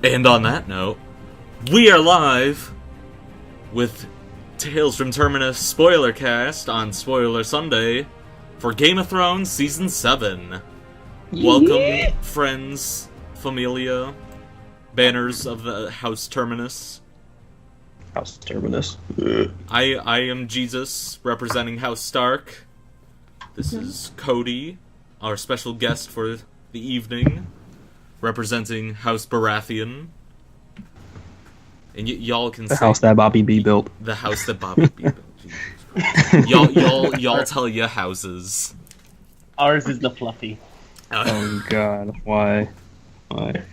And on that note, we are live with Tales from Terminus Spoilercast on Spoiler Sunday for Game of Thrones Season 7. Welcome, friends, familia, banners of the House Terminus. House Terminus. I am Jesus, representing House Stark. This is Cody, our special guest for the evening, representing House Baratheon. And y'all can The say... house that Bobby B built. The house that Bobby B built. Y'all tell your houses. Ours is the fluffy. Oh god, why? I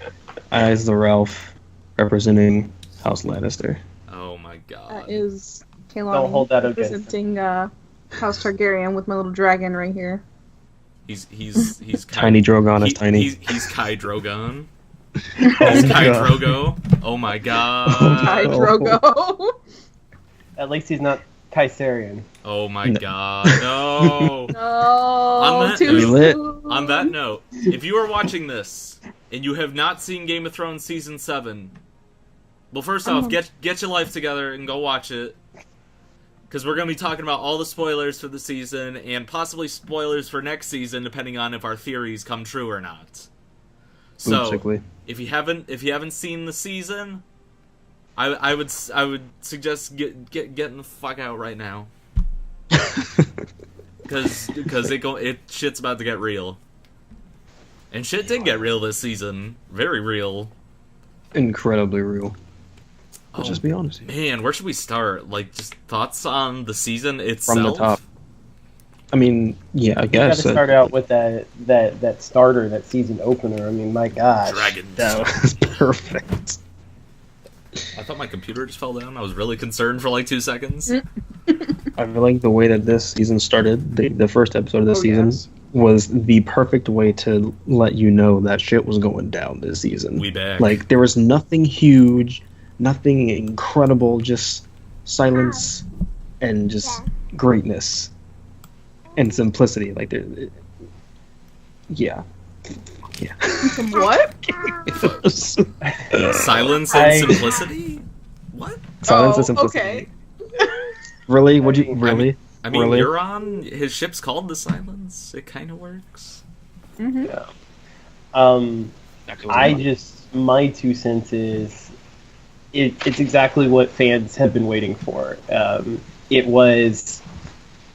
as the Ralph, representing House Lannister. Oh my god. That is Don't Kaylani hold that against representing House Targaryen with my little dragon right here. He's Kai, Tiny Drogon is tiny. He's Kai Drogon. Oh He's my Kai God. Drogo. Oh my god. Kai Drogo. At least he's not Kaiserian. Oh my No. god. No. No, On that too note- Lit. soon. On that note, if you are watching this and you have not seen Game of Thrones Season 7, well, first off, get your life together and go watch it. Because we're going to be talking about all the spoilers for the season, and possibly spoilers for next season, depending on if our theories come true or not. So, Basically. if you haven't seen the season, I would suggest getting the fuck out right now. Because shit's about to get real. And shit did get real this season. Very real. Incredibly real. Let's just be honest here. Man, where should we start? Like, just thoughts on the season itself? From the top. I mean, yeah, I You guess. gotta start out with that starter, that season opener. I mean, my god. Dragons. That was perfect. I thought my computer just fell down. I was really concerned for like 2 seconds. I feel like the way that this season started, the first episode of this season, yes. was the perfect way to let you know that shit was going down this season. We back. Like, there was nothing huge, nothing incredible, just silence and just greatness and simplicity. Like, yeah. What? Silence and simplicity? What? Silence Oh, and simplicity. okay. Really? Would you really? I mean, Really? Euron, his ship's called the Silence. It kind of works. Mm-hmm. My 2 cents is, it's exactly what fans have been waiting for. It was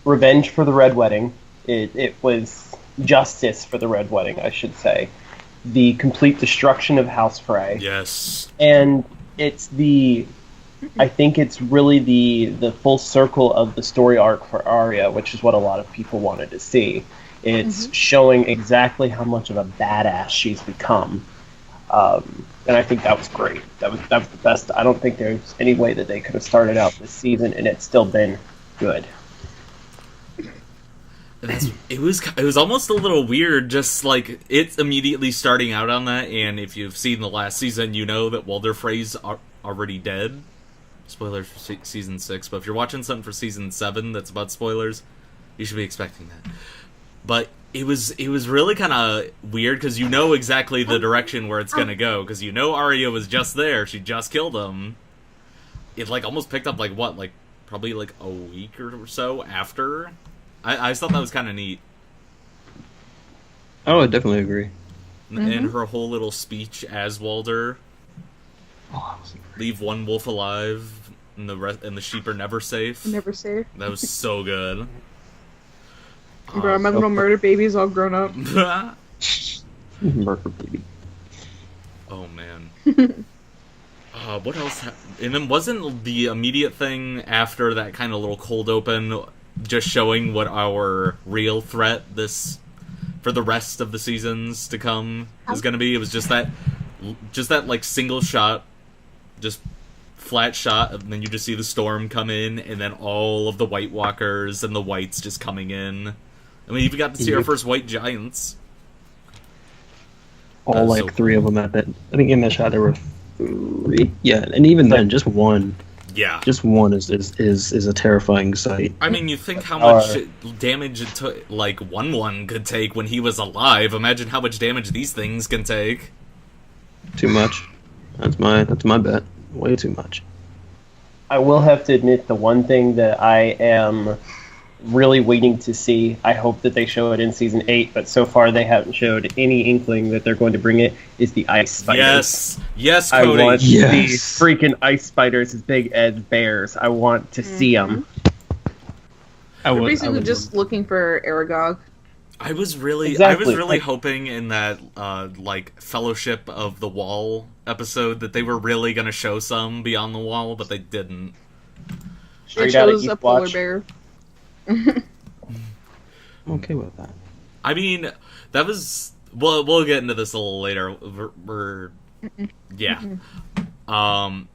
revenge for the Red Wedding. It was justice for the Red Wedding, I should say. The complete destruction of House Frey. Yes. And I think it's really the full circle of the story arc for Arya, which is what a lot of people wanted to see. It's showing exactly how much of a badass she's become. And I think that was great. That was the best. I don't think there's any way that they could have started out this season and it's still been good. It was almost a little weird, just like it's immediately starting out on that, and if you've seen the last season, you know that Walder Frey's already dead. Spoilers for season 6, but if you're watching something for season 7 that's about spoilers, you should be expecting that. But it was really kind of weird, because you know exactly the direction where it's gonna go, because you know Arya was just there, she just killed him. It like almost picked up probably like a week or so after. I just thought that was kind of neat. Oh, I definitely agree. And her whole little speech as Walder. Leave one wolf alive, and the sheep are never safe. Never safe. That was so good. Bro, my little murder baby's all grown up. Murder baby. Oh man. What else? And then wasn't the immediate thing after that kind of little cold open just showing what our real threat for the rest of the seasons to come is going to be? It was just that like single shot, just flat shot, and then you just see the storm come in, and then all of the White Walkers and the Whites just coming in. And we even got to see our first White Giants. All like 3 of them at that. I think in that shot there were 3. Yeah, and even then, just one. Yeah. Just one is a terrifying sight. I mean, you think how much damage it took, like, one could take when he was alive. Imagine how much damage these things can take. Too much. That's my bet. Way too much. I will have to admit the one thing that I am really waiting to see. I hope that they show it in season 8, but so far they haven't showed any inkling that they're going to bring it. Is the ice spiders? Yes, I Cody. want these freaking ice spiders as big as bears. I want to see them. We're basically just looking for Aragog. I was really hoping in that like Fellowship of the Wall episode that they were really going to show some Beyond the Wall, but they didn't. It shows a polar bear. I'm okay with that. I mean, that was... We'll get into this a little later. Yeah. But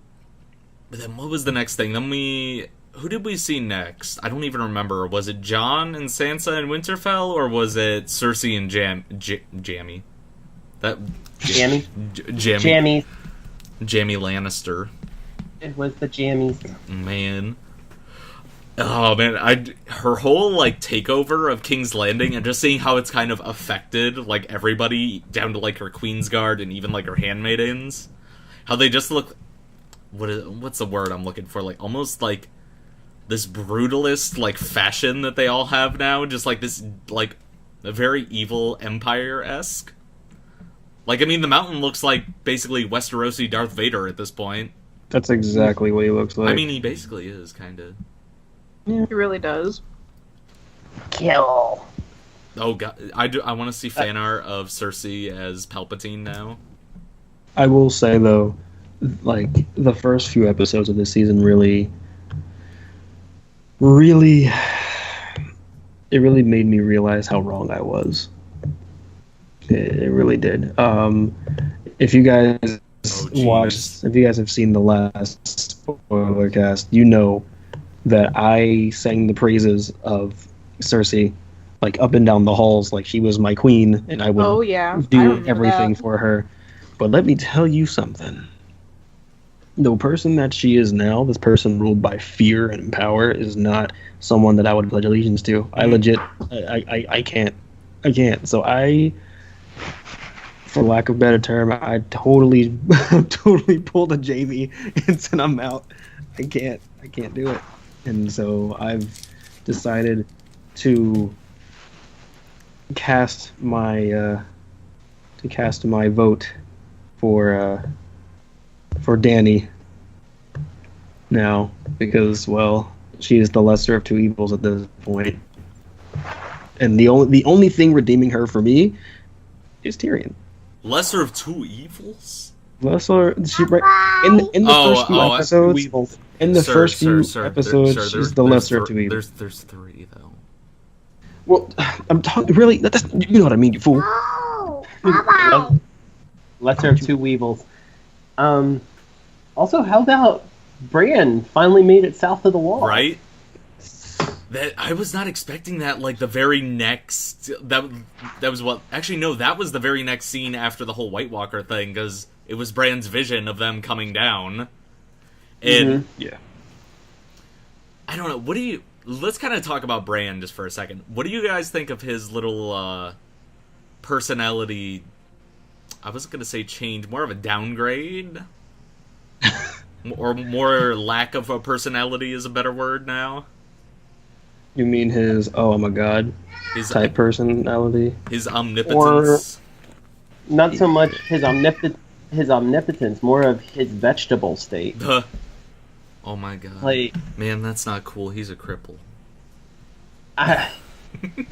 then what was the next thing? Who did we see next? I don't even remember. Was it Jon and Sansa in Winterfell, or was it Cersei and Jaime? Jammy? Jaime Lannister. It was the jammies. Man. Oh man, her whole like takeover of King's Landing and just seeing how it's kind of affected like everybody down to like her Queensguard and even like her handmaidens, how they just look. What's the word I'm looking for? Like almost like this brutalist like fashion that they all have now, just like this like a very evil Empire-esque. Like I mean, the Mountain looks like basically Westerosi Darth Vader at this point. That's exactly what he looks like. I mean, he basically is kind of. Yeah. He really does. Kill. Oh god, I want to see fan art of Cersei as Palpatine now. I will say though, like the first few episodes of this season really made me realize how wrong I was. It really did. If you guys if you guys have seen the last Spoilercast, you know that I sang the praises of Cersei, like up and down the halls, like she was my queen, and I would do everything for her. But let me tell you something. The person that she is now, this person ruled by fear and power, is not someone that I would pledge allegiance to. I legit, I can't. So for lack of a better term, I totally pulled a Jaime and said I'm out. I can't do it. And so I've decided to cast my vote for Dany now, because well, she is the lesser of two evils at this point, and the only thing redeeming her for me is Tyrion. Lesser of two evils? Lesser, she in the first few episodes. In the first few episodes, she's the lesser of two evils. There's three though. Well, I'm talking really. You know what I mean, you fool. No. Lesser of two weevils. Also, how about Bran finally made it south of the wall? Right. That I was not expecting that. Like the very next that was what. Actually, no, that was the very next scene after the whole White Walker thing, because it was Bran's vision of them coming down. And yeah, I don't know. Let's kind of talk about Bran just for a second. What do you guys think of his little personality? I wasn't going to say change, more of a downgrade, or more lack of a personality is a better word now. You mean his oh my god type personality? His omnipotence, or not so much his omnipotence, more of his vegetable state. Oh my god. Like, man, that's not cool. He's a cripple.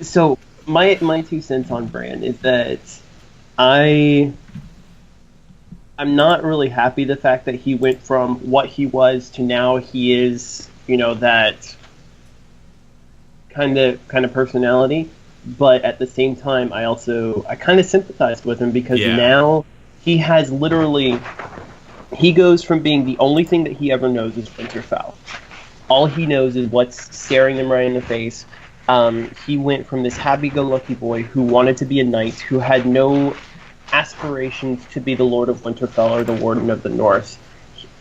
So, my 2 cents on Bran is that I'm not really happy the fact that he went from what he was to now he is, that kind of personality. But at the same time, I kind of sympathized with him because now he has literally... He goes from being the only thing that he ever knows is Winterfell. All he knows is what's staring him right in the face. He went from this happy-go-lucky boy who wanted to be a knight, who had no aspirations to be the Lord of Winterfell or the Warden of the North.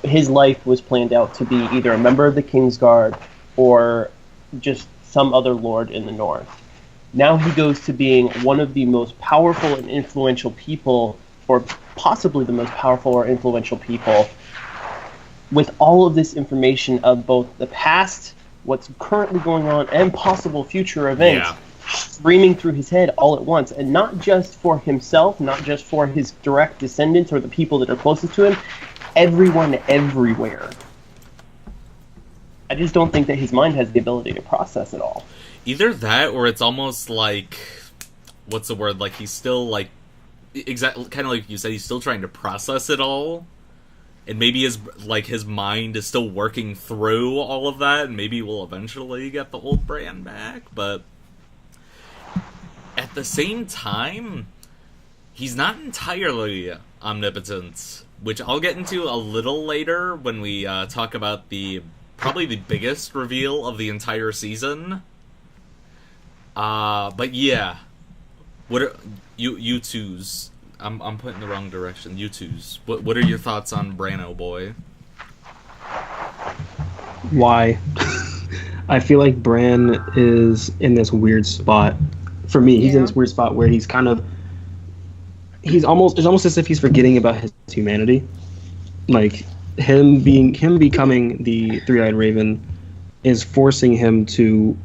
His life was planned out to be either a member of the Kingsguard or just some other lord in the North. Now he goes to being one of the most powerful and influential people or possibly the most powerful or influential people, with all of this information of both the past, what's currently going on, and possible future events streaming through his head all at once, and not just for himself, not just for his direct descendants or the people that are closest to him, everyone everywhere. I just don't think that his mind has the ability to process it all. Either that, or it's almost like, what's the word, like he's still like, exactly, kind of like you said, he's still trying to process it all. And maybe his mind is still working through all of that, and maybe we'll eventually get the old Bran back, but at the same time, he's not entirely omnipotent, which I'll get into a little later when we talk about probably the biggest reveal of the entire season. But yeah, what are you twos? I'm putting the wrong direction. You twos. What are your thoughts on Brano boy? Why? I feel like Bran is in this weird spot. For me, he's in this weird spot where he's kind of... it's almost as if he's forgetting about his humanity. Like, him becoming the Three-Eyed Raven is forcing him to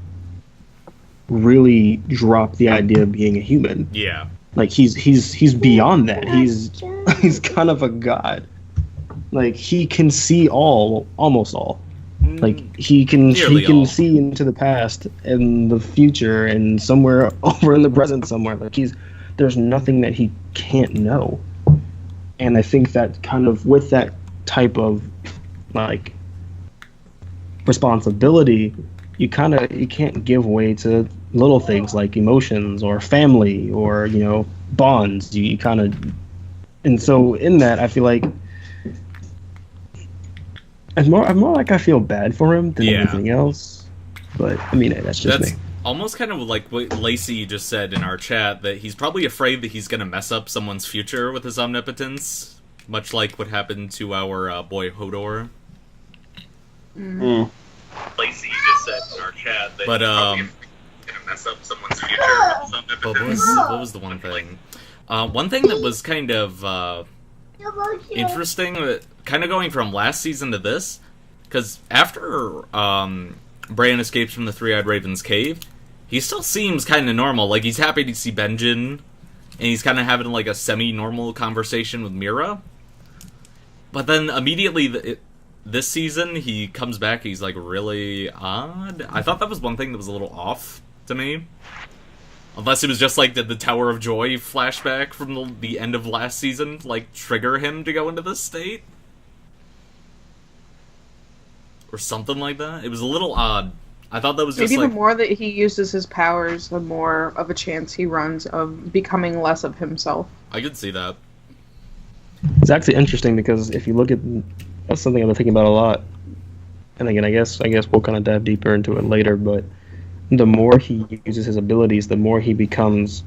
really drop the idea of being a human. Yeah. Like, he's beyond that. He's kind of a god. Like, he can see almost all. Like, he can see into the past and the future and somewhere over in the present somewhere. Like, there's nothing that he can't know. And I think that kind of, with that type of, like, responsibility, you can't give way to little things like emotions or family or, bonds. You kind of... And so in that, I feel like I'm more like I feel bad for him than anything else. But, I mean, that's just me. Almost kind of like what Lacey just said in our chat, that he's probably afraid that he's going to mess up someone's future with his omnipotence, much like what happened to our boy Hodor. Lacey just said in our chat that he's probably going to mess up someone's future with his omnipotence. What was the one thing? One thing that was kind of interesting, kind of going from last season to this, because after Bran escapes from the Three-Eyed Raven's cave, he still seems kind of normal. Like, he's happy to see Benjen, and he's kind of having like a semi-normal conversation with Mira. But then immediately this season, he comes back, he's like really odd. I thought that was one thing that was a little off to me. Unless it was just like the Tower of Joy flashback from the end of last season, like, trigger him to go into this state? Or something like that. It was a little odd. I thought that was just maybe the more that he uses his powers, the more of a chance he runs of becoming less of himself. I could see that. It's actually interesting because if you look at... That's something I've been thinking about a lot. And again, I guess we'll kind of dive deeper into it later, but the more he uses his abilities, the more he becomes,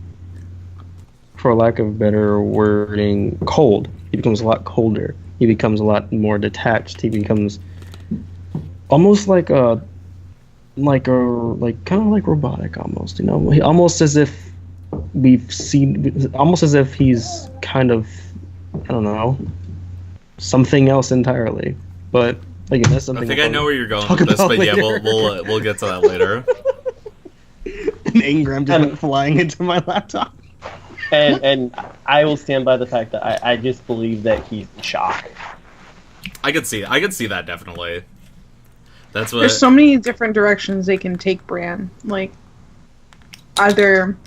for lack of better wording, cold. He becomes a lot colder. He becomes a lot more detached. He becomes almost like kind of like robotic almost, almost as if almost as if he's kind of, I don't know, something else entirely. But again, that's something I know where you're going with this, but later. Yeah, we'll get to that later. An engram just went flying into my laptop. And I will stand by the fact that I just believe that he's in shock. I could see that definitely. That's what. There's so many different directions they can take Bran. Like, either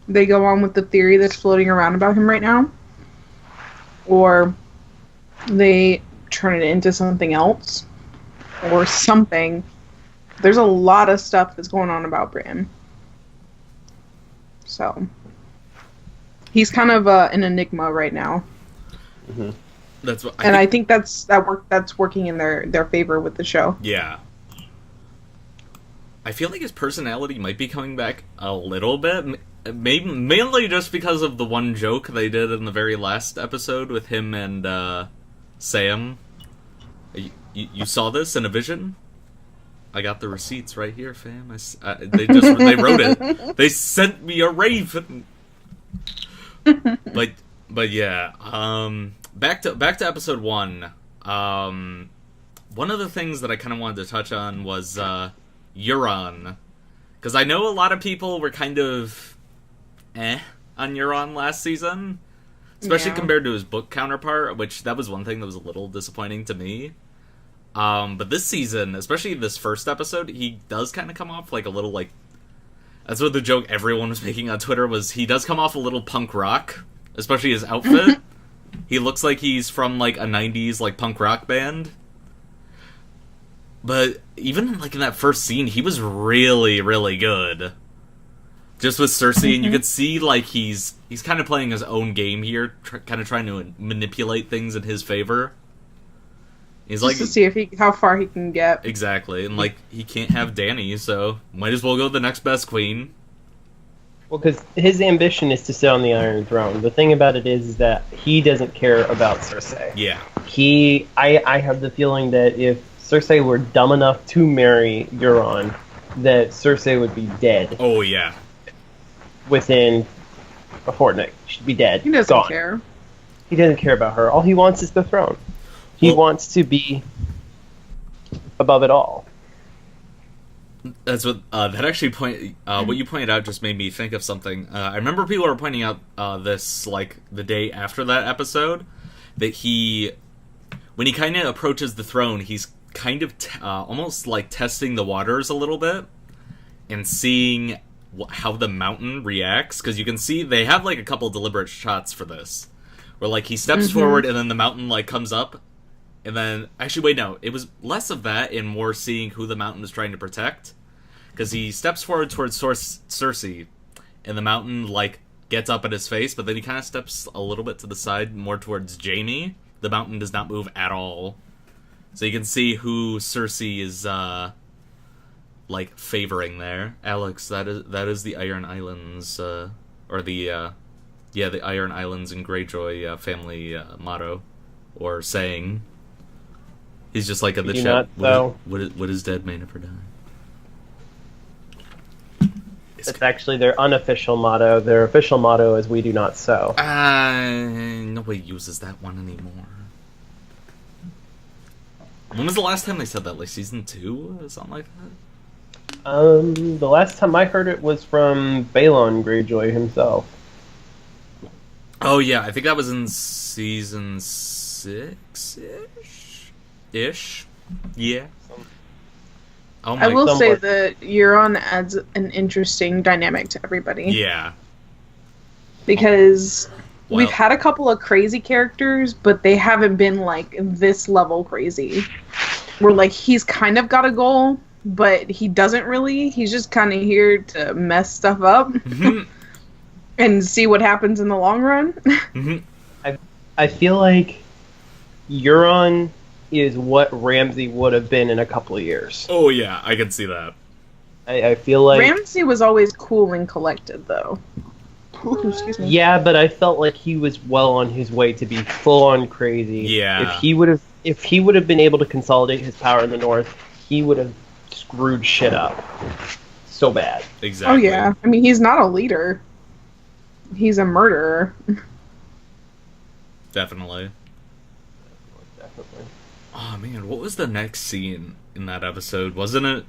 they go on with the theory that's floating around about him right now, or they turn it into something else, or something. There's a lot of stuff that's going on about Bran. So, he's kind of an enigma right now. Mm-hmm. That's what, I think that's working in their favor with the show. Yeah. I feel like his personality might be coming back a little bit. Maybe mainly just because of the one joke they did in the very last episode with him and Sam. You saw this in a vision? I got the receipts right here, fam. They wrote it. They sent me a raven. Like, But yeah, back to episode 1. One of the things that I kind of wanted to touch on was Euron, because I know a lot of people were kind of on Euron last season, especially compared to his book counterpart, which that was one thing that was a little disappointing to me. But this season, especially this first episode, he does kind of come off like a little like. That's what the joke everyone was making on Twitter was. He does come off a little punk rock. Especially his outfit. He looks like he's from, like, a 90s, like, punk rock band. But even, like, in that first scene, he was really, really good. Just with Cersei, and you could see, like, he's kind of playing his own game here, kind of trying to manipulate things in his favor. He's just to see how far he can get. Exactly, and, like, he can't have Dany, so might as well go the next best queen. Well, because his ambition is to sit on the Iron Throne. The thing about it is that he doesn't care about Cersei. Yeah. I have the feeling that if Cersei were dumb enough to marry Euron, that Cersei would be dead. Oh, yeah. Within a fortnight. She'd be dead. He doesn't care. He doesn't care about her. All he wants is the throne. He wants to be above it all. That's what that actually what you pointed out just made me think of something. I remember people were pointing out this like the day after that episode that when he kind of approaches the throne, he's kind of almost like testing the waters a little bit and seeing how the mountain reacts, because you can see they have like a couple deliberate shots for this where like he steps forward and then the mountain like comes up. And then, actually, wait, no. It was less of that and more seeing who the mountain is trying to protect. Because he steps forward towards Cersei, and the mountain, like, gets up at his face, but then he kind of steps a little bit to the side, more towards Jaime. The mountain does not move at all. So you can see who Cersei is, like, favoring there. Alex, that is the Iron Islands, or the Iron Islands and Greyjoy family motto, or saying. He's just like in the chat. What is dead may never die. It's actually their unofficial motto. Their official motto is "We do not sow." Nobody uses that one anymore. When was the last time they said that? Like season 2 or something like that? The last time I heard it was from Balon Greyjoy himself. Oh yeah, I think that was in season 6-ish. Yeah. I will say that Euron adds an interesting dynamic to everybody. Yeah. Because we've had a couple of crazy characters, but they haven't been like this level crazy. Where like he's kind of got a goal, but he doesn't really. He's just kind of here to mess stuff up and see what happens in the long run. I feel like Euron is what Ramsay would have been in a couple of years. Oh yeah, I can see that. I feel like Ramsay was always cool and collected, though. Excuse me. Yeah, but I felt like he was well on his way to be full on crazy. Yeah. If he would have been able to consolidate his power in the north, he would have screwed shit up so bad. Exactly. Oh yeah, I mean he's not a leader. He's a murderer. Definitely. Oh man, what was the next scene in that episode? Was it So,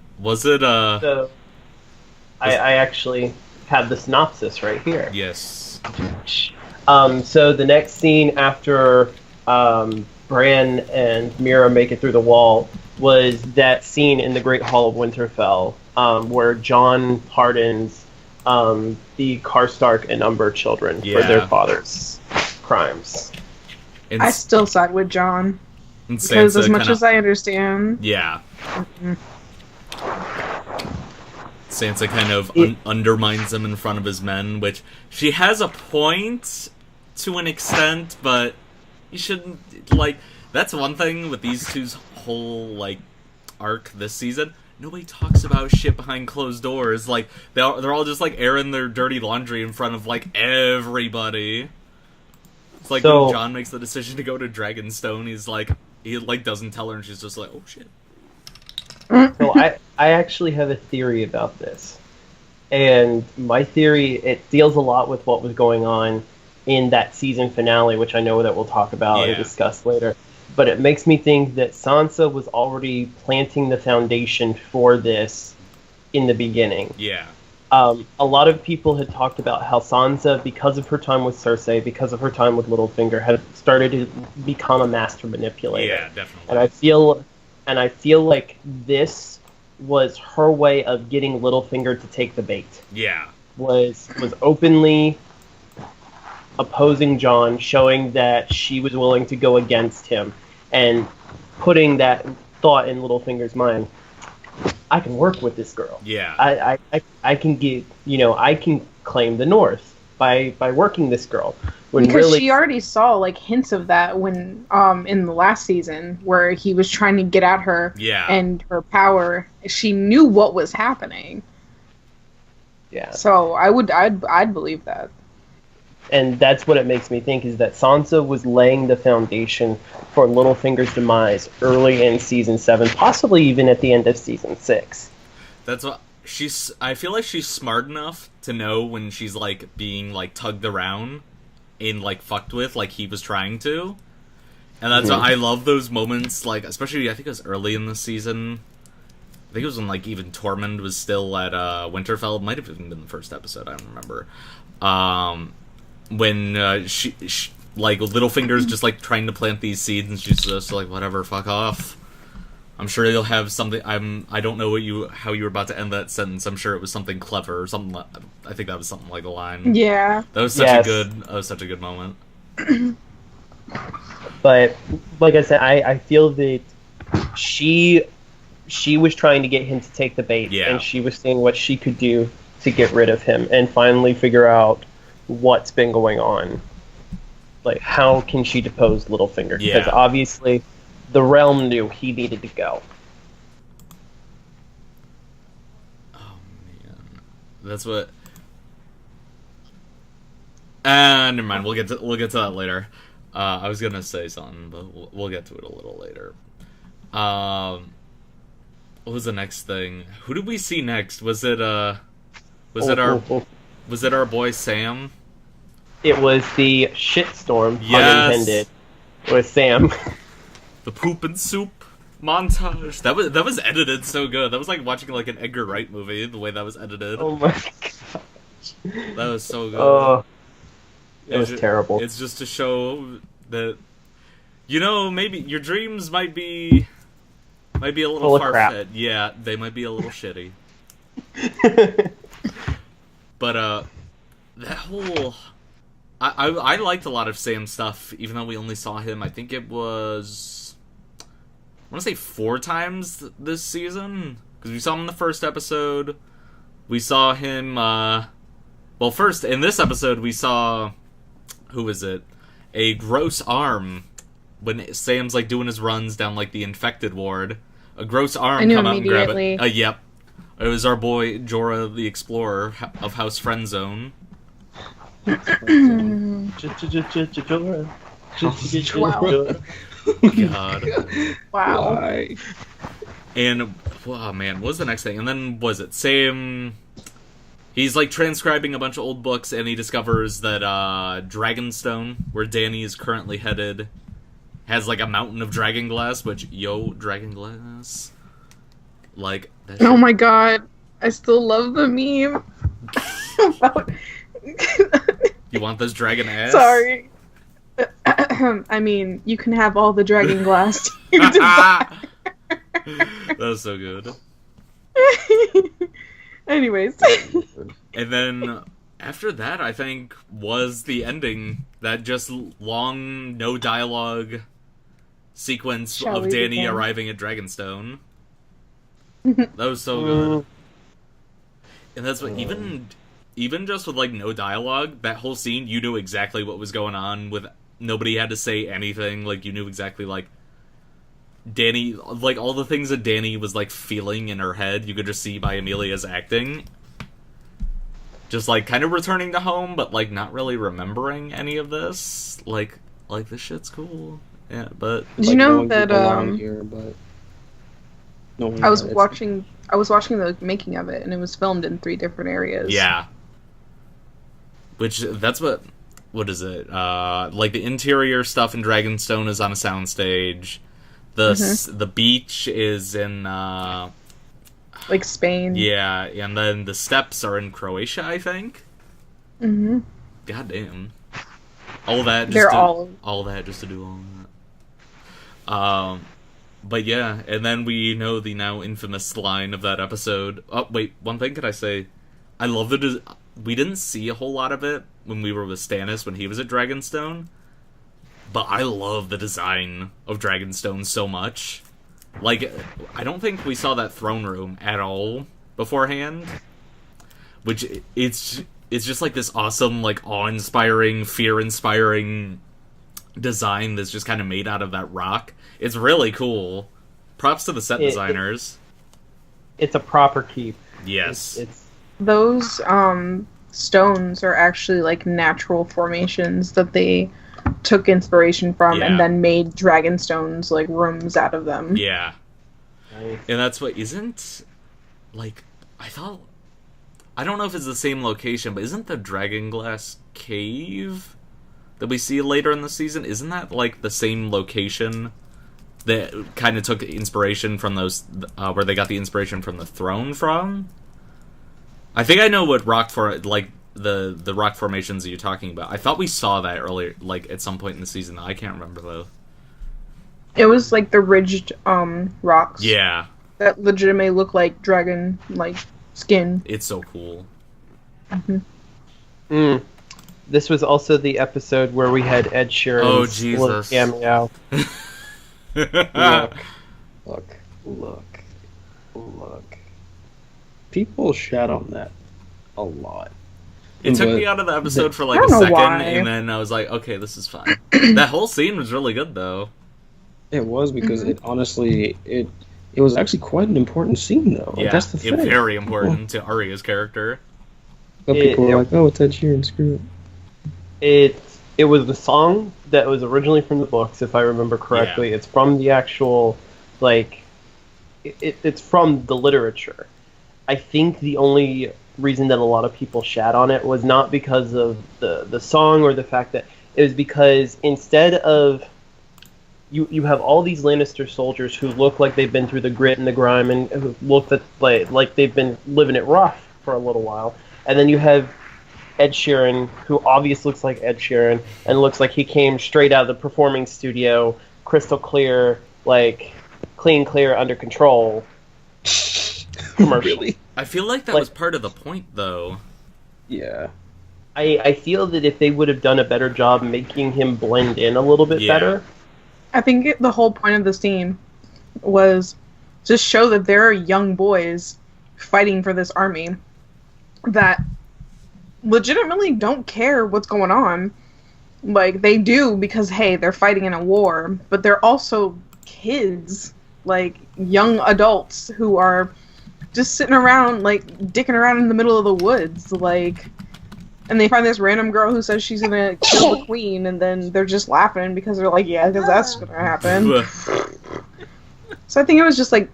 I actually have the synopsis right here. Yes. So the next scene after Bran and Mira make it through the wall was that scene in the Great Hall of Winterfell, where Jon pardons the Karstark and Umber children for their father's crimes. I still side with Jon. Because Sansa as much as I understand... Yeah. Sansa kind of undermines him in front of his men, which she has a point to an extent, but you shouldn't, like... That's one thing with these two's whole, like, arc this season. Nobody talks about shit behind closed doors. Like, they're all just, like, airing their dirty laundry in front of, like, everybody. It's like when Jon makes the decision to go to Dragonstone, he doesn't tell her, and she's just like, oh shit. So I actually have a theory about this. And my theory, it deals a lot with what was going on in that season finale, which I know that we'll talk about and discuss later. But it makes me think that Sansa was already planting the foundation for this in the beginning. Yeah. A lot of people had talked about how Sansa, because of her time with Cersei, because of her time with Littlefinger, had started to become a master manipulator. Yeah, definitely. And I feel like this was her way of getting Littlefinger to take the bait. Yeah. Was openly opposing Jon, showing that she was willing to go against him, and putting that thought in Littlefinger's mind. I can work with this girl. Yeah. I can get, I can claim the North by working this girl. Because she already saw like hints of that when in the last season where he was trying to get at her and her power. She knew what was happening. Yeah. So I'd believe that. And that's what it makes me think, is that Sansa was laying the foundation for Littlefinger's demise early in season 7, possibly even at the end of season 6. That's what I feel like she's smart enough to know when she's like being like tugged around and like fucked with, like he was trying to. And that's why I love those moments, like especially I think it was early in the season. I think it was when like even Tormund was still at Winterfell. It might have even been the first episode, I don't remember. When she like Littlefinger's just like trying to plant these seeds, and she's just like, whatever, fuck off. I'm sure you'll have something. I don't know how you were about to end that sentence. I'm sure it was something clever or something. I think that was something like a line. Yeah, that was such a good moment. But like I said, I feel that she was trying to get him to take the bait, and she was seeing what she could do to get rid of him and finally figure out what's been going on. Like, how can she depose Littlefinger? Because obviously the realm knew he needed to go. Oh man, that's what. Never mind. We'll get to that later. I was gonna say something, but we'll get to it a little later. What was the next thing? Who did we see next? Was it our boy Sam? It was the shitstorm, pun intended, with Sam. The poop and soup montage. That was edited so good. That was like watching like an Edgar Wright movie, the way that was edited. Oh my gosh. That was so good. It was terrible. It's just to show that, maybe your dreams might be a little far-fetched. Yeah, they might be a little shitty. But that whole I liked a lot of Sam's stuff, even though we only saw him, I think it was, I want to say 4 times this season, because we saw him in the first episode. We saw him, first, in this episode, we saw, who is it? A gross arm, when Sam's, like, doing his runs down, like, the infected ward. A gross arm come out and grab it. Yep. It was our boy, Jorah the Explorer, of House Friendzone. God. Wow. Why? And, oh man, what was the next thing? And then, was it Sam? He's, like, transcribing a bunch of old books, and he discovers that, Dragonstone, where Dany is currently headed, has, like, a mountain of dragonglass, which, dragonglass? Like, that shit. Oh my god. I still love the meme. You want this dragon ass? Sorry. I mean, you can have all the dragon glass. That was so good. Anyways. And then after that, I think, was the ending. That just long, no dialogue sequence of Dany arriving at Dragonstone. That was so good. And that's what, even just with, like, no dialogue, that whole scene, you knew exactly what was going on. With nobody had to say anything. Like, you knew exactly, like, Dany, like, all the things that Dany was, like, feeling in her head, you could just see by Emilia's acting. Just, like, kind of returning to home, but, like, not really remembering any of this. Like this shit's cool. Yeah, but... Did you know that, here, but I was watching the making of it, and it was filmed in 3 different areas. Yeah. Which, that's what... what is it? Like the interior stuff in Dragonstone is on a soundstage. The beach is in like Spain. Yeah, and then the steps are in Croatia, I think. Mm-hmm. God damn. All that just all that just to do all that. But yeah, and then we know the now infamous line of that episode. Oh wait, one thing could I say? I love it. We didn't see a whole lot of it when we were with Stannis when he was at Dragonstone, but I love the design of Dragonstone so much. Like, I don't think we saw that throne room at all beforehand, which it's just like this awesome, like awe-inspiring, fear-inspiring design that's just kind of made out of that rock. It's really cool. Props to the set designers. It's a proper keep. Yes. It's those stones are actually like natural formations that they took inspiration from and then made Dragonstones like rooms out of them. Yeah. Nice. And that's what like I don't know if it's the same location, but isn't the Dragonglass cave that we see later in the season, isn't that like the same location that kind of took inspiration from those where they got the inspiration from the throne from? I think I know what the rock formations that you're talking about. I thought we saw that earlier, like at some point in the season. I can't remember though. It was like the ridged rocks. Yeah. That legitimately look like dragon like skin. It's so cool. Mm-hmm. This was also the episode where we had Ed Sheeran's little cameo. Look. People shat on that a lot. It took me out of the episode for like a second, and then I was like, okay, this is fine. That whole scene was really good, though. It was, because it honestly, it was actually quite an important scene, though. Yeah, that's the thing. Very important to Arya's character. But people were like, oh, it's Ed Sheeran, screw it. It was the song that was originally from the books, if I remember correctly. Yeah. It's from the actual, like, it's from the literature. I think the only reason that a lot of people shat on it was not because of the song or the fact that it was because instead of you have all these Lannister soldiers who look like they've been through the grit and the grime and who look like they've been living it rough for a little while, and then you have Ed Sheeran, who obviously looks like Ed Sheeran and looks like he came straight out of the performing studio, crystal clear, like clean, clear, under control. Commercial. Really? I feel like that was part of the point, though. Yeah. I feel that if they would have done a better job making him blend in a little bit better. I think the whole point of the scene was just show that there are young boys fighting for this army that legitimately don't care what's going on. Like, they do because, hey, they're fighting in a war, but they're also kids, like, young adults who are just sitting around, like, dicking around in the middle of the woods, like, and they find this random girl who says she's gonna kill the queen, and then they're just laughing because they're like, yeah, because that's gonna happen. So I think it was just, like,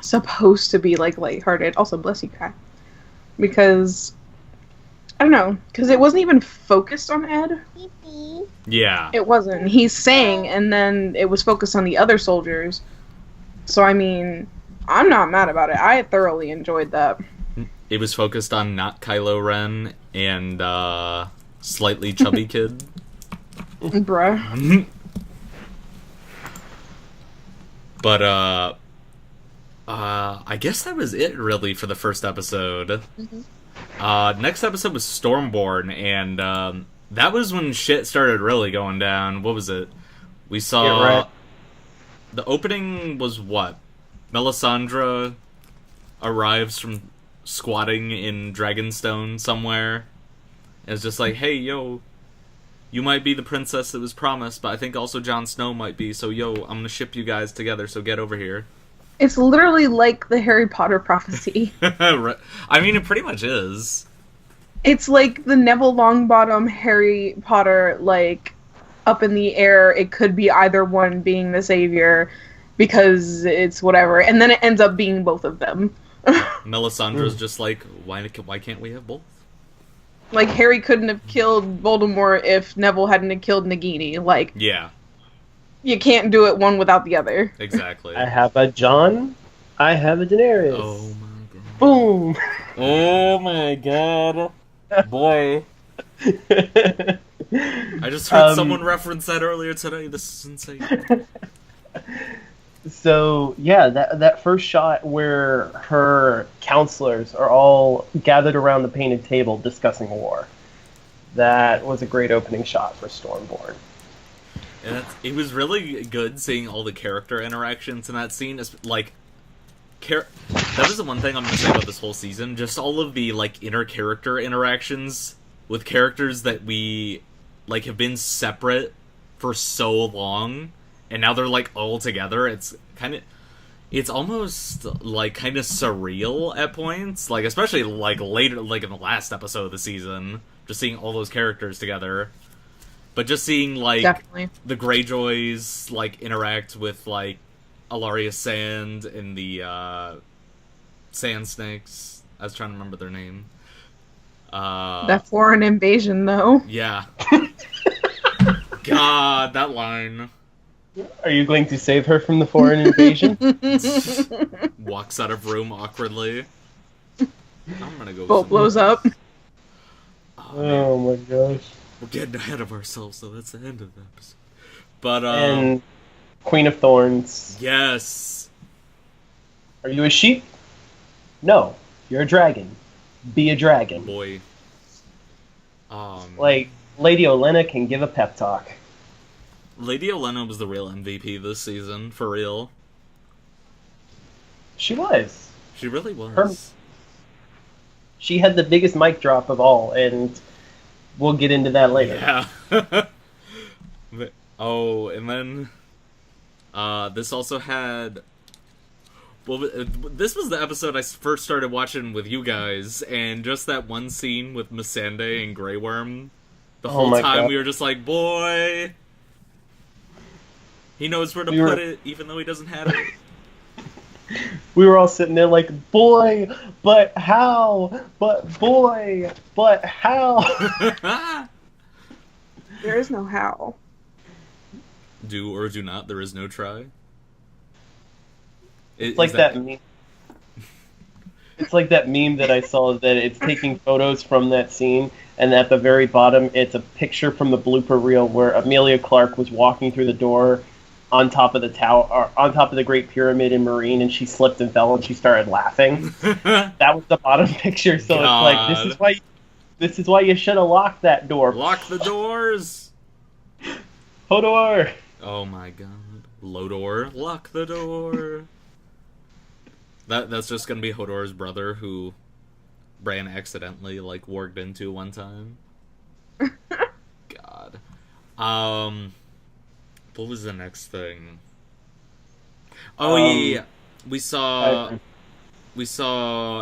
supposed to be, like, lighthearted. Also, bless you, Kai. Because, I don't know, because it wasn't even focused on Ed. Yeah. It wasn't. He sang, and then it was focused on the other soldiers. So, I mean, I'm not mad about it. I thoroughly enjoyed that. It was focused on not Kylo Ren and slightly chubby kid. Bruh. But I guess that was it really for the first episode. Next episode was Stormborn, and that was when shit started really going down. What was it? We saw the opening was what? Melisandre arrives from squatting in Dragonstone somewhere. It's just like, hey, yo, you might be the princess that was promised, but I think also Jon Snow might be, so yo, I'm gonna ship you guys together, so get over here. It's literally like the Harry Potter prophecy. I mean, it pretty much is. It's like the Neville Longbottom Harry Potter, like, up in the air. It could be either one being the savior, because it's whatever, and then it ends up being both of them. Melisandre's just like, why can't we have both? Like, Harry couldn't have killed Voldemort if Neville hadn't have killed Nagini. Like, Yeah, you can't do it one without the other. exactly. I have a John. I have a Daenerys. Oh my god. Boom. Oh my god. Boy. I just heard someone reference that earlier today. This is insane. So yeah, that first shot where her counselors are all gathered around the painted table discussing war, that was a great opening shot for Stormborn. And it was really good seeing all the character interactions in that scene. Like, that was the one thing I'm going to say about this whole season. Just all of the like inner character interactions with characters that we like have been separate for so long. And now they're, like, all together. It's almost, like, kind of surreal at points. Like, especially, like, later, like, in the last episode of the season. Just seeing all those characters together. But just seeing, like, Definitely. the Greyjoys, like, interact with, like, Alaria Sand and the, Sand Snakes. I was trying to remember their name. That foreign invasion, though. Yeah. God, that line. Are you going to save her from the foreign invasion? Walks out of room awkwardly. I'm gonna go. Boat blows up. Oh my gosh. We're getting ahead of ourselves, so that's the end of the episode. But And Queen of Thorns. yes. Are you a sheep? No, you're a dragon. Be a dragon. Boy. Like, Lady Olenna can give a pep talk. Lady Olenna was the real MVP this season, for real. She was. She really was. She had the biggest mic drop of all, and we'll get into that later. Yeah. Oh, and then this also had. Well, this was the episode I first started watching with you guys, and just that one scene with Missandei and Grey Worm. The whole time God. we were just like, boy. He knows where to put it, even though he doesn't have it. We were all sitting there like, boy, but how? But boy, but how? There is no how. Do or do not, there is no try. It's like that meme. It's like that meme that I saw that it's taking photos from that scene, and at the very bottom, it's a picture from the blooper reel where Amelia Clark was walking through the door on top of the tower, or on top of the Great Pyramid in Marine, and she slipped and fell, and she started laughing. That was the bottom picture. So God. It's like this is why you should have locked that door. Lock the doors. Hodor. Oh my god, Lodor, lock the door. That's just gonna be Hodor's brother who Bran accidentally like warged into one time. God. What was the next thing? Oh yeah. We saw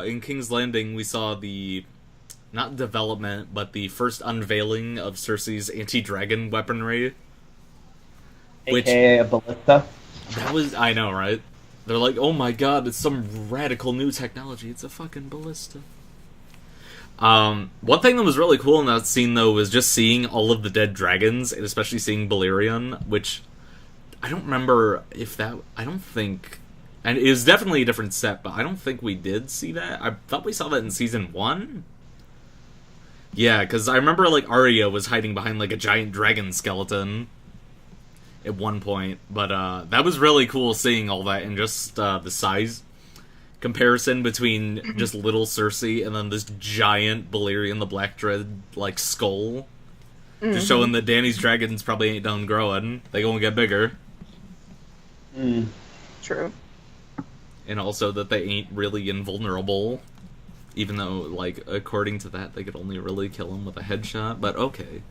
in King's Landing we saw the not development but the first unveiling of Cersei's anti-dragon weaponry. AKA a ballista. That was I know, right? They're like, oh my god, it's some radical new technology. It's a fucking ballista. One thing that was really cool in that scene, though, was just seeing all of the dead dragons, and especially seeing Balerion, which I don't remember if that... I don't think... And it was definitely a different set, but I don't think we did see that. I thought we saw that in Season 1? Yeah, because I remember, like, Arya was hiding behind, like, a giant dragon skeleton at one point, but that was really cool seeing all that, and just the size comparison between just little Cersei and then this giant Balerion the Black Dread, like, skull. Mm-hmm. Just showing that Dany's dragons probably ain't done growing. They gonna get bigger. True. And also that they ain't really invulnerable, even though, like, according to that, they could only really kill him with a headshot, but okay.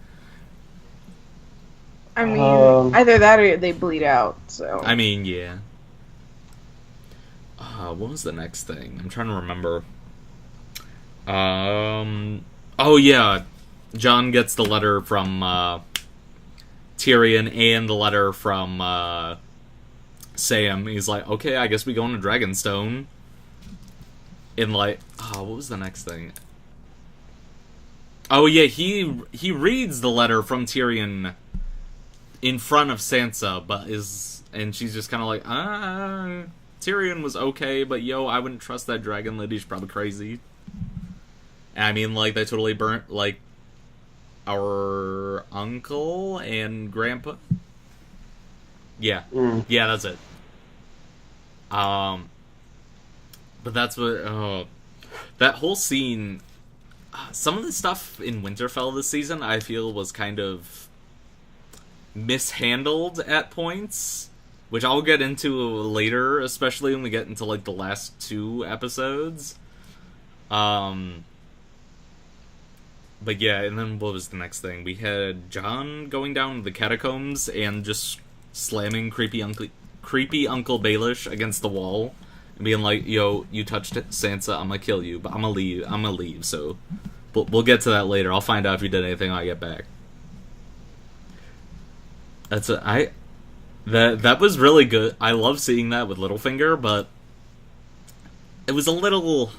I mean, either that or they bleed out, so... I mean, yeah. What was the next thing? I'm trying to remember. Oh, yeah. Jon gets the letter from, Tyrion and the letter from, Sam. He's like, okay, I guess we go into Dragonstone. And, like... what was the next thing? Oh yeah, he reads the letter from Tyrion in front of Sansa, and she's just kind of like, Tyrion was okay, but yo, I wouldn't trust that dragon lady. She's probably crazy. And I mean, like, they totally burnt, like, our uncle and grandpa. Yeah. Yeah, that's it. But that's what, that whole scene, some of the stuff in Winterfell this season, I feel was kind of mishandled at points, which I'll get into later, especially when we get into, like, the last 2 episodes. But yeah, and then what was the next thing? We had Jon going down the catacombs and just slamming creepy Uncle Baelish against the wall and being like, "Yo, you touched Sansa, I'm gonna kill you, but I'm gonna leave." So we'll get to that later. I'll find out if you did anything when I get back. That was really good. I love seeing that with Littlefinger, but it was a little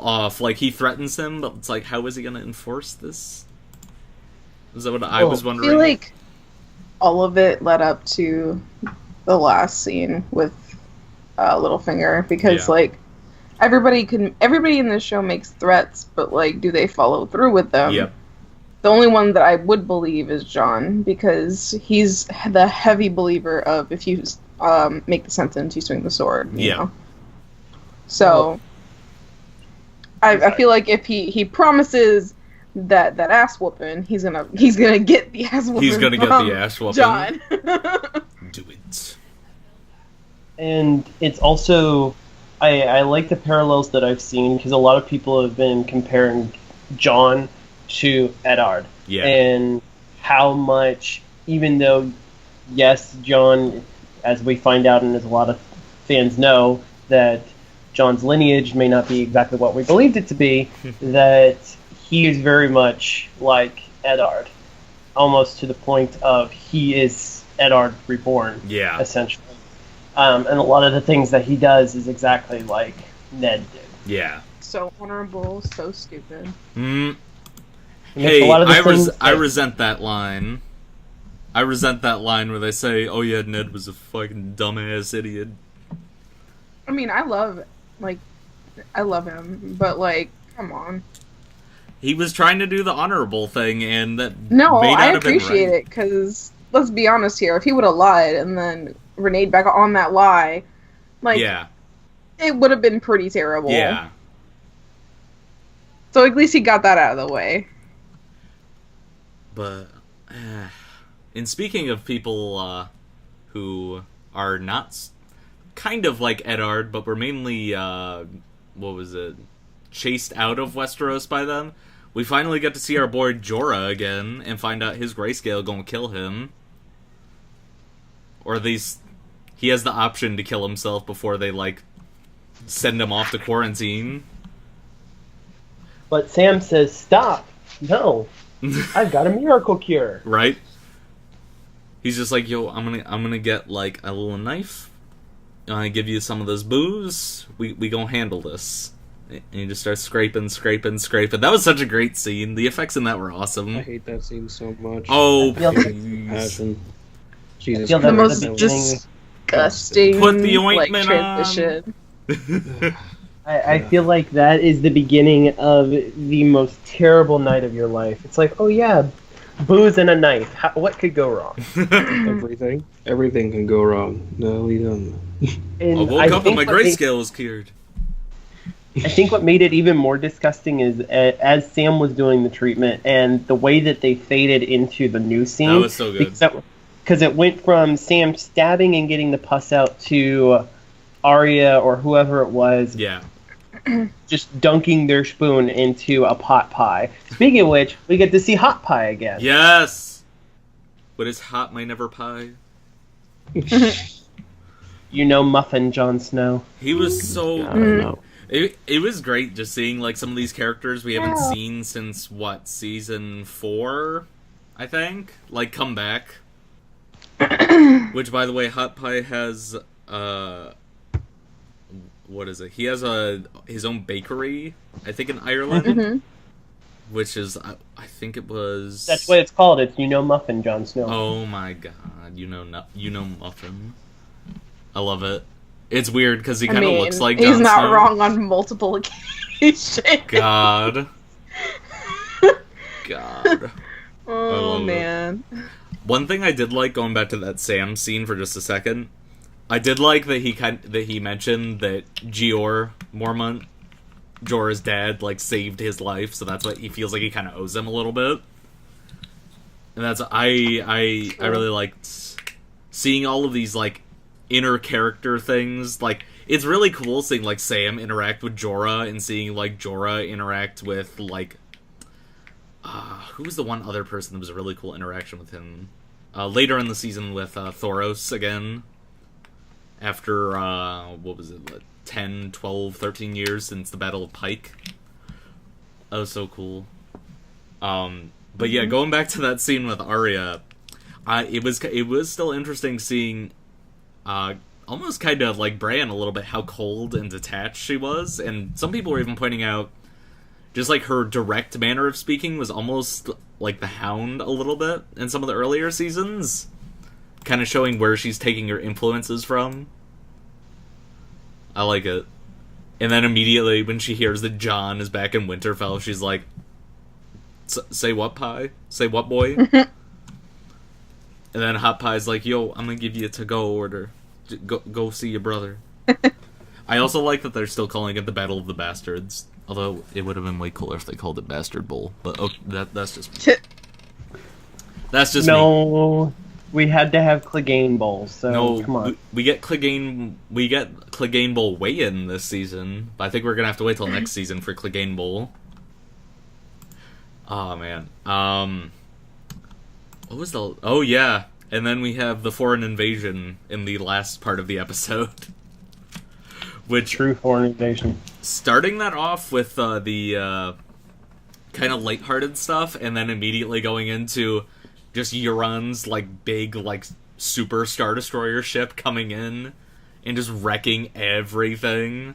off. Like, he threatens him, but it's like, how is he going to enforce this? Is that what I was wondering? I feel like all of it led up to the last scene with Littlefinger, because like everybody in this show makes threats, but like, do they follow through with them? Yep. The only one that I would believe is Jon, because he's the heavy believer of, if you make the sentence, you swing the sword. You know? So I feel like if he promises that ass whooping, he's gonna get the ass whooping. He's gonna get the ass whooping. Jon. Do it. And it's also, I like the parallels that I've seen, because a lot of people have been comparing Jon to Eddard. Yeah. And how much, even though, yes, Jon, as we find out and as a lot of fans know, that Jon's lineage may not be exactly what we believed it to be, that he is very much like Eddard. Almost to the point of he is Eddard reborn, essentially. And a lot of the things that he does is exactly like Ned did. Yeah. So honorable, so stupid. Hey, I resent that line. I resent that line where they say, "Oh yeah, Ned was a fucking dumbass idiot." I mean, I love him, but like, come on. He was trying to do the honorable thing, and that I appreciate it, because let's be honest here. If he would have lied and then reneged back on that lie, like, it would have been pretty terrible. Yeah. So at least he got that out of the way. But, and speaking of people who are not kind of like Eddard, but were mainly, chased out of Westeros by them, we finally get to see our boy Jorah again and find out his grayscale gonna kill him. Or at least, he has the option to kill himself before they, like, send him off to quarantine. But Sam says, "Stop! No, I've got a miracle cure." Right? He's just like, "Yo, I'm gonna get like a little knife. I'm gonna give you some of this booze. We gonna handle this." And he just starts scraping. That was such a great scene. The effects in that were awesome. I hate that scene so much. Oh, passion. Jesus Christ. The most disgusting put the ointment transition. on. I feel like that is the beginning of the most terrible night of your life. It's like, oh yeah, booze and a knife. What could go wrong? Everything can go wrong. No, we don't. I woke up and my grayscale was cured. I think what made it even more disgusting is as Sam was doing the treatment and the way that they faded into the new scene. That was so good. Because it went from Sam stabbing and getting the pus out to Arya or whoever it was. Yeah. Just dunking their spoon into a pot pie. Speaking of which, we get to see hot pie again. Yes! What is hot my never pie? You know Muffin Jon Snow. He was so... I don't know. It was great just seeing like some of these characters we haven't seen since, season 4, I think? Like, come back. Which, by the way, Hot Pie has... what is it? He has his own bakery, I think, in Ireland. which is I think it was. That's what it's called. It's Muffin, Jon Snow. Oh my god, Muffin. I love it. It's weird because he kind of looks like Jon Snow. He's not wrong on multiple occasions. God. Oh man. One thing I did like, going back to that Sam scene for just a second, I did like that he mentioned that Mormont, Jorah's dad, like, saved his life, so that's what he feels like he kind of owes him a little bit. And that's I really liked seeing all of these, like, inner character things. Like, it's really cool seeing, like, Sam interact with Jorah and seeing, like, Jorah interact with, like, who was the one other person that was a really cool interaction with him? Later in the season with Thoros again. After, what was it, like 10, 12, 13 years since the Battle of Pike. That was so cool. But yeah, going back to that scene with Arya, it was still interesting seeing, almost kind of like Bran a little bit, how cold and detached she was. And some people were even pointing out, just like her direct manner of speaking was almost like the Hound a little bit in some of the earlier seasons. Kind of showing where she's taking her influences from. I like it. And then immediately when she hears that Jon is back in Winterfell, she's like, say what, Pie? Say what, boy? And then Hot Pie's like, yo, I'm gonna give you a to-go order. Go see your brother. I also like that they're still calling it the Battle of the Bastards. Although, it would have been way cooler if they called it Bastard Bowl. But that's just me. That's just me. No, we had to have Clegane Bowl, so come on. We get Clegane Bowl weigh-in this season, but I think we're gonna have to wait till next season for Clegane Bowl. Oh, man. What was the... Oh, yeah. And then we have the foreign invasion in the last part of the episode. Which... True foreign invasion. Starting that off with the kind of lighthearted stuff, and then immediately going into just Euron's, like, big, like, super Star Destroyer ship coming in and just wrecking everything.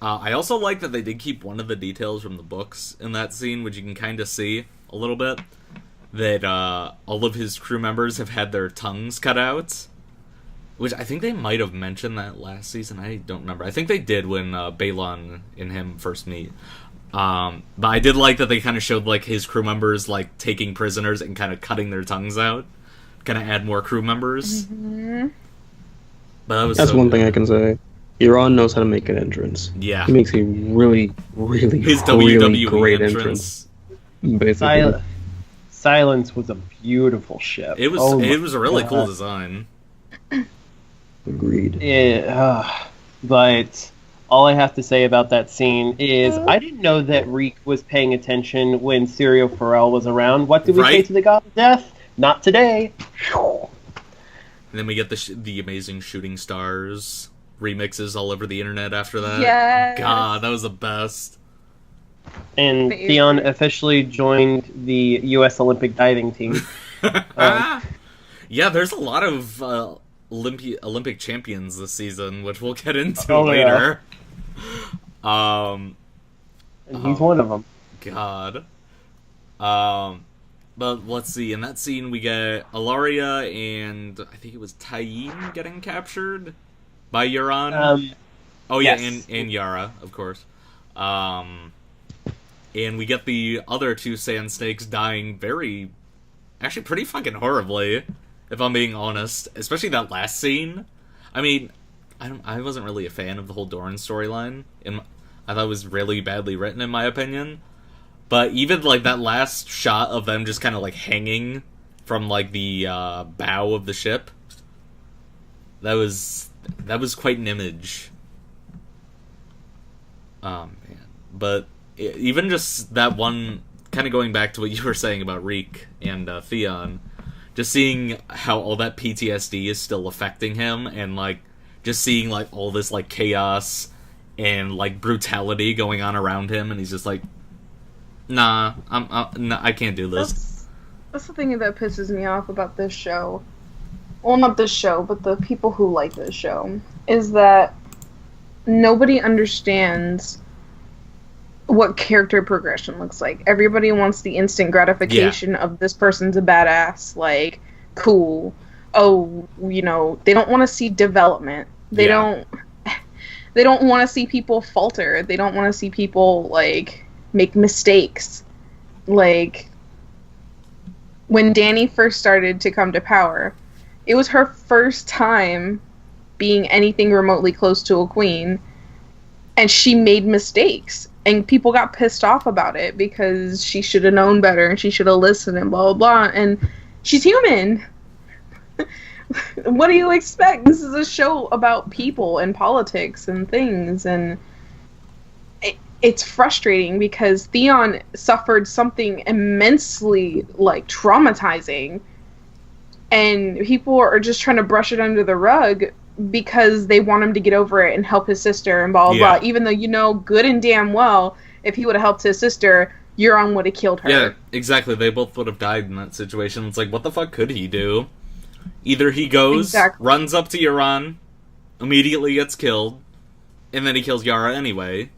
I also like that they did keep one of the details from the books in that scene, which you can kind of see a little bit, that all of his crew members have had their tongues cut out. Which I think they might have mentioned that last season. I don't remember. I think they did when Balon and him first meet. But I did like that they kind of showed like his crew members like taking prisoners and kind of cutting their tongues out. Kind of add more crew members. Mm-hmm. But that's so one thing I can say. Euron knows how to make an entrance. Yeah. He makes a really, really, his really WWE great entrance. Basically. Silence was a beautiful ship. It was a really cool design. Agreed. Yeah, but all I have to say about that scene is I didn't know that Reek was paying attention when Syrio Forel was around. What did we say to the God of Death? Not today. And then we get the amazing Shooting Stars remixes all over the internet after that. Yes. God, that was the best. And Theon officially joined the U.S. Olympic diving team. Yeah, there's a lot of Olympic champions this season, which we'll get into later. Yeah. And he's one of them. God. But let's see. In that scene, we get Ilaria and I think it was Tyene getting captured by Euron. Oh yeah, yes. and Yara, of course. And we get the other two Sand Snakes dying actually pretty fucking horribly, if I'm being honest. Especially that last scene. I mean, I wasn't really a fan of the whole Doran storyline. I thought it was really badly written, in my opinion. But even, like, that last shot of them just kind of, like, hanging from, like, the bow of the ship, that was quite an image. Oh, man. But even just that one, kind of going back to what you were saying about Reek and Theon, just seeing how all that PTSD is still affecting him, and, like, just seeing, like, all this, like, chaos and, like, brutality going on around him, and he's just like, nah, I can't do this. That's the thing that pisses me off about this show. Well, not this show, but the people who like this show, is that nobody understands what character progression looks like. Everybody wants the instant gratification of this person's a badass, like, cool. Oh, you know, they don't want to see development. They don't want to see people falter. They don't want to see people, like, make mistakes. Like, when Dany first started to come to power, it was her first time being anything remotely close to a queen, and she made mistakes. And people got pissed off about it because she should have known better and she should have listened and blah, blah, blah. And she's human. What do you expect? This is a show about people and politics and things. And it's frustrating because Theon suffered something immensely, like, traumatizing. And people are just trying to brush it under the rug because they want him to get over it and help his sister and blah, blah, blah. Even though you know good and damn well, if he would have helped his sister, Euron would have killed her. Yeah, exactly. They both would have died in that situation. It's like, what the fuck could he do? Either he goes, runs up to Euron, immediately gets killed, and then he kills Yara anyway.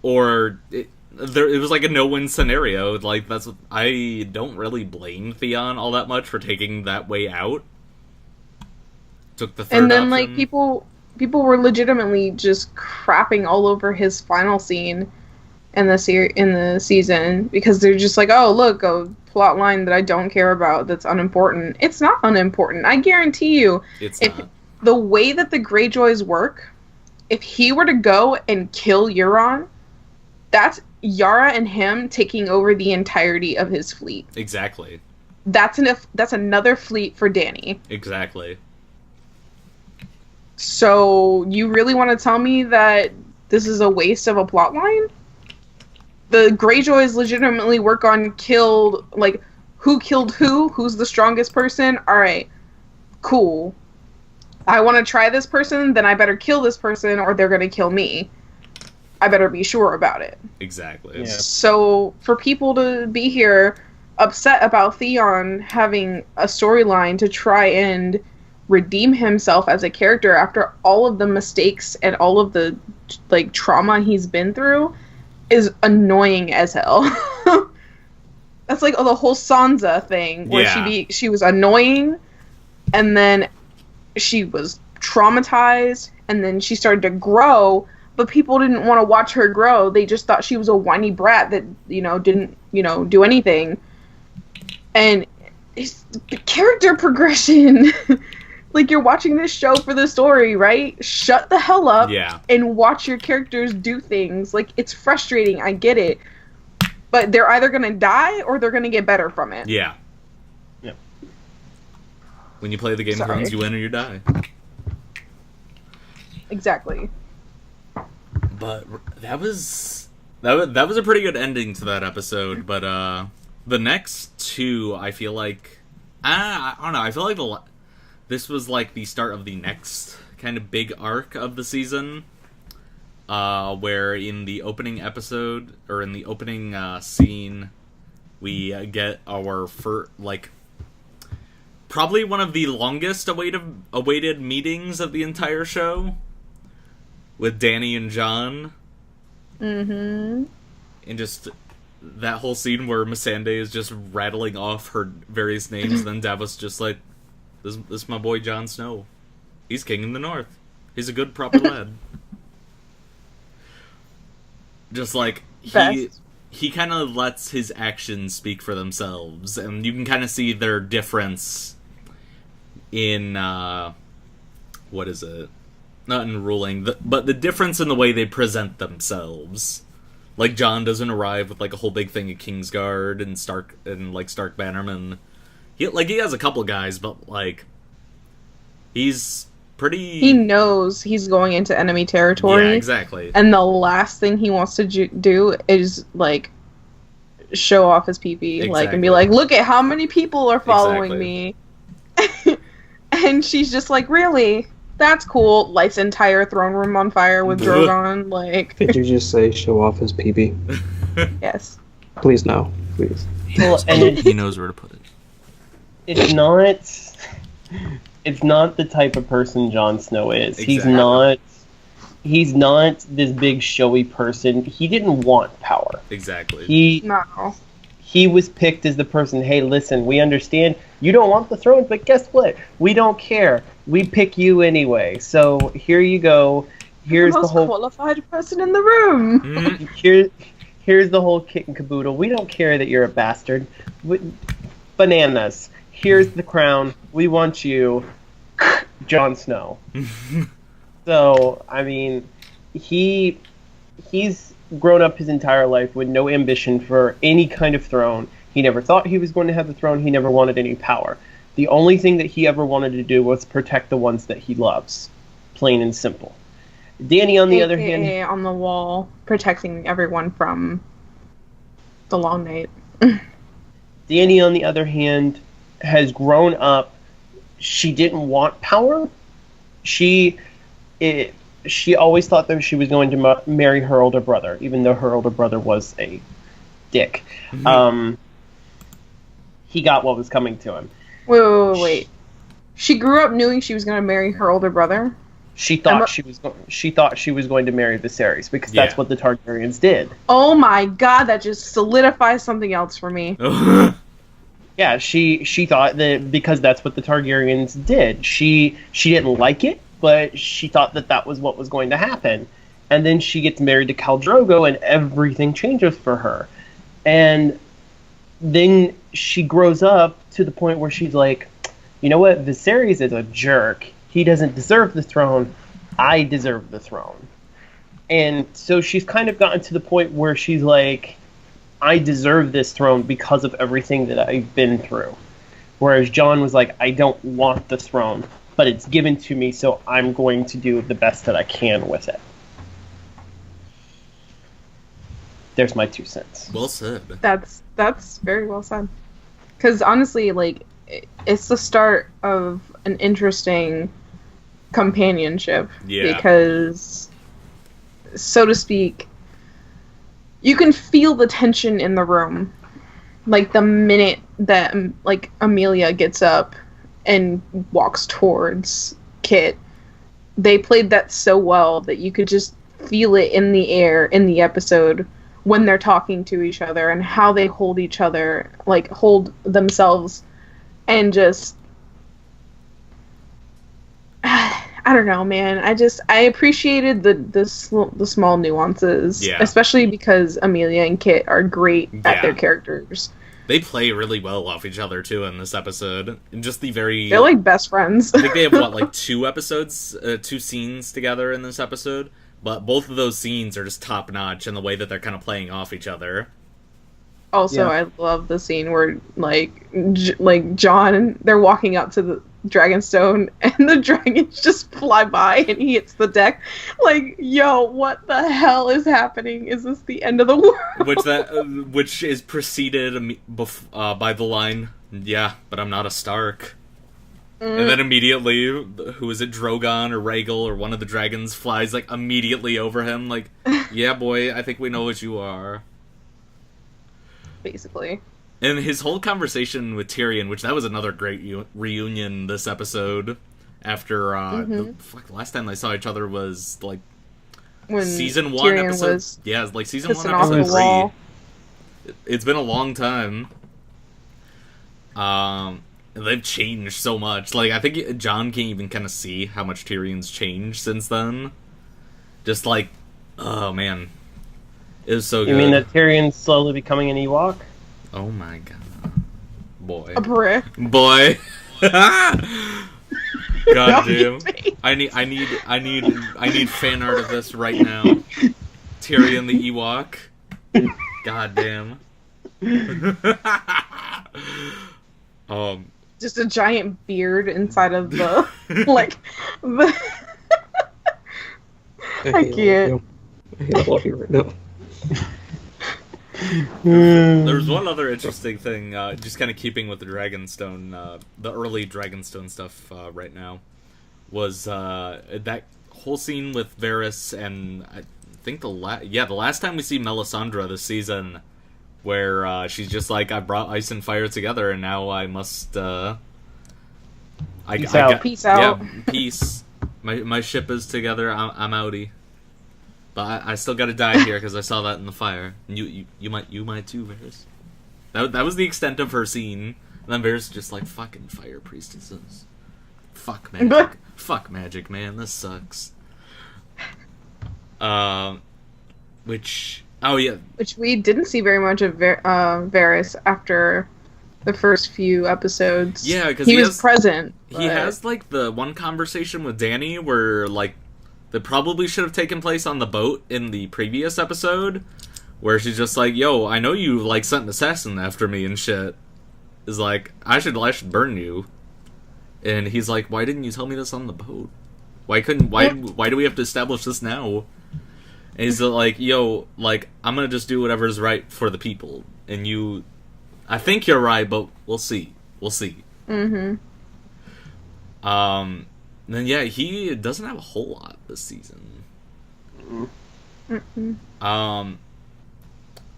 Or it was like a no-win scenario. Like, I don't really blame Theon all that much for taking that way out. Took the third and then, option. like, people were legitimately just crapping all over his final scene in the season because they're just like, oh, look, a plot line that I don't care about that's unimportant. It's not unimportant. I guarantee you, it's if not. The way that the Greyjoys work, if he were to go and kill Euron, that's Yara and him taking over the entirety of his fleet. Exactly. That's another fleet for Dany. Exactly. So, you really want to tell me that this is a waste of a plotline? The Greyjoys legitimately work on who killed who? Who's the strongest person? Alright, cool. I want to try this person, then I better kill this person or they're going to kill me. I better be sure about it. Exactly. Yeah. So, for people to be here upset about Theon having a storyline to try and redeem himself as a character after all of the mistakes and all of the, like, trauma he's been through is annoying as hell. That's like the whole Sansa thing where she was annoying and then she was traumatized and then she started to grow, but people didn't want to watch her grow. They just thought she was a whiny brat that, didn't, do anything. And it's the character progression. Like, you're watching this show for the story, right? Shut the hell up and watch your characters do things. Like, it's frustrating. I get it. But they're either going to die or they're going to get better from it. Yeah. Yep. When you play the Game of Thrones, you win or you die. Exactly. But that was a pretty good ending to that episode. But the next two, I feel like... I don't know. I feel like this was like the start of the next kind of big arc of the season, where in the opening episode, or in the opening scene, we get our probably one of the longest awaited meetings of the entire show, with Dany and Jon. Mm-hmm. And just that whole scene where Missandei is just rattling off her various names, and then Davos just like, This is my boy Jon Snow. He's king in the north. He's a good, proper lad. Just like, he kind of lets his actions speak for themselves, and you can kind of see their difference in, what is it? Not in ruling, but the difference in the way they present themselves. Like, Jon doesn't arrive with, like, a whole big thing of Kingsguard and Stark Bannerman. He has a couple guys, but, like, he's pretty... He knows he's going into enemy territory. Yeah, exactly. And the last thing he wants to do is, like, show off his pee-pee. Exactly. Like, and be like, look at how many people are following me. And she's just like, really? That's cool. Lights entire throne room on fire with Drogon. Like, Did you just say show off his pee-pee? yes. Please no. Please. Well, and He knows where to put it. it's not the type of person Jon Snow is. Exactly. He's not He's not this big showy person. He didn't want power. Exactly. No. He was picked as the person, hey, listen, we understand you don't want the throne, but guess what? We don't care. We pick you anyway. So here you go. Here's the most qualified person in the room. Here's the whole kit and caboodle. We don't care that you're a bastard. Bananas. Here's the crown. We want you, Jon Snow. So, I mean, he's grown up his entire life with no ambition for any kind of throne. He never thought he was going to have the throne. He never wanted any power. The only thing that he ever wanted to do was protect the ones that he loves. Plain and simple. Dany, on the other hand... on the wall, protecting everyone from the long night. Dany, on the other hand, has grown up. She didn't want power. She always thought that she was going to marry her older brother, even though her older brother was a dick. Mm-hmm. He got what was coming to him. Wait. She grew up knowing she was going to marry her older brother? She thought she was going to marry Viserys because that's what the Targaryens did. Oh my god, that just solidifies something else for me. Yeah, she thought that because that's what the Targaryens did. She didn't like it, but she thought that was what was going to happen. And then she gets married to Khal Drogo and everything changes for her. And then she grows up to the point where she's like, you know what, Viserys is a jerk. He doesn't deserve the throne. I deserve the throne. And so she's kind of gotten to the point where she's like, I deserve this throne because of everything that I've been through. Whereas Jon was like, I don't want the throne, but it's given to me, so I'm going to do the best that I can with it. There's my 2 cents. Well said. That's very well said. Because honestly, like, it's the start of an interesting companionship. Yeah. Because, so to speak, you can feel the tension in the room. Like, the minute that, like, Amelia gets up and walks towards Kit, they played that so well that you could just feel it in the air in the episode when they're talking to each other and how they hold each other, like, hold themselves, and just... I don't know, man. I appreciated the small nuances, especially because Amelia and Kit are great at their characters. They play really well off each other too in this episode. And just the very they're like best friends. I think they have like 2 scenes together in this episode, but both of those scenes are just top notch in the way that they're kind of playing off each other. Also, I love the scene where like Jon, they're walking up to the Dragonstone, and the dragons just fly by, and he hits the deck. Like, yo, what the hell is happening? Is this the end of the world? Which is preceded by the line, "Yeah, but I'm not a Stark." And then immediately, who is it, Drogon or Rhaegal or one of the dragons flies like immediately over him, like, "Yeah, boy, I think we know what you are." Basically. And his whole conversation with Tyrion, which that was another great reunion this episode. After the last time they saw each other was like when season 1 Tyrion episode. Was yeah, like season 1 episode 3. It's been a long time. They've changed so much. Like, I think Jon can't even kind of see how much Tyrion's changed since then. Just like, oh man, it was so good. You mean that Tyrion's slowly becoming an Ewok? Oh my god. Boy. A brick. Boy. God damn. I need fan art of this right now. Tyrion the Ewok. God damn. Just a giant beard inside of the like the I can't. I hate all of you right now. There's one other interesting thing, just kind of keeping with the Dragonstone, the early Dragonstone stuff right now, was that whole scene with Varys, and I think the last time we see Melisandre this season, where she's just like, I brought ice and fire together, and now I must... Peace out. Yeah, peace. My ship is together, I'm outie. But I still gotta die here because I saw that in the fire. And you might too, Varys. That was the extent of her scene. And then Varys just like, fucking fire priestesses. Fuck magic. Fuck magic, man. This sucks. Which we didn't see very much of Varys after the first few episodes. Yeah, because he was present. He has like the one conversation with Dany where like that probably should have taken place on the boat in the previous episode, where she's just like, "Yo, I know you like sent an assassin after me and shit." Is like, I should burn you. And he's like, "Why didn't you tell me this on the boat? Why do we have to establish this now?" And he's like, "Yo, like, I'm gonna just do whatever's right for the people. And I think you're right, but we'll see. We'll see." Mm-hmm. Then yeah, he doesn't have a whole lot this season. Mm-hmm.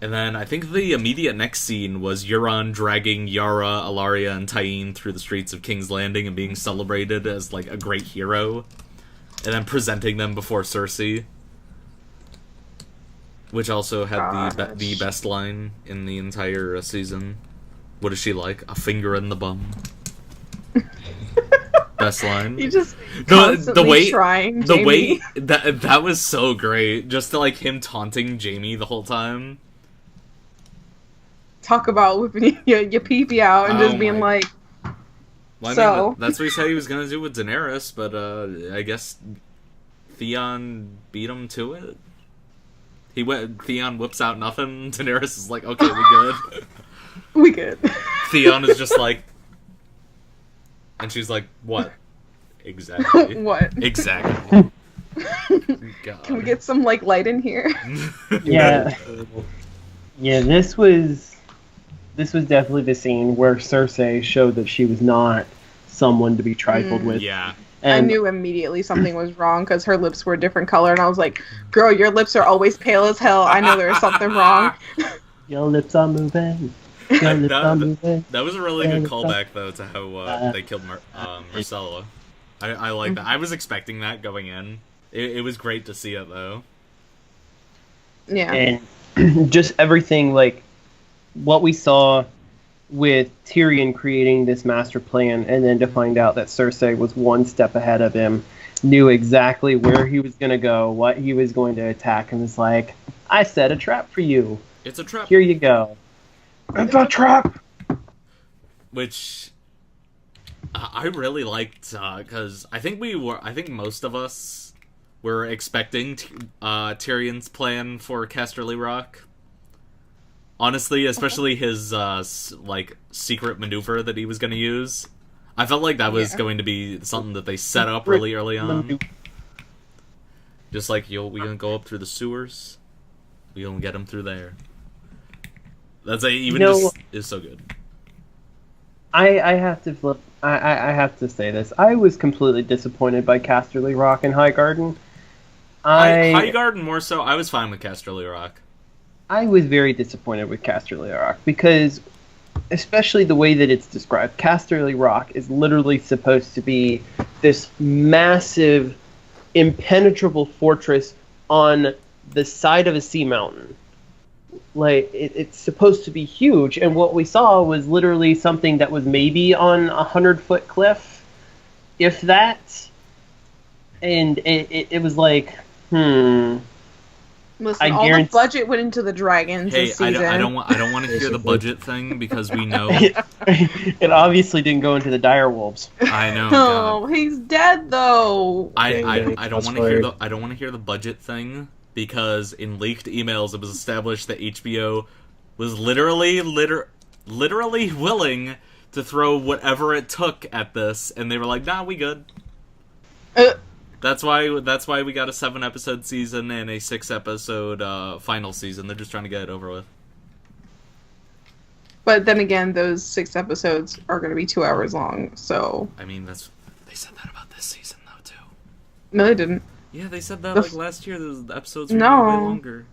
And then I think the immediate next scene was Euron dragging Yara, Alaria, and Tyene through the streets of King's Landing and being celebrated as like a great hero, and then presenting them before Cersei, which also had the best line in the entire season. What is she like? A finger in the bum. Best line. You just constantly trying. The way that was so great. Just to, like, him taunting Jaime the whole time. Talk about whipping your pee-pee out and just being like. Well, so I mean, that's what he said he was gonna do with Daenerys, but I guess Theon beat him to it. Theon whips out nothing. Daenerys is like, "Okay, we good." We good. Theon is just like. And she's like, "What? Exactly. What? Exactly." God. Can we get some like light in here? Yeah. Yeah, this was definitely the scene where Cersei showed that she was not someone to be trifled with. Yeah. And I knew immediately something was wrong because her lips were a different color, and I was like, "Girl, your lips are always pale as hell. I know there's something wrong." Your lips are moving. That was a really good callback, though, to how they killed Marcella. I like that. I was expecting that going in. It was great to see it, though. Yeah. And just everything, like, what we saw with Tyrion creating this master plan, and then to find out that Cersei was one step ahead of him, knew exactly where he was going to go, what he was going to attack, and was like, "I set a trap for you. It's a trap. Here you go." It's a trap! Which I really liked, because I think most of us were expecting Tyrion's plan for Casterly Rock. Honestly, especially his like secret maneuver that he was going to use. I felt like that was going to be something that they set up really early on. Just like, we gonna go up through the sewers. We gonna get him through there. That's is so good. I have to flip. I have to say this. I was completely disappointed by Casterly Rock and Highgarden. Highgarden more so. I was fine with Casterly Rock. I was very disappointed with Casterly Rock because, especially the way that it's described, Casterly Rock is literally supposed to be this massive, impenetrable fortress on the side of a sea mountain. Like, it's supposed to be huge, and what we saw was literally something that was maybe on 100-foot cliff, if that. And it was like, Listen, all the budget went into the dragons this season. I don't want to hear the budget thing because we know it obviously didn't go into the direwolves. I know. Oh, he's dead though. I don't want to hear the budget thing. Because in leaked emails, it was established that HBO was literally willing to throw whatever it took at this, and they were like, "Nah, we good." That's why we got a 7-episode season and a 6-episode final season. They're just trying to get it over with. But then again, those 6 episodes are going to be 2 hours long, so. I mean, they said that about this season though too. No, they didn't. Yeah, they said that like last year. The episodes were way longer,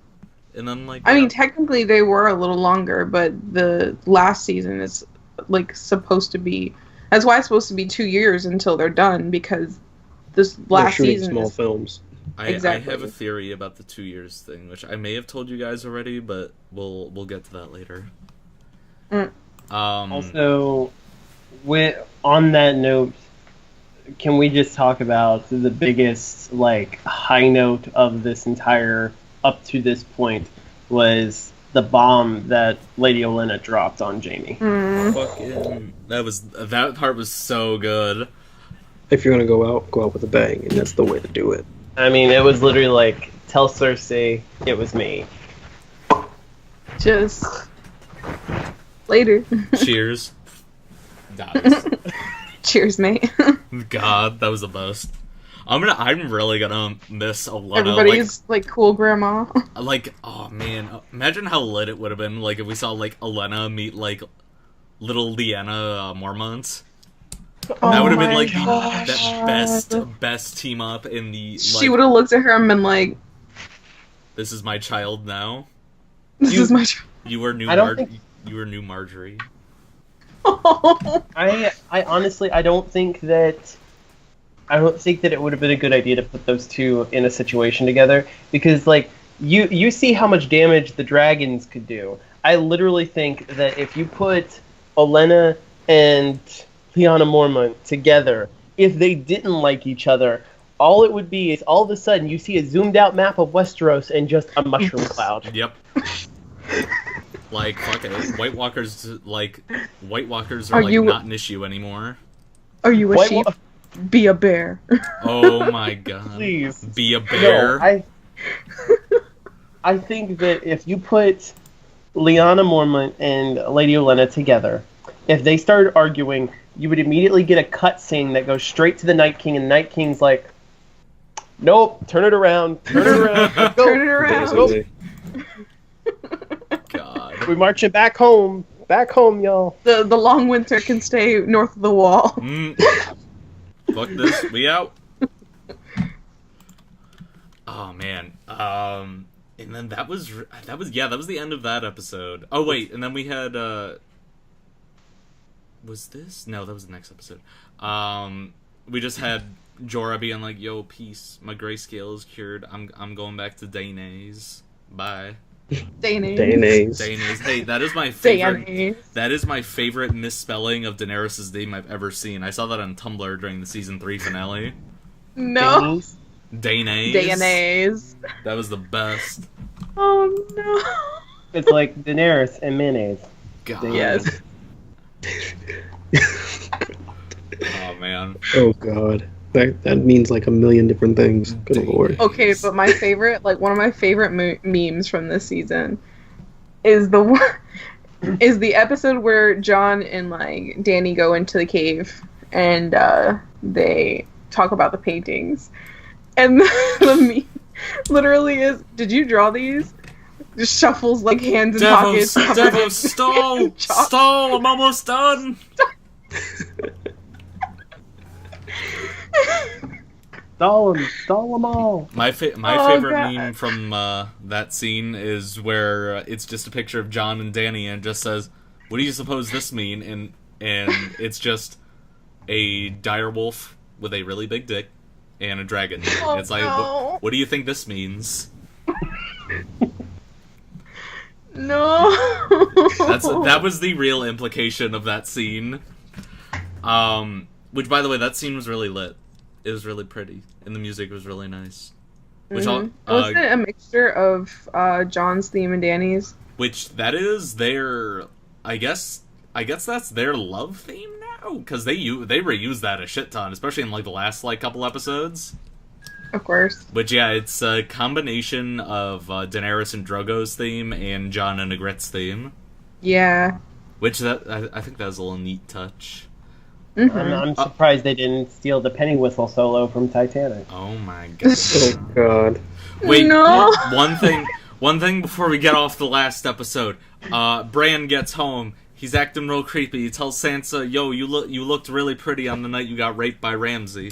and then like. I mean, technically they were a little longer, but the last season is like supposed to be. That's why it's supposed to be 2 years until they're done because this last season small films. exactly. I have a theory about the 2 years thing, which I may have told you guys already, but we'll get to that later. Also, on that note, can we just talk about the biggest high note of this entire up to this point was the bomb that Lady Olenna dropped on Jaime. Fucking, that part was so good. If you're gonna go out with a bang, and that's the way to do it. I mean, it was literally like, tell Cersei it was me. Just later. Cheers. Dies. Cheers, mate. God, that was the best. I'm really gonna miss Olenna. Everybody's like cool grandma. Like, oh man, imagine how lit it would have been like if we saw like Olenna meet like little Lyanna Mormont. That would have been like the best team up in the. Like, she would have looked at her and been like, "This is my child now. This is my child." You were new. You were new Marjorie. I honestly don't think that it would have been a good idea to put those two in a situation together, because like you see how much damage the dragons could do. I literally think that if you put Olenna and Lyanna Mormont together, if they didn't like each other, all it would be is all of a sudden you see a zoomed out map of Westeros and just a mushroom cloud. Yep. Like, fuck it. White Walkers are like not an issue anymore. Are you a sheep? Be a bear. Oh my god. Please. Be a bear. No, I think that if you put Lyanna Mormont and Lady Olenna together, if they started arguing, you would immediately get a cutscene that goes straight to the Night King, and the Night King's like, nope, turn it around, let's go. Turn it around. Go. God. We're marching back home, y'all. The long winter can stay north of the wall. Fuck this, we out. Oh man. And then that was the end of that episode. Oh wait, and then we had was this? No, that was the next episode. We just had Jorah being like, "Yo, peace. My grayscale is cured. I'm going back to Daenerys. Bye." Daenerys. Hey, that is my favorite. That is my favorite misspelling of Daenerys' name I've ever seen. I saw that on Tumblr during the season 3 finale. No. Daenerys. That was the best. Oh no. It's like Daenerys and mayonnaise. God. Yes. Oh man. Oh god. That means like a million different things. Good lord. Okay, but my favorite, like one of my favorite memes from this season is the episode where Jon and like Dany go into the cave and they talk about the paintings, and the meme literally is, "Did you draw these?" Just shuffles like hands in pockets. Devos, stall! I'm almost done. Stall them all. My favorite God. meme from that scene is where it's just a picture of Jon and Dany and it just says, "What do you suppose this mean?" And it's just a direwolf with a really big dick and a dragon. Oh, it's like, no. what do you think this means? No. That was the real implication of that scene. Which, by the way, that scene was really lit. It was really pretty, and the music was really nice. Which was it a mixture of Jon's theme and Dany's? Which that is their, I guess that's their love theme now, because they reuse that a shit ton, especially in like the last like couple episodes. Of course. But yeah, it's a combination of Daenerys and Drogo's theme and Jon and Ygritte's theme. Yeah. Which I think that was a little neat touch. Mm-hmm. I'm surprised they didn't steal the penny whistle solo from Titanic. Oh my god. Oh god. Wait, no. One thing before we get off the last episode. Bran gets home. He's acting real creepy. He tells Sansa, "Yo, you looked really pretty on the night you got raped by Ramsay.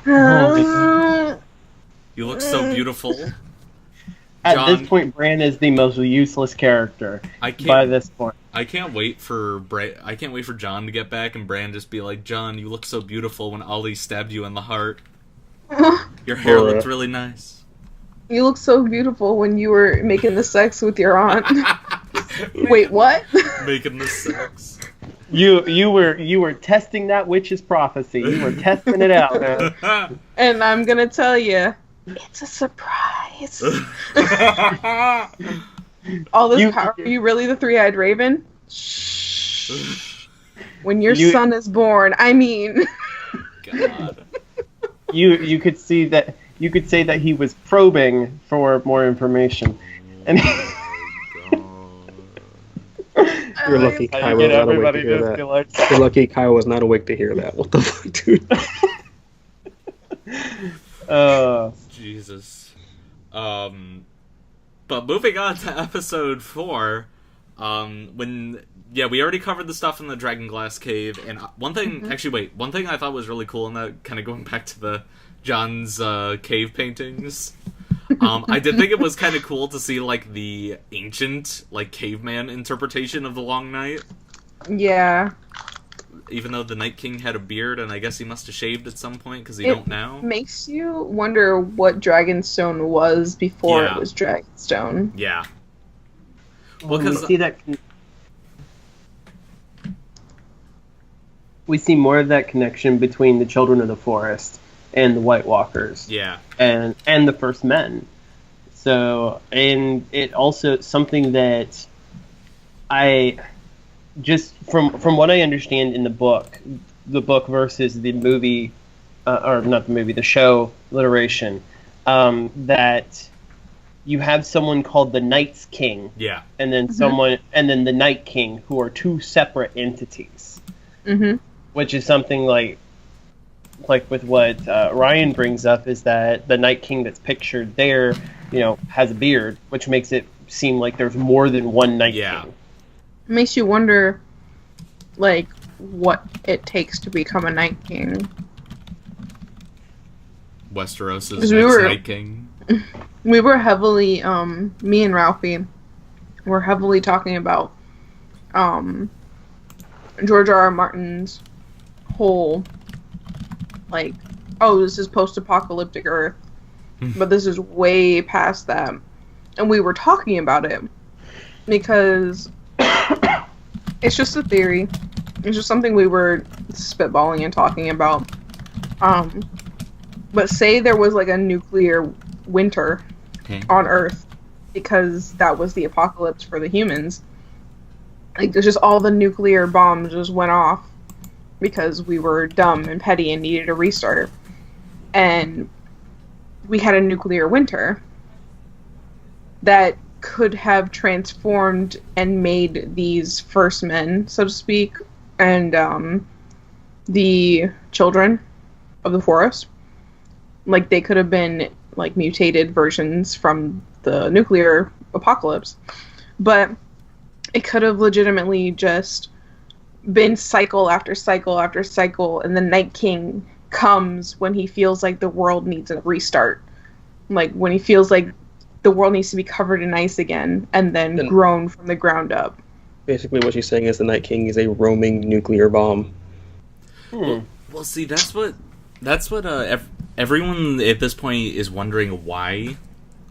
You look so beautiful." At this point, Bran is the most useless character by this point. I can't wait for Jon to get back and Bran just be like, "Jon, you look so beautiful when Ollie stabbed you in the heart." Your hair looked really nice. You looked so beautiful when you were making the sex with your aunt. Wait, what? Making the sex. You were testing that witch's prophecy. You were testing it out, man. And I'm gonna tell you, it's a surprise. All this power. Are you really the three-eyed raven? Shh. When your son is born, I mean. God. You could see that. You could say that he was probing for more information, and. You're lucky Kai was not awake to hear that. You're lucky Kai was not awake to hear that. What the fuck, dude? Jesus. But moving on to episode 4, we already covered the stuff in the Dragon Glass Cave, and one thing I thought was really cool in that, kind of going back to the John's cave paintings. I did think it was kind of cool to see, like, the ancient, like, caveman interpretation of the Long Night. Yeah. Even though the Night King had a beard, and I guess he must have shaved at some point, because he don't now. It makes you wonder what Dragonstone was before it was Dragonstone. Yeah. Well, because we see more of that connection between the Children of the Forest and the White Walkers. Yeah. And the First Men. So, and it also something that I just from what I understand in the book versus the movie, or not the movie, the show iteration, that you have someone called the Night's King. Yeah. And then and then the Night King, who are two separate entities. Mm-hmm. Which is something like with what Ryan brings up, is that the Night King that's pictured there, has a beard, which makes it seem like there's more than one Night King. It makes you wonder, like, what it takes to become a Night King. Westeros' next Night King. We were heavily, me and Ralphie were heavily talking about George R.R. Martin's whole, like, this is post-apocalyptic Earth, but this is way past that. And we were talking about it because it's just a theory. It's just something we were spitballing and talking about. But say there was, like, a nuclear winter on Earth because that was the apocalypse for the humans. Like, there's just all the nuclear bombs just went off because we were dumb and petty and needed a restart. And we had a nuclear winter that could have transformed and made these first men, so to speak, and the children of the forest. Like, they could have been, like, mutated versions from the nuclear apocalypse. But it could have legitimately just been cycle after cycle after cycle, and the Night King comes when he feels like the world needs a restart. Like, when he feels like the world needs to be covered in ice again, and then grown from the ground up. Basically what she's saying is the Night King is a roaming nuclear bomb. Well, see, that's what everyone at this point is wondering, why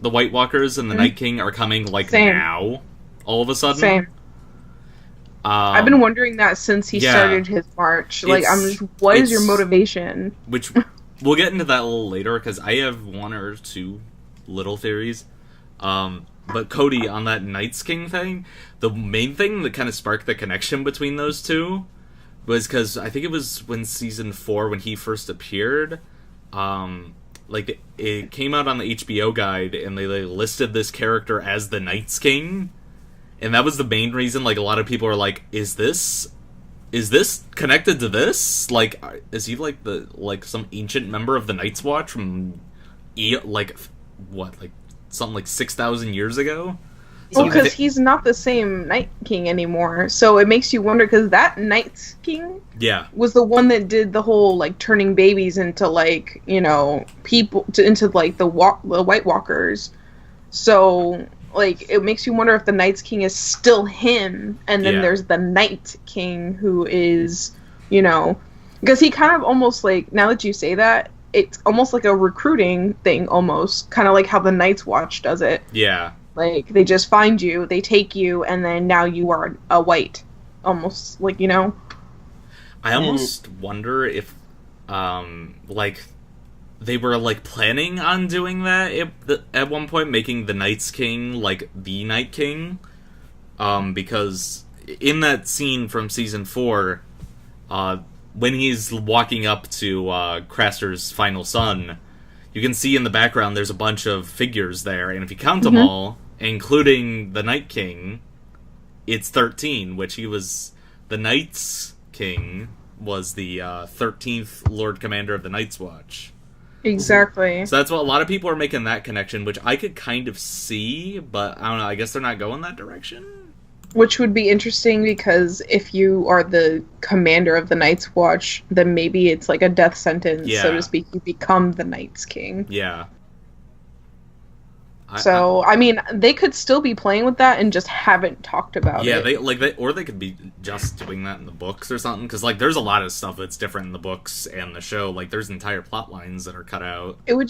the White Walkers and the Night King are coming, like, now, all of a sudden. Same. I've been wondering that since he started his march. Like, what is your motivation? Which, we'll get into that a little later, because I have one or two little theories. But Cody, on that Night's King thing, the main thing that kind of sparked the connection between those two was because I think it was when season 4, when he first appeared, like, it came out on the HBO guide, and they listed this character as the Night's King. And that was the main reason, like, a lot of people are like, is this connected to this? Like, is he, like, some ancient member of the Night's Watch from, something like 6,000 years ago? Well, because he's not the same Night King anymore, so it makes you wonder, because that Night King was the one that did the whole, like, turning babies into, like, people, into, like, the White Walkers. So, like, it makes you wonder if the Night's King is still him, and then there's the Night King who is, because he kind of almost, like, now that you say that, it's almost like a recruiting thing, almost kind of like how the Night's Watch does it. Yeah. Like they just find you, they take you, and then now you are a white, almost like, you know. I almost wonder if, like, they were like planning on doing that at one point, making the Night's King like the Night King, because in that scene from season 4, when he's walking up to Craster's final son, you can see in the background there's a bunch of figures there, and if you count them all, including the Night King, it's 13, which he was the Night's King, was the 13th Lord Commander of the Night's Watch. Exactly. So that's what a lot of people are making that connection, which I could kind of see, but I don't know, I guess they're not going that direction? Which would be interesting, because if you are the commander of the Night's Watch, then maybe it's like a death sentence, so to speak. You become the Night's King. Yeah. I mean, they could still be playing with that and just haven't talked about it. Yeah, or they could be just doing that in the books or something, because like there's a lot of stuff that's different in the books and the show. Like there's entire plot lines that are cut out. It would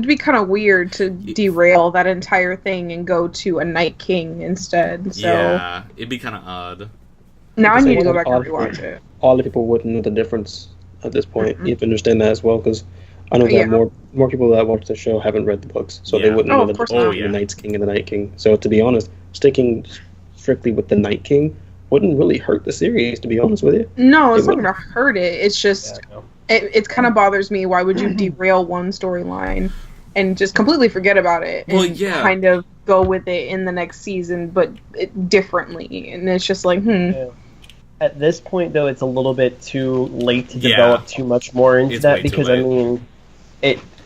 be kind of weird to derail that entire thing and go to a Night King instead. So yeah, it'd be kind of odd. Now I need to go back and rewatch it. All the people wouldn't know the difference at this point. You have to understand that as well, because I know that more people that watch the show haven't read the books, so they wouldn't know the difference between the Night's King and the Night King. So to be honest, sticking strictly with the Night King wouldn't really hurt the series, to be honest with you. No, it's not going to hurt it. It's just, it kind of bothers me. Why would you derail one storyline and just completely forget about it and kind of go with it in the next season, but differently? And it's just like, Yeah. At this point, though, it's a little bit too late to develop too much more into that, because I mean,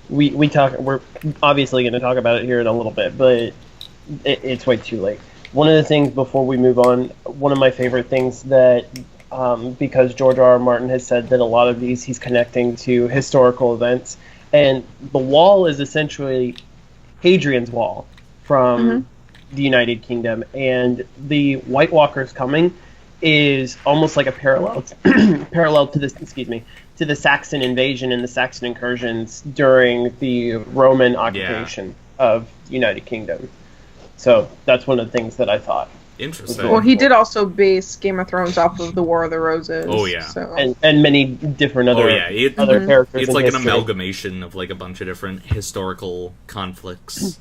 we're obviously going to talk about it here in a little bit, but it's way too late. One of the things before we move on, one of my favorite things that, because George R. R. Martin has said that a lot of these he's connecting to historical events, and the wall is essentially Hadrian's Wall from the United Kingdom, and the White Walkers coming is almost like a parallel to this, to the Saxon invasion and the Saxon incursions during the Roman occupation of the United Kingdom. So that's one of the things that I thought. Interesting. Well, he did also base Game of Thrones off of the War of the Roses. Oh yeah, so. and many different other other characters. It's like history. an amalgamation of like a bunch of different historical conflicts.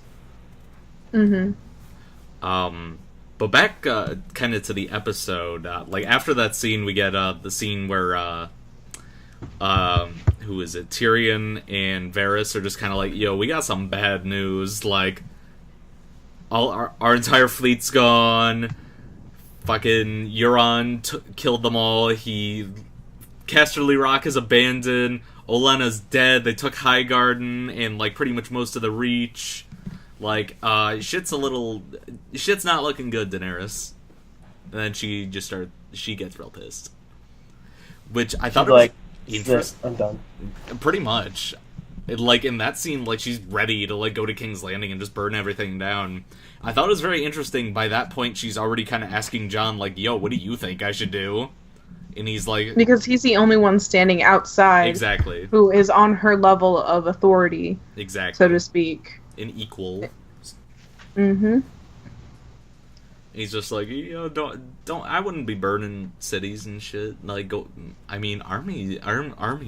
But back kind of to the episode, like after that scene, we get the scene where who is it? Tyrion and Varys are just kind of like, yo, we got some bad news. Like, all our entire fleet's gone. Fucking Euron killed them all. Casterly Rock is abandoned. Olenna's dead. They took Highgarden and like pretty much most of the Reach. Like, shit's not looking good, Daenerys. And then she gets real pissed. Which I thought was interesting. I'm done. Pretty much. Like, in that scene, like, she's ready to, like, go to King's Landing and just burn everything down. I thought it was very interesting. By that point, she's already kind of asking Jon, like, yo, what do you think I should do? And he's like... Because he's the only one standing outside. Exactly. Who is on her level of authority. Exactly. So to speak. An equal. Mm-hmm. He's just like, you know, don't. I wouldn't be burning cities and shit. Like, go. I mean, army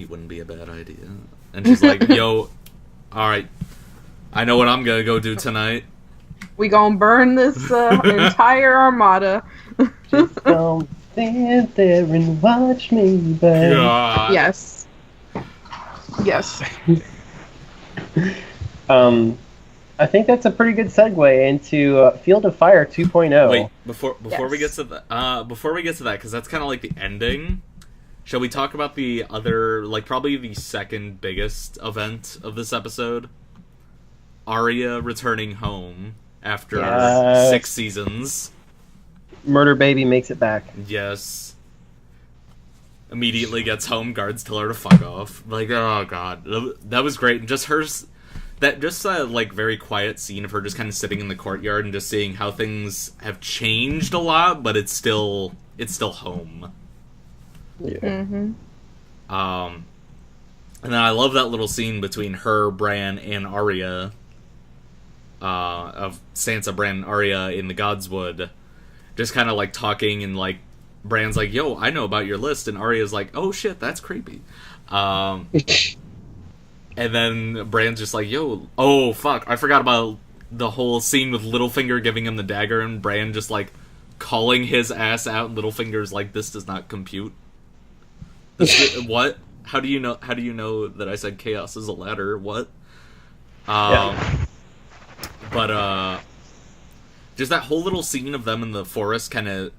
wouldn't be a bad idea. And she's like, yo, all right, I know what I'm gonna go do tonight. We gonna burn this entire armada. Just don't stand there and watch me burn. God. Yes. Yes. I think that's a pretty good segue into Field of Fire 2.0. Wait, before we get to that, because that's kind of like the ending. Shall we talk about the other, like probably the second biggest event of this episode? Arya returning home after 6 seasons. Murder Baby makes it back. Yes. Immediately gets home, guards tell her to fuck off. Like, oh god, that was great. And just her. Like very quiet scene of her just kind of sitting in the courtyard and just seeing how things have changed a lot, but it's still home. Yeah. Mm-hmm. And then I love that little scene between her, Bran, and Arya, of Sansa, Bran, and Arya in the Godswood, just kind of like talking, and like Bran's like, "Yo, I know about your list," and Arya's like, "Oh shit, that's creepy." And then Bran's just like, "Yo, oh fuck, I forgot about the whole scene with Littlefinger giving him the dagger, and Bran just like calling his ass out, and Littlefinger's like, this does not compute." What? How do you know? How do you know that I said chaos is a ladder? What? But just that whole little scene of them in the forest, kind of,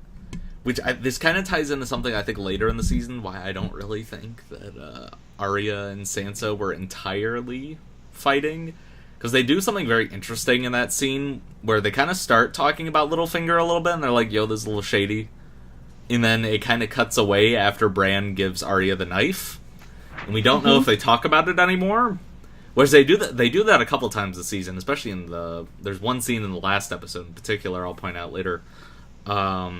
this kind of ties into something I think later in the season, why I don't really think that Arya and Sansa were entirely fighting, because they do something very interesting in that scene where they kind of start talking about Littlefinger a little bit, and they're like, "Yo, this is a little shady," and then it kind of cuts away after Bran gives Arya the knife, and we don't know if they talk about it anymore. Whereas they do that a couple times this season, especially in there's one scene in the last episode in particular I'll point out later. That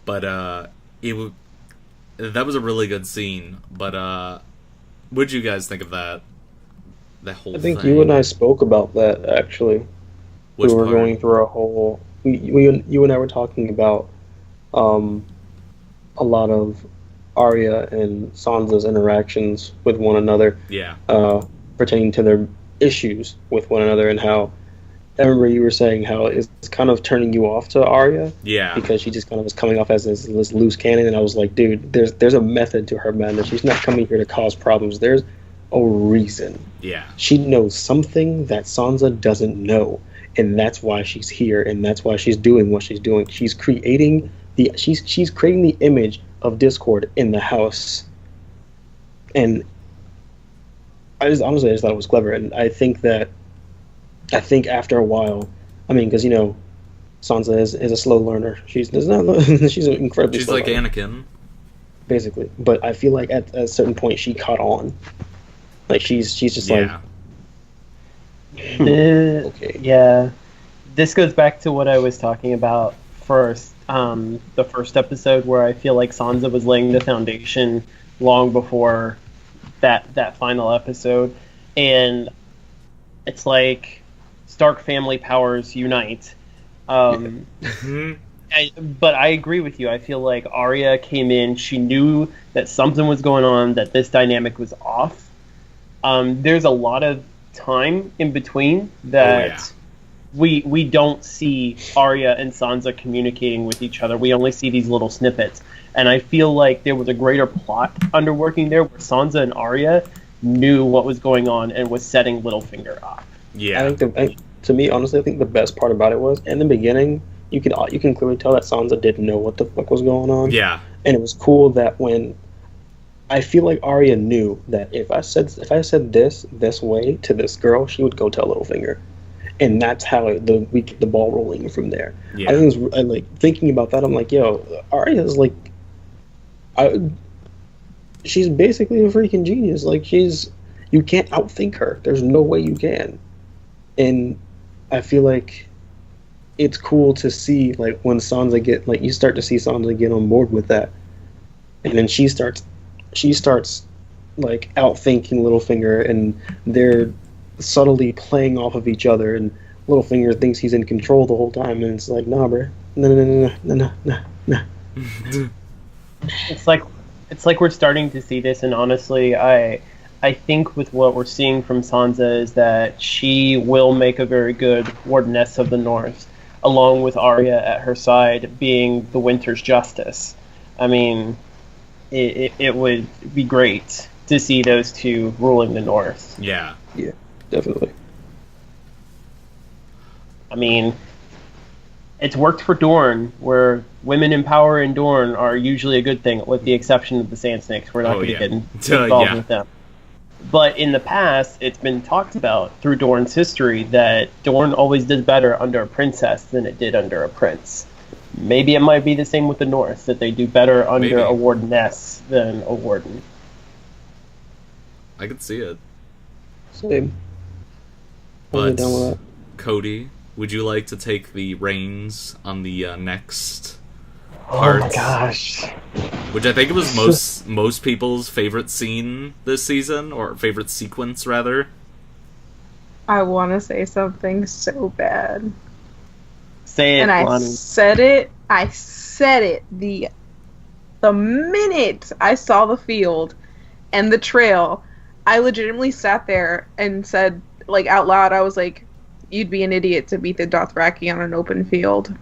was a really good scene. But what'd you guys think of that? That whole I think thing? you and I spoke about that, actually. Which we were part? going through a whole... You and I were talking about a lot of Arya and Sansa's interactions with one another, Yeah. pertaining to their issues with one another, and how... I remember you were saying how it's kind of turning you off to Arya, Yeah. because she just kind of was coming off as this loose cannon, and I was like, dude, there's a method to her madness. She's not coming here to cause problems. There's a reason. Yeah. She knows something that Sansa doesn't know, and that's why she's here, and that's why she's doing what she's doing. She's creating she's creating the image of discord in the house, and I just thought it was clever, and I think after a while, I mean, because Sansa is a slow learner. She's an incredibly She's slow like learner, Anakin. basically. But I feel like at a certain point she caught on. Like she's just Yeah. okay. Yeah. This goes back to what I was talking about first, the first episode, where I feel like Sansa was laying the foundation long before that final episode, and it's like Stark family powers unite. Mhm. But I agree with you. I feel like Arya came in, she knew that something was going on, that this dynamic was off. There's a lot of time in between that we don't see Arya and Sansa communicating with each other. We only see these little snippets. And I feel like there was a greater plot underworking there where Sansa and Arya knew what was going on and was setting Littlefinger up. Yeah. I think to me, honestly, I think the best part about it was in the beginning, you can clearly tell that Sansa didn't know what the fuck was going on. Yeah. And it was cool that when I feel like Arya knew that if I said this way to this girl, she would go tell Littlefinger, and that's how we get the ball rolling from there. Yeah. I think like thinking about that, I'm like, yo, Arya's like, she's basically a freaking genius. Like you can't outthink her. There's no way you can. And I feel like it's cool to see, like, when Sansa you start to see Sansa get on board with that, and then she starts like outthinking Littlefinger, and they're subtly playing off of each other, and Littlefinger thinks he's in control the whole time, and it's like, nah, bro, no. It's like we're starting to see this, and honestly, I think with what we're seeing from Sansa is that she will make a very good Wardeness of the North, along with Arya at her side being the Winter's Justice. I mean, it would be great to see those two ruling the North. Yeah. Yeah, definitely. I mean, it's worked for Dorne, where women in power in Dorne are usually a good thing, with the exception of the Sand Snakes. We're not going to get involved with them. But in the past, it's been talked about through Dorne's history that Dorne always did better under a princess than it did under a prince. Maybe it might be the same with the North, that they do better under a wardeness than a warden. I could see it. Same. But Down with that. Cody, would you like to take the reins on the next Oh part? my gosh. Which I think was most people's favorite scene this season, or favorite sequence, rather. I want to say something so bad. Say it, and I Lonnie. said it the minute I saw the field and the trail. I legitimately sat there and said, like, out loud, I was like, you'd be an idiot to beat the Dothraki on an open fild.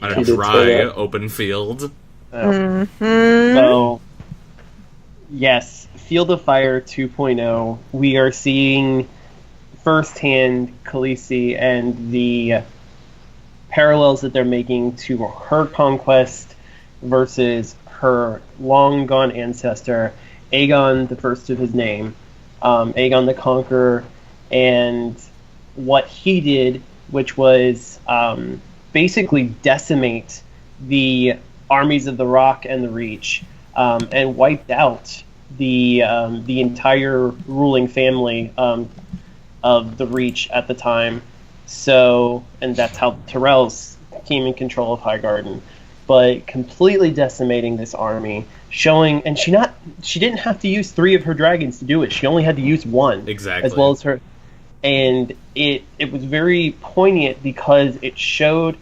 On a dry, open field. So, yes, Field of Fire 2.0, we are seeing firsthand Khaleesi and the parallels that they're making to her conquest versus her long-gone ancestor, Aegon, the first of his name, Aegon the Conqueror, and what he did, which was basically decimate the armies of the Rock and the Reach, and wiped out the entire ruling family of the Reach at the time. So, and that's how Tyrells came in control of Highgarden, but completely decimating this army, showing, and she didn't have to use 3 of her dragons to do it. She only had to use 1, exactly, as well as her. And it was very poignant because it showed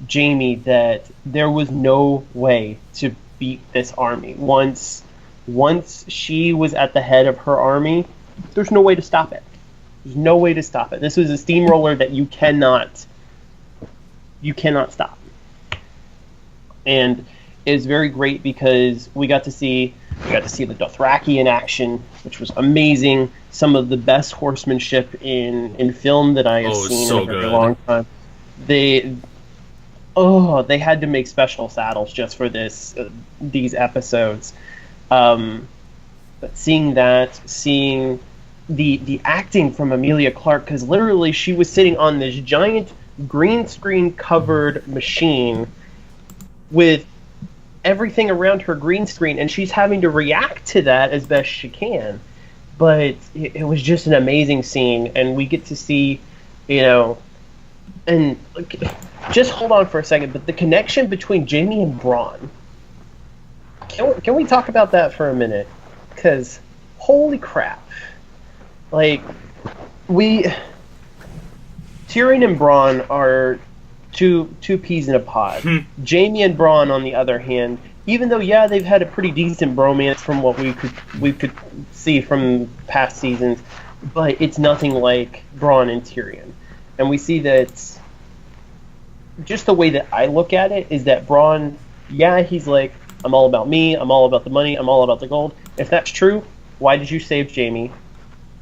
Jaime that there was no way to beat this army. Once she was at the head of her army, there's no way to stop it. There's no way to stop it. This was a steamroller that you cannot stop. And it was very great because we got to see the Dothraki in action, which was amazing. Some of the best horsemanship in film that I have seen in a very long time. They had to make special saddles just for these episodes. But seeing the acting from Emilia Clarke, because literally she was sitting on this giant green screen covered machine with everything around her green screen, and she's having to react to that as best she can. But it was just an amazing scene, and we get to see, and just hold on for a second, but the connection between Jaime and Bronn, can we talk about that for a minute? Because holy crap. Like, Tyrion and Bronn are two peas in a pod. Jaime and Bronn, on the other hand, even though they've had a pretty decent bromance from what we could see from past seasons, but it's nothing like Bronn and Tyrion. And we see that just the way that I look at it is that Bronn, he's like, I'm all about me, I'm all about the money, I'm all about the gold. If that's true, why did you save Jaime?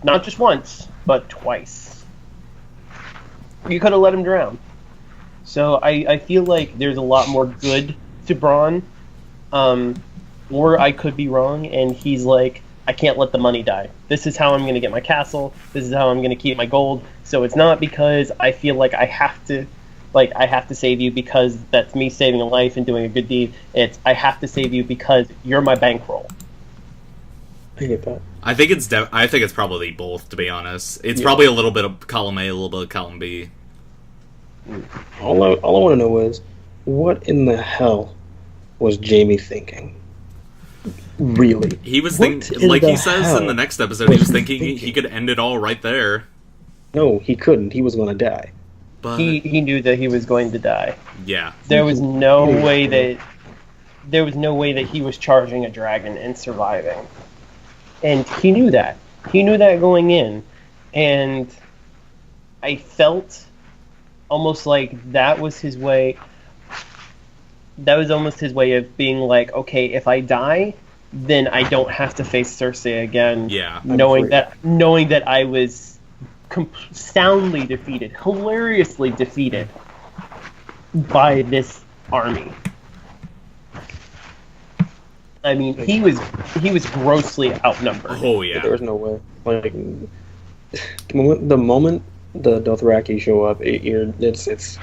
Not just once, but twice. You could have let him drown. So I feel like there's a lot more good to Bronn, or I could be wrong, and he's like, I can't let the money die. This is how I'm going to get my castle. This is how I'm going to keep my gold. So it's not because I feel like I have to save you because that's me saving a life and doing a good deed. It's I have to save you because you're my bankroll. I get that. I think it's probably both, to be honest. It's probably a little bit of column A, a little bit of column B. All I want to know is, what in the hell was Jaime thinking? Really? He was thinking, like he says in the next episode, he was thinking he could end it all right there. No, he couldn't. He was going to die. But he knew that he was going to die. Yeah. There was no way that he was charging a dragon and surviving. And he knew that. He knew that going in. And I felt almost like that was his way. That was almost his way of being like, okay, if I die, then I don't have to face Cersei again. Yeah. Knowing that I was soundly defeated, hilariously defeated by this army. I mean, he was grossly outnumbered. Oh yeah. There was no way. Like the moment the Dothraki show up, it's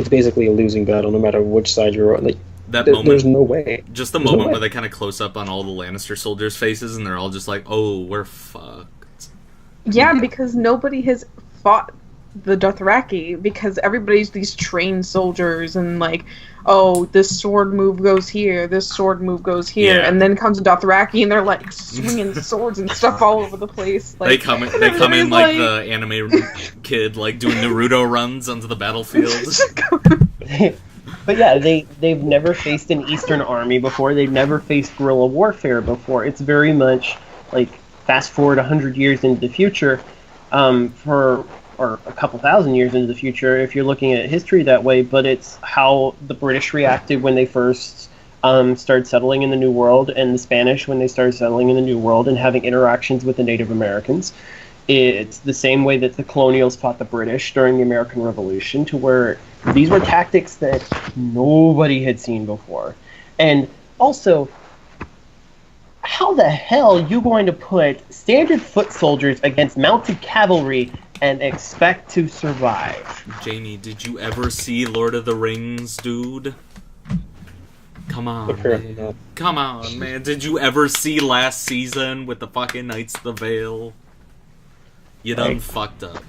basically a losing battle, no matter which side you're on. Like there's no way. Just the moment where they kind of close up on all the Lannister soldiers' faces, and they're all just like, "Oh, we're fucked." Yeah, because nobody has fought the Dothraki, because everybody's these trained soldiers and like, oh, this sword move goes here, this sword move goes here, Yeah. and then comes a Dothraki and they're like swinging swords and stuff all over the place. Like, they come in like the anime kid, like doing Naruto runs onto the battlefield. But yeah, they've never faced an Eastern army before. They've never faced guerrilla warfare before. It's very much like fast forward 100 years into the future, or a couple thousand years into the future if you're looking at history that way. But it's how the British reacted when they first started settling in the New World, and the Spanish when they started settling in the New World and having interactions with the Native Americans. It's the same way that the colonials fought the British during the American Revolution, to where these were tactics that nobody had seen before. And also, how the hell are you going to put standard foot soldiers against mounted cavalry and expect to survive? Jamie, did you ever see Lord of the Rings, dude? Come on, Apparently man. not. Come on, man. Did you ever see last season with the fucking Knights of the Vale? You done Right. fucked up.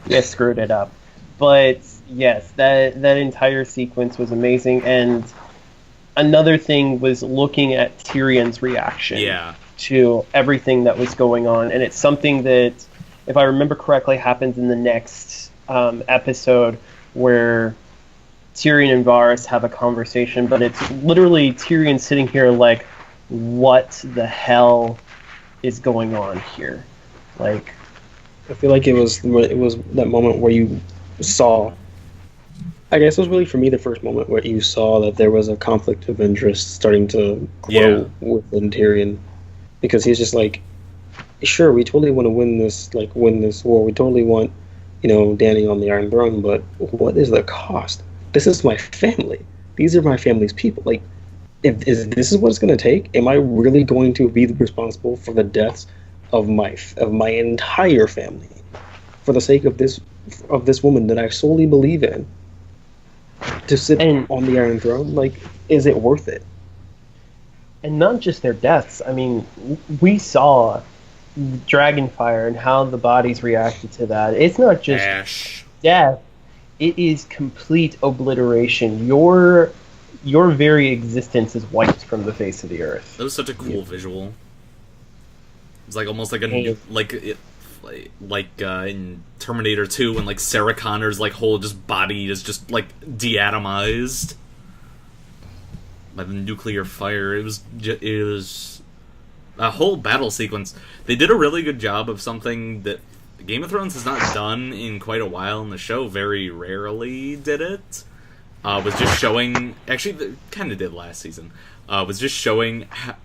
Yeah, screwed it up. But yes, that entire sequence was amazing. And another thing was looking at Tyrion's reaction Yeah. to everything that was going on. And it's something that, if I remember correctly, happens in the next episode, where Tyrion and Varys have a conversation. But it's literally Tyrion sitting here like, what the hell is going on here? Like, I feel like it was that moment where you saw. I guess it was really, for me, the first moment where you saw that there was a conflict of interest starting to grow within Tyrion, because he's just like, sure, we totally want to win this war. We totally want, Dany on the Iron Throne, but what is the cost? This is my family. These are my family's people. Like, if this is what it's going to take, am I really going to be responsible for the deaths of my entire family for the sake of this woman that I solely believe in, to sit on the Iron Throne? Like, is it worth it? and not just their deaths. I mean, we saw Dragonfire and how the bodies reacted to that. It's not just Ash. death; it is complete obliteration. Your very existence is wiped from the face of the earth. That was such a cool visual. It's like almost like in Terminator 2 when like Sarah Connor's like whole just body is just like deatomized by the nuclear fire. It was a whole battle sequence. They did a really good job of something that Game of Thrones has not done in quite a while, and the show very rarely did it. Was just showing, actually, they kind of did last season. Was just showing how,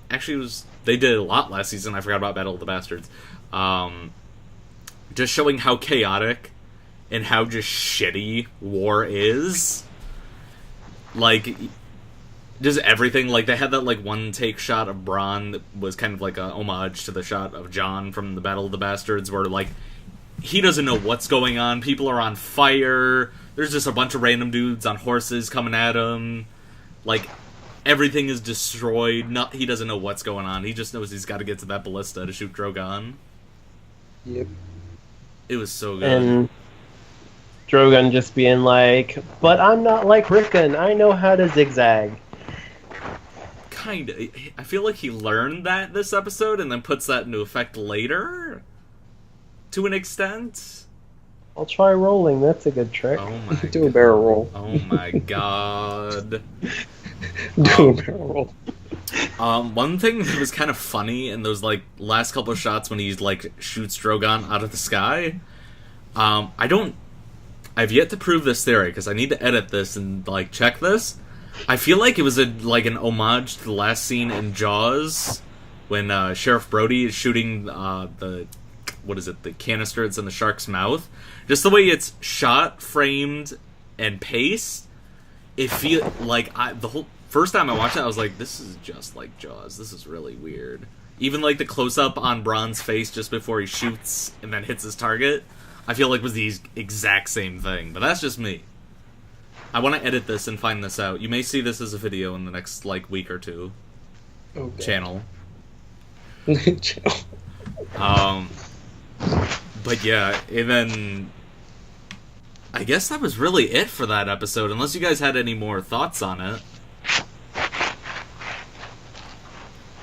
actually, they did a lot last season. I forgot about Battle of the Bastards. Just showing how chaotic and how just shitty war is. Like, just everything. Like, they had that like one take shot of Bronn that was kind of like a homage to the shot of Jon from the Battle of the Bastards, where like he doesn't know what's going on. People are on fire. There's just a bunch of random dudes on horses coming at him. Like, everything is destroyed. He doesn't know what's going on. He just knows he's got to get to that ballista to shoot Drogon. Yep. It was so good. And Drogon just being like, "But I'm not like Rickon. I know how to zigzag." Kind of. I feel like he learned that this episode and then puts that into effect later, to an extent. I'll try rolling. That's a good trick. Oh my Do a barrel roll. Oh my god. Do a barrel roll. One thing that was kind of funny in those like last couple of shots when he like shoots Drogon out of the sky. I've yet to prove this theory because I need to edit this and like check this. I feel like it was an homage to the last scene in Jaws when Sheriff Brody is shooting the canister that's in the shark's mouth. Just the way it's shot, framed, and paced, it feel like the whole first time I watched it, I was like, this is just like Jaws. This is really weird. Even like the close up on Bronn's face just before he shoots and then hits his target, I feel like was the exact same thing. But that's just me. I want to edit this and find this out. You may see this as a video in the next like week or two. Okay. Channel. Channel. But yeah, and then I guess that was really it for that episode, unless you guys had any more thoughts on it.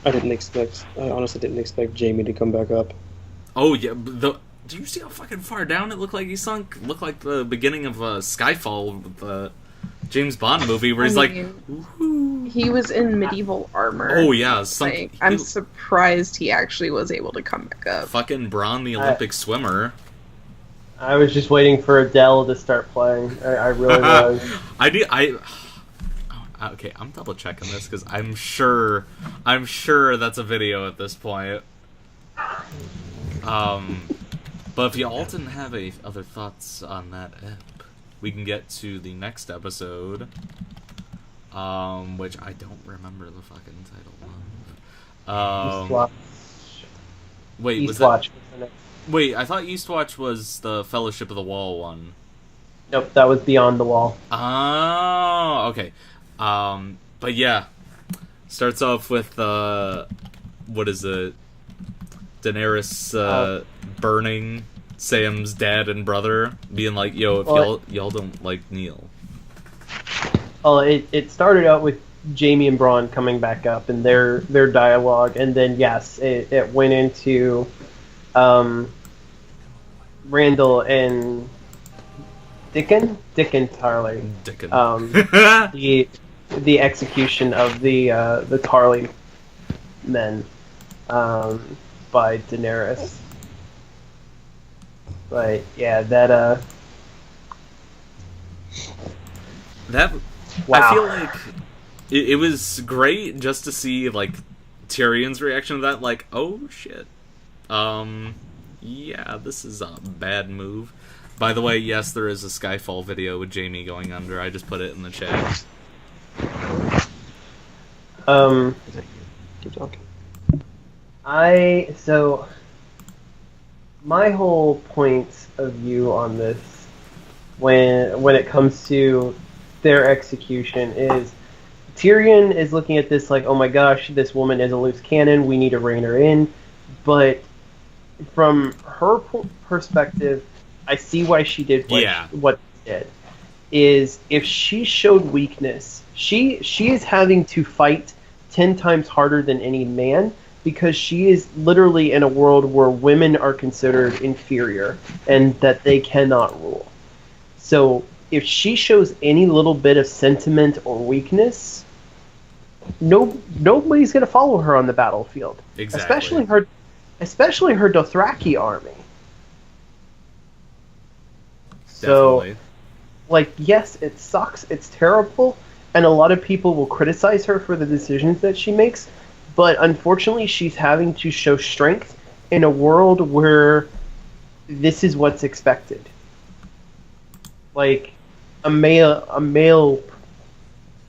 I honestly didn't expect Jamie to come back up. Oh, yeah. Do you see how fucking far down it looked like he sunk? Looked like the beginning of Skyfall, the James Bond movie, where he's woohoo. He was in medieval armor. Oh, yeah. I'm surprised he actually was able to come back up. Fucking Braun, the Olympic swimmer. I was just waiting for Adele to start playing. I really was. Okay, I'm double checking this because I'm sure that's a video at this point. But if you all didn't have any other thoughts on that ep, we can get to the next episode, which I don't remember the fucking title of. Eastwatch. Wait, was Eastwatch. Wait, I thought Eastwatch was the Fellowship of the Wall one. Nope, that was Beyond the Wall. Oh, okay. But yeah, starts off with what is it? Daenerys burning Sam's dad and brother, being like, "Yo, if y'all don't like Neil." Well, it started out with Jamie and Braun coming back up and their dialogue, and then yes, it went into Randall and Dickon Tarly. The execution of the Tarly men by Daenerys. But yeah, that wow. I feel like it was great just to see like Tyrion's reaction to that, like, oh shit. Yeah, this is a bad move. By the way, yes, there is a Skyfall video with Jamie going under. I just put it in the chat. Keep talking. My whole point of view on this, when it comes to their execution, is Tyrion is looking at this like, oh my gosh, this woman is a loose cannon, we need to rein her in. But from her perspective, I see why she did what she did. Is if she showed weakness, she is having to fight 10 times harder than any man, because she is literally in a world where women are considered inferior and that they cannot rule. So if she shows any little bit of sentiment or weakness, nobody's going to follow her on the battlefield. Exactly. Especially her Dothraki army. Definitely. So, like, yes, it sucks, it's terrible, and a lot of people will criticize her for the decisions that she makes, but unfortunately she's having to show strength in a world where this is what's expected. Like, a male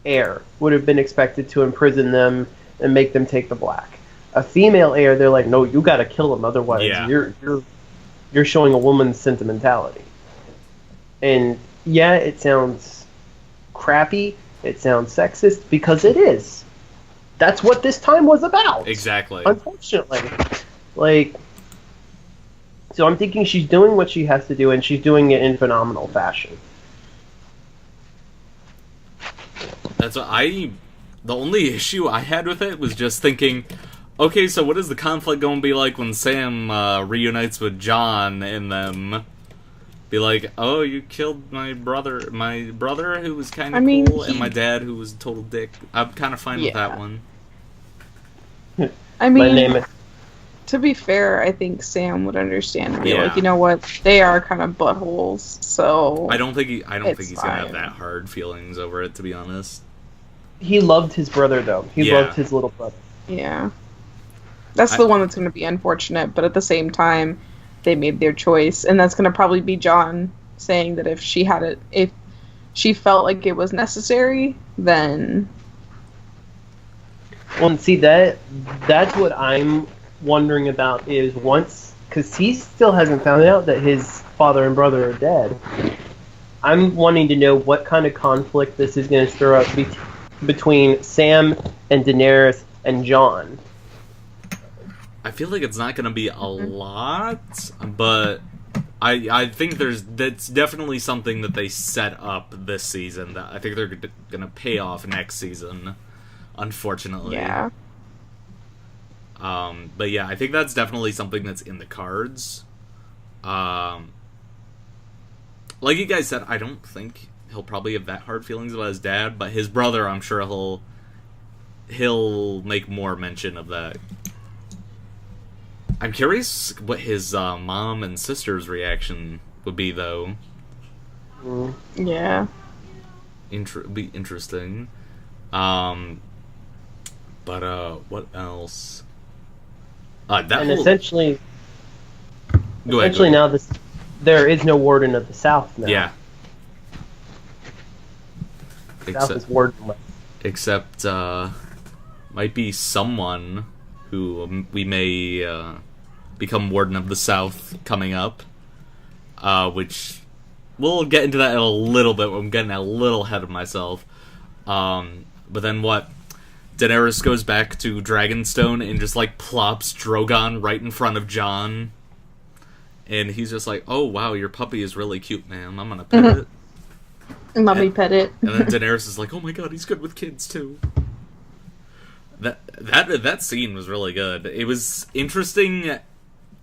heir would have been expected to imprison them and make them take the black. A female heir, they're like, no, you gotta kill him, otherwise you're showing a woman's sentimentality. And yeah, it sounds crappy, it sounds sexist, because it is. That's what this time was about. Exactly. Unfortunately. Like, so I'm thinking she's doing what she has to do, and she's doing it in phenomenal fashion. That's what the only issue I had with it was just thinking, okay, so what is the conflict going to be like when Sam reunites with Jon and them? Be like, oh, you killed my brother who was kind of cool, and my dad who was a total dick. I'm kind of fine with that one. I mean, to be fair, I think Sam would understand and be like, you know what, they are kind of buttholes, so I don't think he's gonna have that hard feelings over it, to be honest. He loved his brother, though. He loved his little brother. Yeah. That's the one that's going to be unfortunate, but at the same time, they made their choice, and that's going to probably be Jon saying that if she felt like it was necessary, then... Well, and see, that's what I'm wondering about, is once... Because he still hasn't found out that his father and brother are dead. I'm wanting to know what kind of conflict this is going to stir up between Sam and Daenerys and Jon. I feel like it's not going to be a lot, but I think that's definitely something that they set up this season that I think they're gonna pay off next season. Unfortunately. Yeah. But yeah, I think that's definitely something that's in the cards. Like you guys said, I don't think he'll probably have that hard feelings about his dad, but his brother, I'm sure he'll make more mention of that. I'm curious what his mom and sister's reaction would be, though. Yeah. Be interesting. But what else? Essentially, Go ahead. now there is no Warden of the South now. Yeah. South is wardenless. Except, might be someone who we may become Warden of the South coming up, which we'll get into that in a little bit. I'm getting a little ahead of myself. But then what? Daenerys goes back to Dragonstone and just, like, plops Drogon right in front of Jon. And he's just like, oh, wow, your puppy is really cute, man. I'm gonna pet it. Let me pet it. And then Daenerys is like, oh my god, he's good with kids, too. That scene was really good. It was interesting,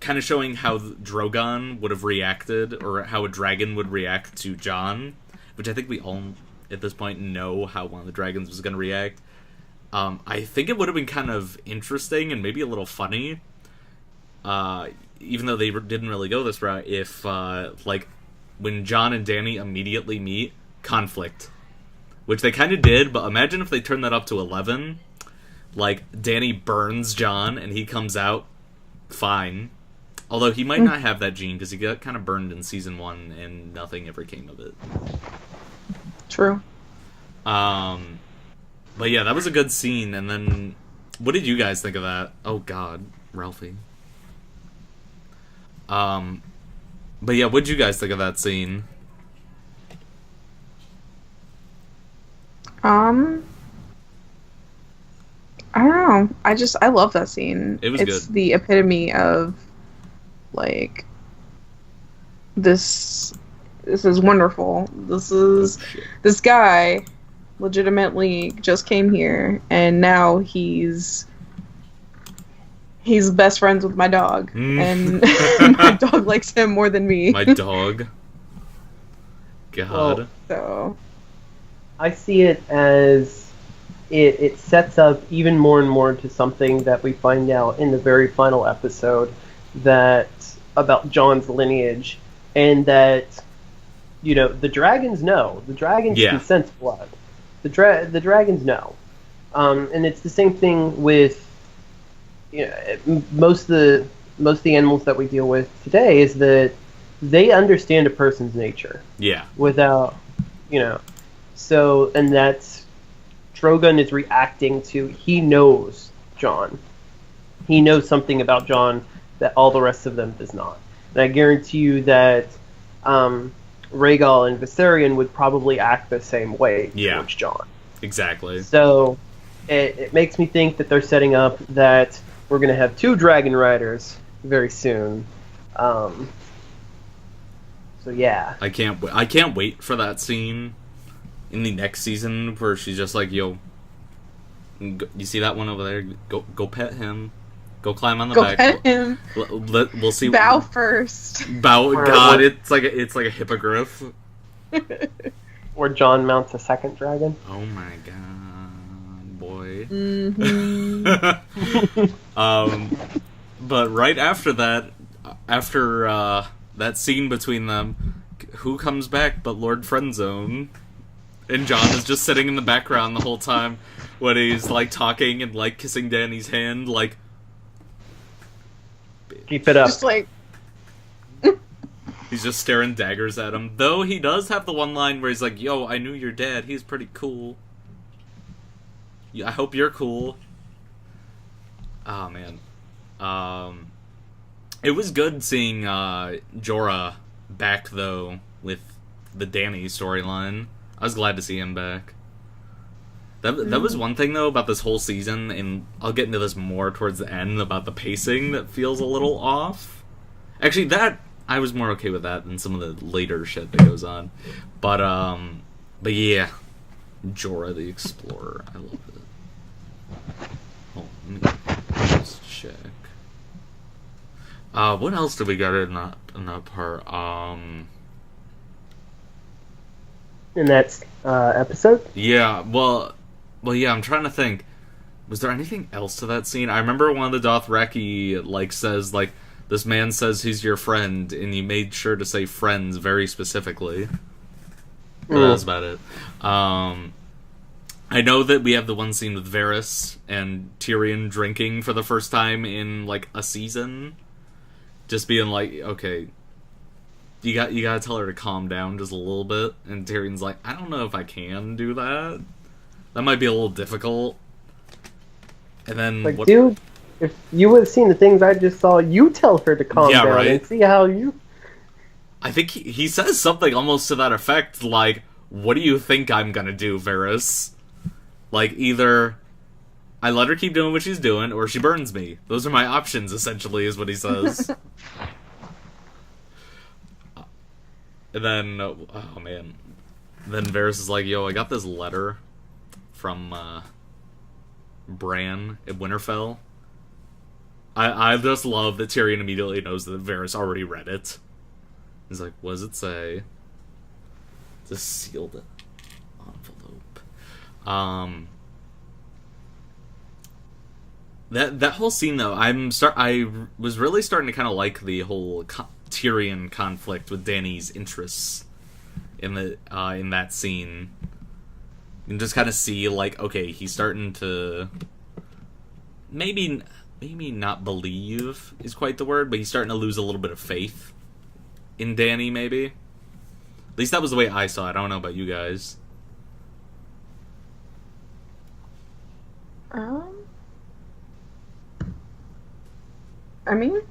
kind of showing how Drogon would have reacted, or how a dragon would react to Jon, which I think we all, at this point, know how one of the dragons was going to react. I think it would have been kind of interesting and maybe a little funny, even though they didn't really go this route, if, like, when Jon and Dany immediately meet, conflict. Which they kind of did, but imagine if they turned that up to 11. Like, Dany burns Jon, and he comes out fine. Although he might not have that gene, because he got kind of burned in Season 1, and nothing ever came of it. True. But yeah, that was a good scene, and then... What did you guys think of that? Oh god, Ralphie. But yeah, what did you guys think of that scene? I don't know. I love that scene. It was It's good. the epitome of, like, this is wonderful. This guy legitimately just came here, and now he's best friends with my dog, and my dog likes him more than me. My dog. God. Well, So, I see it as it sets up even more and more to something that we find out in the very final episode that about Jon's lineage, and that, you know, the dragons know. The dragons can sense blood. The dragons know. And it's the same thing with, you know, most of the animals that we deal with today, is that they understand a person's nature. Yeah. Without, you know, so, and that's, Drogon is reacting to, he knows Jon. He knows something about Jon that all the rest of them does not. And I guarantee you that Rhaegal and Viserion would probably act the same way towards Jon. Exactly. So it makes me think that they're setting up that we're going to have 2 dragon riders very soon. So yeah, I can't wait for that scene in the next season where she's just like, "Yo, you see that one over there? Go pet him. Go climb on the back. Pet him. We'll see. Bow first. Bow. God, it's like a hippogriff. Or Jon mounts a second dragon. Oh my god, boy. Mm-hmm. But right after that, after that scene between them, who comes back but Lord Friendzone? And Jon is just sitting in the background the whole time when he's, like, talking and, like, kissing Dany's hand, like... Keep it up. Just like... He's just staring daggers at him. Though he does have the one line where he's like, yo, I knew your dad. He's pretty cool. Yeah, I hope you're cool. Oh, man. It was good seeing Jorah back, though, with the Dany storyline. I was glad to see him back. That was one thing, though, about this whole season, and I'll get into this more towards the end, about the pacing that feels a little off. Actually, that I was more okay with that than some of the later shit that goes on. But yeah, Jorah the Explorer, I love it. Oh, let me just check. What else did we got in that part? In that episode? Yeah, well, yeah, I'm trying to think. Was there anything else to that scene? I remember one of the Dothraki, like, says, like, this man says he's your friend, and he made sure to say friends very specifically. But that was about it. I know that we have the one scene with Varys and Tyrion drinking for the first time in, like, a season. Just being like, okay, you gotta tell her to calm down just a little bit. And Tyrion's like, I don't know if I can do that. That might be a little difficult. And then, like, dude, if you would have seen the things I just saw, you tell her to calm down and see how you... I think he says something almost to that effect, like, what do you think I'm gonna do, Varys? Like, either I let her keep doing what she's doing, or she burns me. Those are my options, essentially, is what he says. And then, oh man. Then Varys is like, yo, I got this letter from Bran at Winterfell. I just love that Tyrion immediately knows that Varys already read it. He's like, what does it say? It's a sealed envelope. That whole scene, though, I was really starting to kind of like the whole Tyrion conflict with Dany's interests in that scene. You can just kind of see, like, okay, he's starting to maybe not believe is quite the word, but he's starting to lose a little bit of faith in Dany, maybe. At least that was the way I saw it. I don't know about you guys. I mean,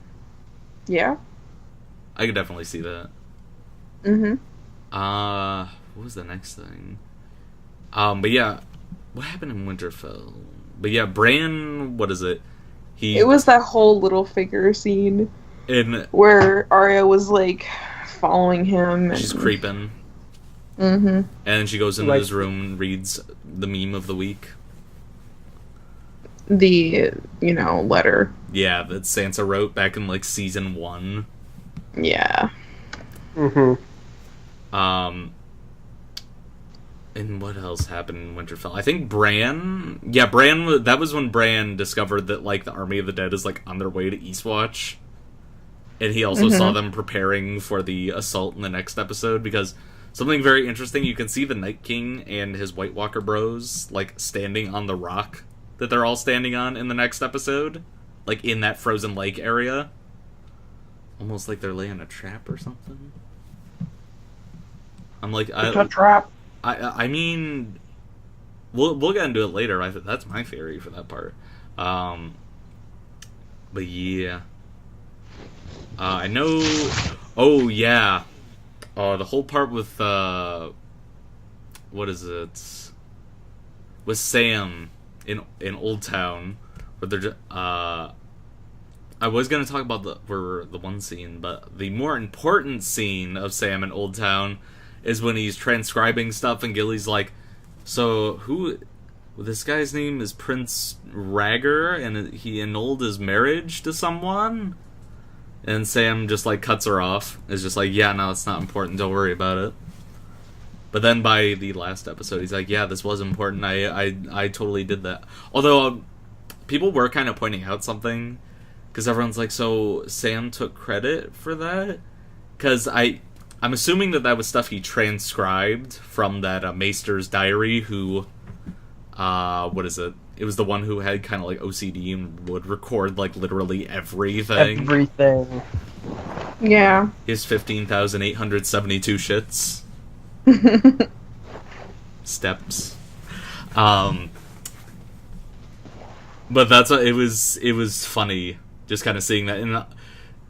yeah. I could definitely see that. Mm-hmm. What was the next thing? But yeah, what happened in Winterfell? But yeah, Bran, what is it? It was that whole little figure scene where Arya was, like, following him. She's creeping. Mm-hmm. And she goes into his room and reads the meme of the week. The, letter. Yeah, that Sansa wrote back in, like, season 1. Yeah. Mm-hmm. And what else happened in Winterfell? I think Bran... Yeah, that was when Bran discovered that, like, the Army of the Dead is, like, on their way to Eastwatch. And he also saw them preparing for the assault in the next episode, because something very interesting, you can see the Night King and his White Walker bros, like, standing on the rock that they're all standing on in the next episode. Like, in that frozen lake area. Almost like they're laying a trap or something. I'm like... It's a trap! I mean... We'll get into it later. That's my theory for that part. But yeah... I know... Oh, yeah. The whole part with, what is it? With Sam in Old Town, where they're just, I was going to talk about the one scene, but the more important scene of Sam in Old Town is when he's transcribing stuff, and Gilly's like, so, this guy's name is Prince Rhaegar, and he annulled his marriage to someone? And Sam just, like, cuts her off. Is just like, yeah, no, it's not important. Don't worry about it. But then by the last episode, he's like, yeah, this was important. I totally did that. Although, people were kind of pointing out something. Because everyone's like, so Sam took credit for that? Because I'm assuming that was stuff he transcribed from that Maester's diary, who... what is it? It was the one who had kind of like OCD and would record like literally everything. Everything. Yeah. His 15,872 shits. Steps. But that's what it was funny just kind of seeing that, and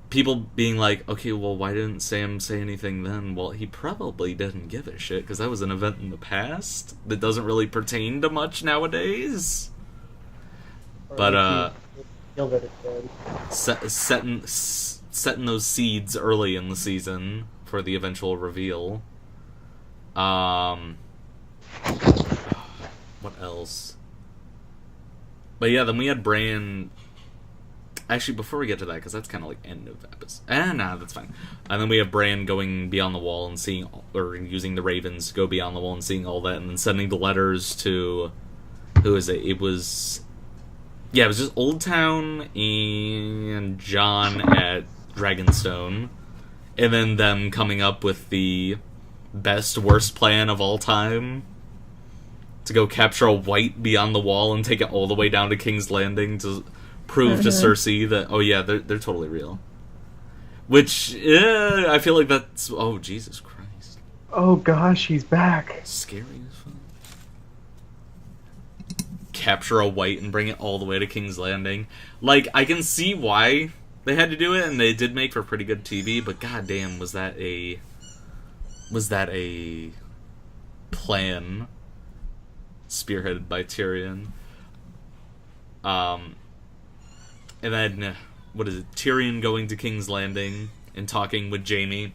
people being like, okay, well, why didn't Sam say anything then? Well, he probably didn't give a shit, because that was an event in the past that doesn't really pertain to much nowadays. But, setting those seeds early in the season for the eventual reveal. What else? But yeah, then we had Bran. Actually, before we get to that, because that's kind of like end of episode. Nah, that's fine. And then we have Bran going beyond the wall and seeing, or using the ravens to go beyond the wall and seeing all that, and then sending the letters to, who is it? It was just Old Town and Jon at Dragonstone, and then them coming up with the best, worst plan of all time to go capture a white beyond the wall and take it all the way down to King's Landing to prove to Cersei that, oh yeah, they're totally real. Which, I feel like that's... Oh, Jesus Christ. Oh gosh, he's back. Scary as fuck. Capture a white and bring it all the way to King's Landing. Like, I can see why they had to do it, and they did make for pretty good TV, but goddamn, was that a plan spearheaded by Tyrion? And then, what is it? Tyrion going to King's Landing and talking with Jaime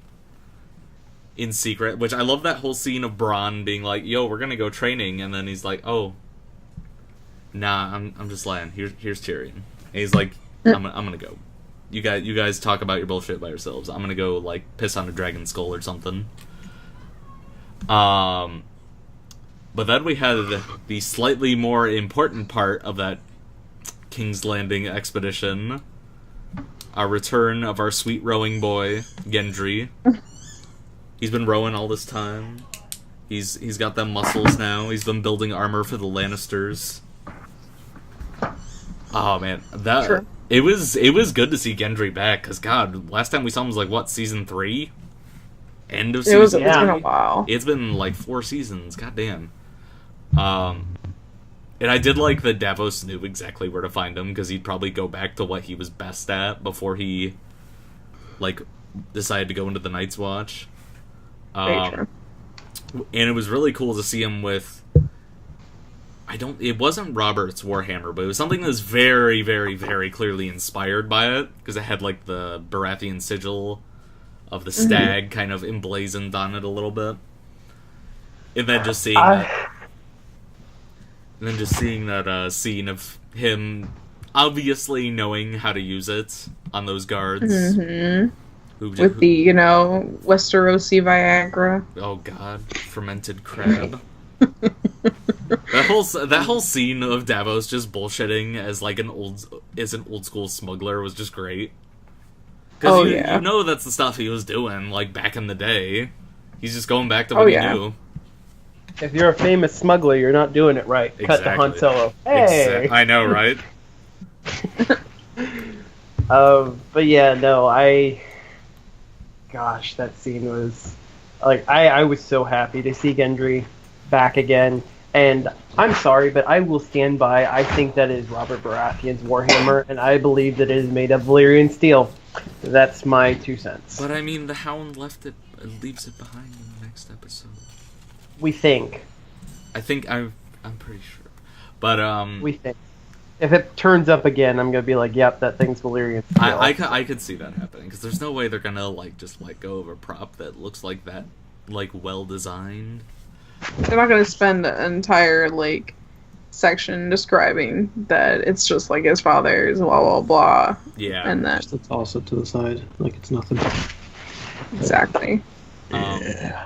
in secret, which I love that whole scene of Bronn being like, yo, we're gonna go training, and then he's like, oh, nah, I'm just lying. Here's Tyrion. And he's like, I'm gonna go. You guys talk about your bullshit by yourselves. I'm gonna go, like, piss on a dragon skull or something. But then we had the slightly more important part of that King's Landing expedition. Our return of our sweet rowing boy, Gendry. He's been rowing all this time. He's got them muscles now. He's been building armor for the Lannisters. Oh man, it was good to see Gendry back, because God, last time we saw him was like, what, season 3? End of season 3? It's been a while. It's been like 4 seasons, goddamn. And I did like that Davos knew exactly where to find him, because he'd probably go back to what he was best at before he, like, decided to go into the Night's Watch. And it was really cool to see him with... It wasn't Robert's Warhammer, but it was something that was very, very, very clearly inspired by it, because it had, like, the Baratheon sigil of the stag kind of emblazoned on it a little bit. And then just seeing that... And then just seeing that scene of him obviously knowing how to use it on those guards. With the, Westerosi Viagra. Oh god, fermented crab. That whole scene of Davos just bullshitting as like an old school smuggler was just great. Because you know that's the stuff he was doing, like, back in the day. He's just going back to what he knew. If you're a famous smuggler, you're not doing it right. Exactly. Cut to Han Solo. Hey! I know, right? But yeah, no, Gosh, that scene was... Like, I was so happy to see Gendry back again. And I'm sorry, but I will stand by. I think that is Robert Baratheon's Warhammer, and I believe that it is made of Valyrian steel. That's my 2 cents. But I mean, the Hound leaves it behind in the next episode. We think. I think I'm pretty sure. But we think. If it turns up again, I'm gonna be like, "Yep, that thing's Valyrian." I could see that happening, because there's no way they're gonna like just let go of a prop that looks like that, like, well designed. They're not gonna spend an entire like section describing that it's just like his father's blah blah blah. Yeah, and that Just toss it to the side like it's nothing. Exactly. Yeah.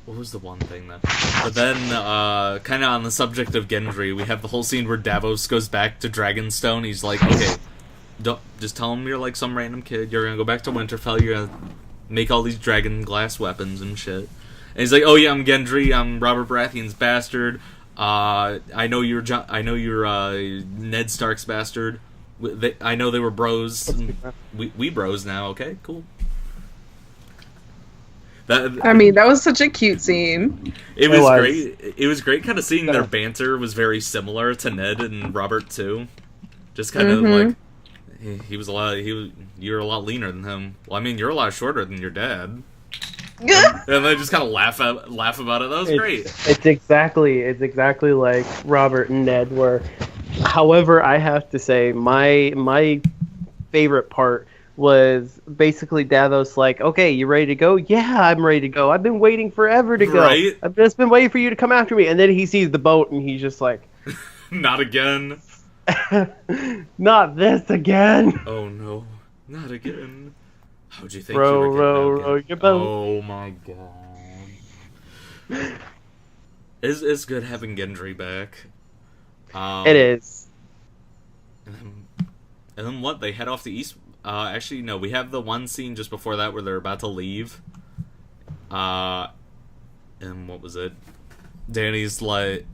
What was the one thing that... But then, kind of on the subject of Gendry, we have the whole scene where Davos goes back to Dragonstone. He's like, okay, don't just tell him you're like some random kid. You're gonna go back to Winterfell. You're gonna make all these dragon glass weapons and shit. And he's like, oh yeah, I'm Gendry. I'm Robert Baratheon's bastard. I know you're Ned Stark's bastard. I know they were bros. We bros now. Okay, cool. That was such a cute scene. It was great. It was great kind of seeing their banter was very similar to Ned and Robert too. Just kind of like you're a lot leaner than him. Well, I mean, you're a lot shorter than your dad. And they just kind of laugh about it. That was great. It's exactly like Robert and Ned were. However, I have to say my favorite part was basically Davos like, okay, you ready to go? Yeah, I'm ready to go. I've been waiting forever to go. Right? I've just been waiting for you to come after me. And then he sees the boat and he's just like, Not again. not this again. Oh no, not again. How'd you think Row, you were row, getting row your boat. Oh my god. It's good having Gendry back. It is. And then what? They head off the east. Actually, no. We have the one scene just before that where they're about to leave. And what was it? Danny's like,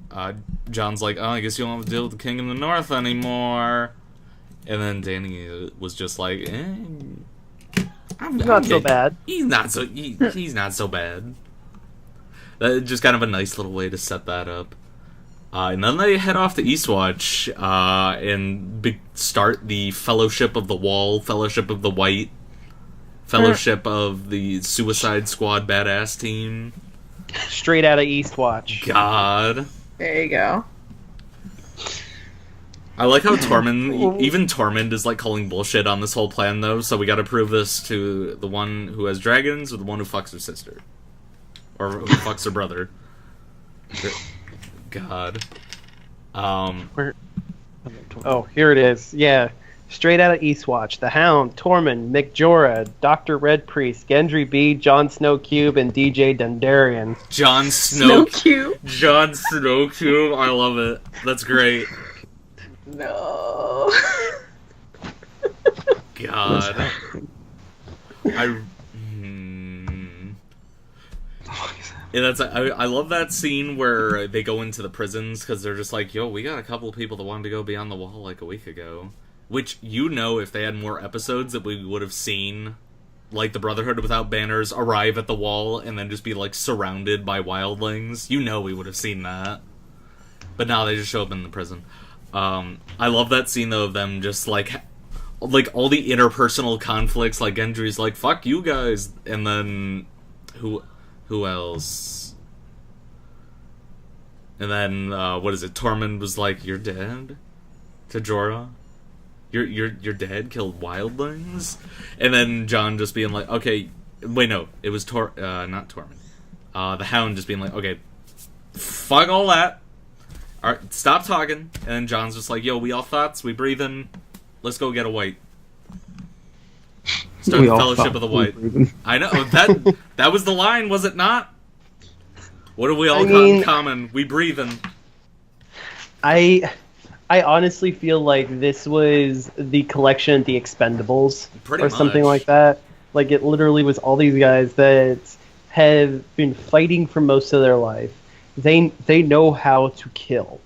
John's like, oh, I guess you don't have to deal with the King of the North anymore. And then Danny was just like, I'm Not so bad. He's not so bad. That's just kind of a nice little way to set that up. And then they head off to Eastwatch and start the Fellowship of the Wall, Fellowship of the White, Fellowship of the Suicide Squad badass team. Straight out of Eastwatch. God. There you go. I like how Tormund, even Tormund is like calling bullshit on this whole plan though, so we gotta prove this to the one who has dragons or the one who fucks her sister. Or who fucks her brother. God. Where? Oh, here it is. Yeah. Straight out of Eastwatch. The Hound, Tormund, Mick Jorah, Dr. Red Priest, Gendry B, Jon Snow Cube, and DJ Dundarian. Jon Snow Cube. Jon Snow Cube. I love it. That's great. No. God. Yeah, I love that scene where they go into the prisons because they're just like, yo, we got a couple of people that wanted to go beyond the wall like a week ago. Which, if they had more episodes that we would have seen, like the Brotherhood without banners arrive at the wall and then just be like surrounded by wildlings. We would have seen that. But now they just show up in the prison. I love that scene though of them just like all the interpersonal conflicts. Like Gendry's like, fuck you guys, and then who else? And then what is it? Tormund was like, "You're dead," to Jorah. Your dad killed wildlings, and then Jon just being like, "Okay, wait, no, it was not Tormund, the Hound just being like, okay, fuck all that. All right, stop talking." And then Jon's just like, "Yo, we all thoughts, we breathing. Let's go get a white." Start the Fellowship of the White. I know that was the line, was it not? What do we all got in common? We breathing. I honestly feel like this was the collection of the Expendables, or something like that. Like it literally was all these guys that have been fighting for most of their life. They know how to kill,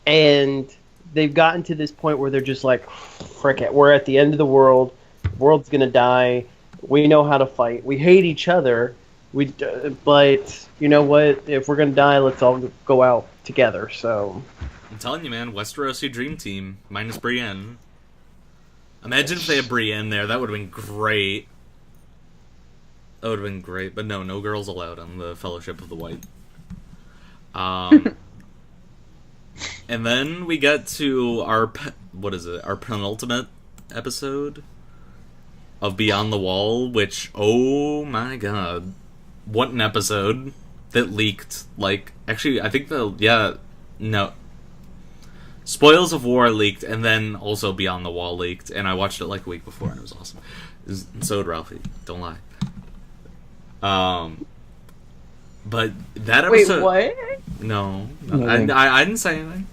and they've gotten to this point where they're just like, frick it, we're at the end of the world. The world's gonna die. We know how to fight. We hate each other. But you know what? If we're gonna die, let's all go out together. So I'm telling you, man, Westerosi Dream Team minus Brienne. Imagine if they had Brienne there. That would have been great. That would have been great. But no girls allowed on the Fellowship of the White. And then we get to our penultimate episode of Beyond the Wall, which, oh my god, what an episode that leaked. Like, actually, I think Spoils of War leaked, and then also Beyond the Wall leaked, and I watched it like a week before, and it was awesome. And so did Ralphie, don't lie. But that episode... Wait, what? No. I didn't say anything.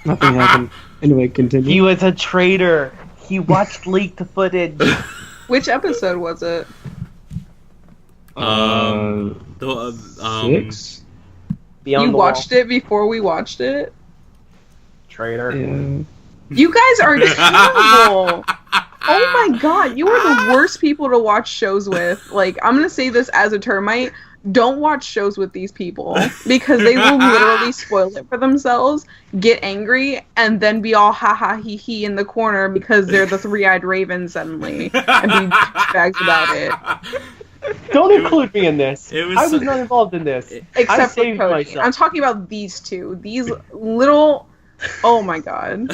Nothing happened. Anyway, continue. he was a traitor. He watched leaked footage. Which episode was it? 6? Beyond You the watched Wall. it before we watched it? Traitor. Yeah. You guys are terrible! Oh my god, you are the worst people to watch shows with. Like, I'm gonna say this as a termite. Don't watch shows with these people, because they will literally spoil it for themselves, get angry, and then be all ha-ha he in the corner because they're the three-eyed raven suddenly, and be bags about it. Don't include me in this. I I was not involved in this. Except for saved Cody. myself. I'm talking about these two. These little Oh my god.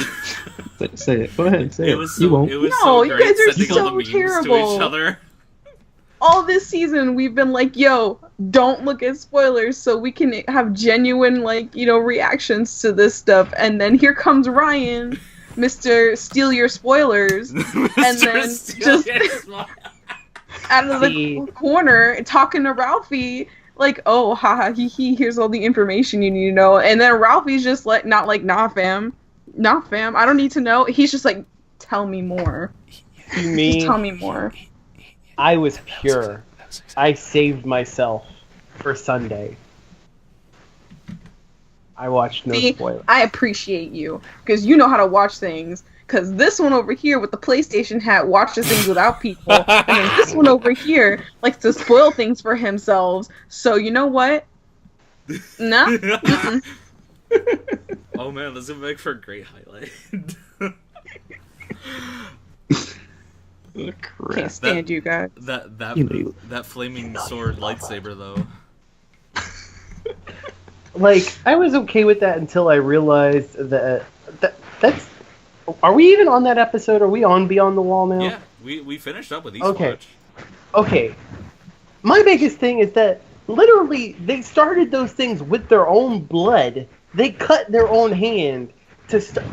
Say it. Go ahead. Say it. Was You so, won't. it was No, so you great guys are sending all the so memes terrible. to each other. All this season, we've been like, yo, don't look at spoilers so we can have genuine, like, reactions to this stuff. And then here comes Ryan, Mr. Steal Your Spoilers. And then just out of the corner talking to Ralphie, like, oh, haha, hee hee, here's all the information you need to know. And then Ralphie's just like, not like, nah, fam, I don't need to know. He's just like, tell me more. You mean just tell me more. I was pure. I saved myself for Sunday. I watched no spoilers. I appreciate you, because you know how to watch things. Because this one over here with the PlayStation hat watches things without people, and then this one over here likes to spoil things for himself. So you know what? No. Oh man, this would make for a great highlight. Can't stand you guys. That flaming sword lightsaber though. Like, I was okay with that until I realized that's. Are we even on that episode? Are we on Beyond the Wall now? Yeah, we finished up with Eastwatch. Okay. My biggest thing is that literally they started those things with their own blood. They cut their own hand to start.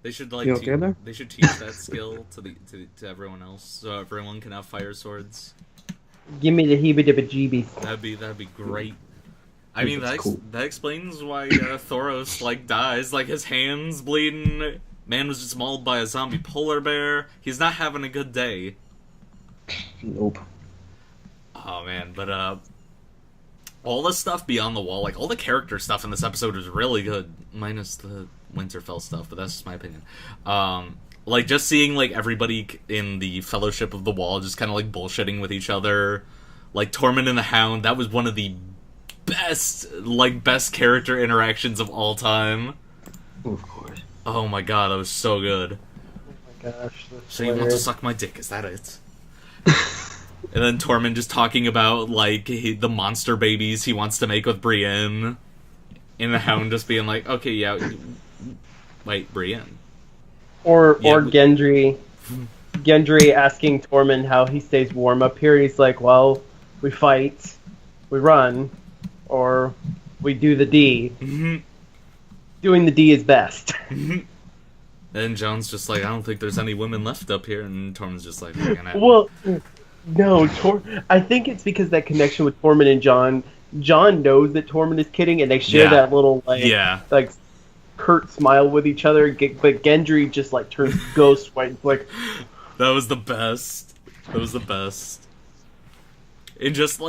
They should they should teach that skill to everyone else, so everyone can have fire swords. Give me the heebie-dibba-jeebies. That'd be great. I mean, that explains why Thoros dies. Like, his hands bleeding. Man was just mauled by a zombie polar bear. He's not having a good day. Nope. Oh man, but all the stuff beyond the wall, like all the character stuff in this episode was really good, minus the Winterfell stuff. But that's just my opinion. Like, just seeing everybody in the Fellowship of the Wall just kind of bullshitting with each other, like Tormund and the Hound. That was one of the best character interactions of all time. Of course. Oh my god, that was so good. Oh my gosh. So you want to suck my dick? Is that it? And then Tormund just talking about the monster babies he wants to make with Brienne, and the Hound just being like, "Okay, yeah, wait, Brienne." Or Gendry asking Tormund how he stays warm up here. He's like, "Well, we fight, we run, or we do the D." Mm-hmm. Doing the D is best. Mm-hmm. And Jon's just like, "I don't think there's any women left up here," and Tormund's just like, well, no, I think it's because that connection with Tormund and Jon. Jon knows that Tormund is kidding, and they share that little curt smile with each other. But Gendry just turns ghost white. That was the best. And just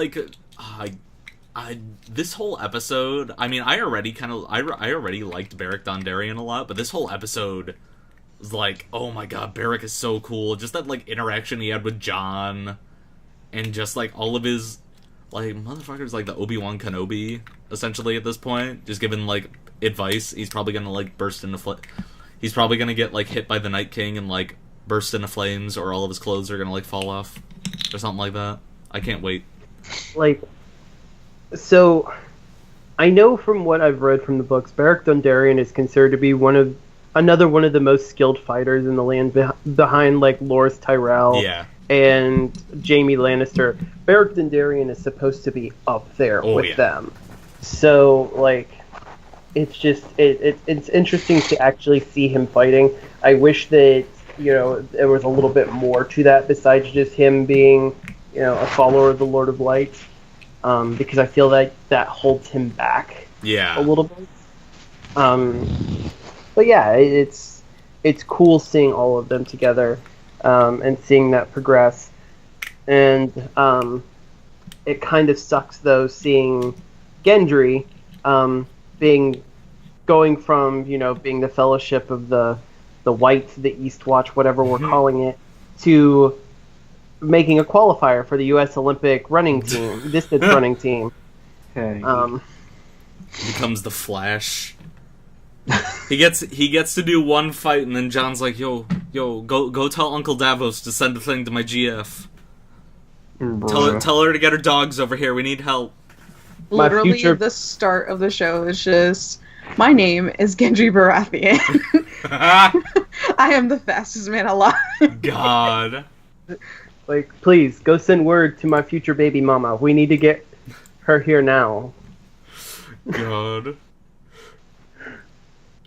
this whole episode. I mean, I already liked Beric Dondarrion a lot, but this whole episode was like, oh my god, Beric is so cool. Just that interaction he had with Jon, and just all of his motherfuckers, the Obi-Wan Kenobi essentially at this point, just giving advice. He's probably gonna burst into he's probably gonna get hit by the Night King and burst into flames, or all of his clothes are gonna fall off or something like that. I can't wait. So I know from what I've read from the books, Beric Dondarrion is considered to be another one of the most skilled fighters in the land, behind Loras Tyrell and Jaime Lannister. Beric Dondarrion is supposed to be up there with them. So it's just it's interesting to actually see him fighting. I wish that there was a little bit more to that besides just him being a follower of the Lord of Light, because I feel that holds him back a little bit. But yeah, it's cool seeing all of them together, and seeing that progress. And it kind of sucks though seeing Gendry going from being the Fellowship of the White, the Eastwatch, whatever we're calling it, to making a qualifier for the U.S. Olympic running team, distance running team. Okay. Becomes the Flash. He gets to do one fight, and then Jon's like, "Yo, go tell Uncle Davos to send a thing to my GF. Tell her to get her dogs over here. We need help." Literally, future- the start of the show is just, my name is Gendry Baratheon. I am the fastest man alive. God. Like, please, go send word to my future baby mama. We need to get her here now. God.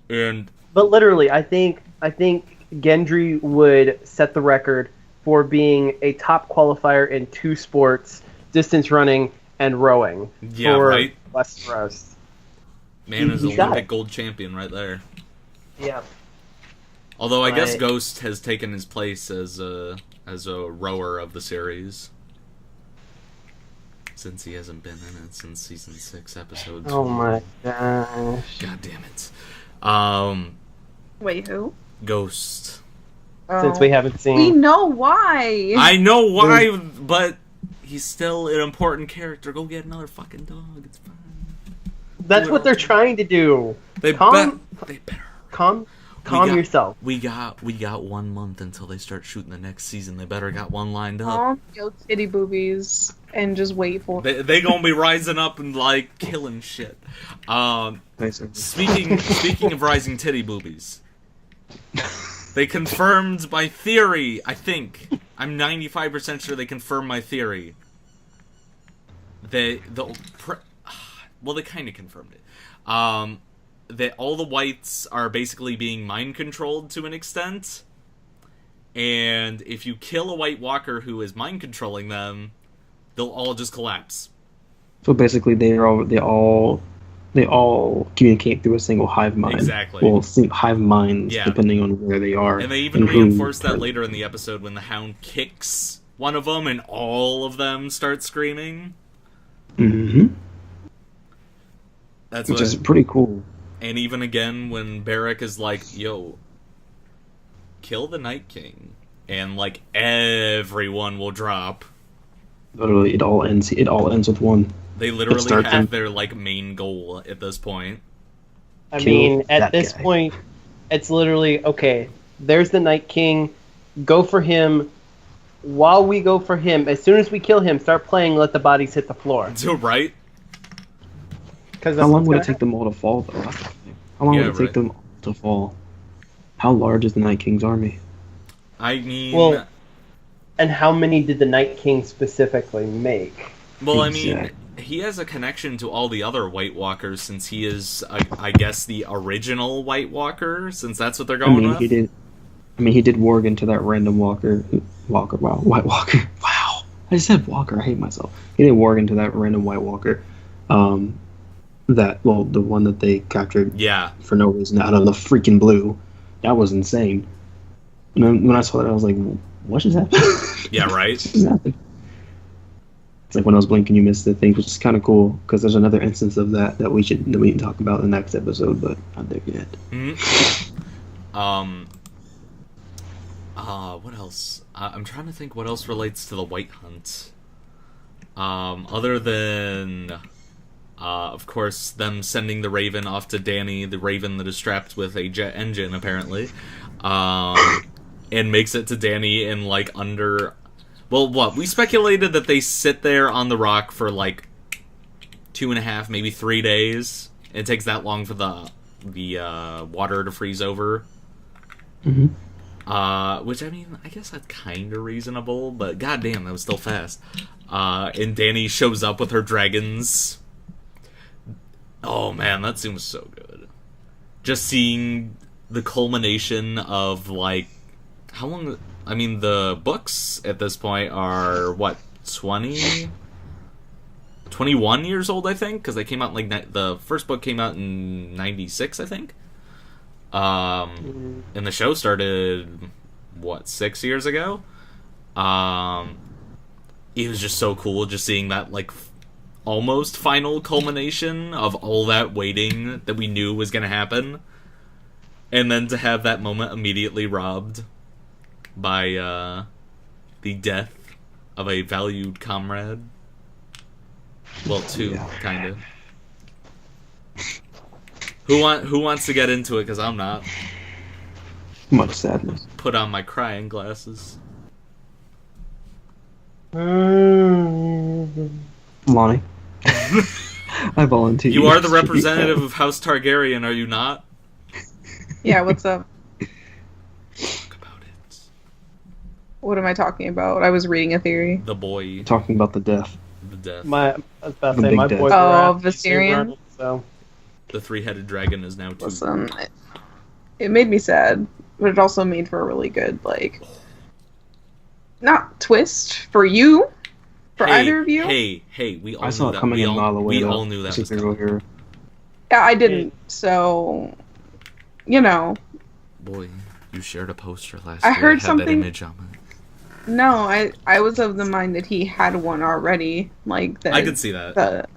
And But literally, I think Gendry would set the record for being a top qualifier in 2 sports, distance running and rowing. yeah, for right. Westeros. Man is He got Olympic it. gold champion right there. Yeah. Although I guess Right. Ghost has taken his place as a rower of the series. Since he hasn't been in it since season 6, episode 2. Oh my gosh. God damn it. Wait, who? Ghost. Since we haven't We seen. know why. I know why, but he's still an important character. Go get another fucking dog. It's fine. That's what they're trying to do. They Calm- better. Calm got- yourself. We got 1 month until they start shooting the next season. They better got one lined up. Calm your titty boobies and just wait for it. They gonna be rising up and like killing shit. Speaking of rising titty boobies, they confirmed my theory. I think I'm 95% sure they confirmed my theory. They kind of confirmed it. That all the whites are basically being mind controlled to an extent, and if you kill a White Walker who is mind controlling them, they'll all just collapse. So basically, they all communicate through a single hive mind. Exactly. Well, hive minds, Yeah. depending on where they are. And they even and who- reinforce that later in the episode when the Hound kicks one of them and all of them start screaming. Mhm. That's Which what, is pretty cool. and even again when Beric is like, "Yo, kill the Night King," and like everyone will drop. Literally, it all ends with one. They literally starts have in- their like main goal at this point. I Kill mean, at that this guy. point, it's literally, okay, there's the Night King. Go for him. While we go for him, as soon as we kill him, start playing Let the Bodies Hit the Floor. So right? Because How long would it take them all to fall, though? How long Yeah, would it take right. them to fall? How large is the Night King's army? I mean, Well, and how many did the Night King specifically make? I mean, Exactly. he has a connection to all the other White Walkers since he is, I guess, the original White Walker, since that's what they're I going mean, with. he did warg into that random White Walker. Wow. I just said Walker. I hate myself. He did warg into that random White Walker. The one that they captured Yeah. for no reason out of the freaking blue. That was insane. And then when I saw that, I was like, what just happened? Yeah, right? What just happened? It's like when I was blinking, you missed the thing, which is kind of cool because there's another instance of that we can talk about in the next episode, but not there yet. What else? I'm trying to think what else relates to the White Hunt. Other than, of course, them sending the Raven off to Dany, the Raven that is strapped with a jet engine, apparently, and makes it to Dany in, like, under... Well, what? We speculated that they sit there on the rock for, like, 2.5, maybe 3 days. It takes that long for the water to freeze over. Mm-hmm. Which, I mean, I guess that's kind of reasonable, but goddamn, that was still fast. And Dany shows up with her dragons. Oh man, that scene was so good. Just seeing the culmination of, like, how long... I mean, the books at this point are, what, 21 years old, I think? Because they came out, like, the first book came out in 96, I think? And the show started, what, 6 years ago? It was just so cool just seeing that, like, almost final culmination of all that waiting that we knew was going to happen. And then to have that moment immediately robbed by the death of a valued comrade. Well, two, kind of. Who wants to get into it? Because I'm not. Much sadness. Put on my crying glasses. Lonnie. I volunteer. You are the representative of House Targaryen, are you not? Yeah, what's up? Talk about it. What am I talking about? I was reading a theory. The boy. Talking about the death. The death. I was about to The say, big my death. boys Oh, were Viserion? so The three-headed dragon is now 2. Listen, it made me sad, but it also made for a really good, like, not twist for you, for either of you. Hey, we all I saw knew it that. coming a mile away. We all knew that was coming. Hero. Yeah, I didn't. So, you know, Boy, you shared a poster last I year heard that had something- that image on it. no, I was of the mind that he had one already, like that. I could see that. That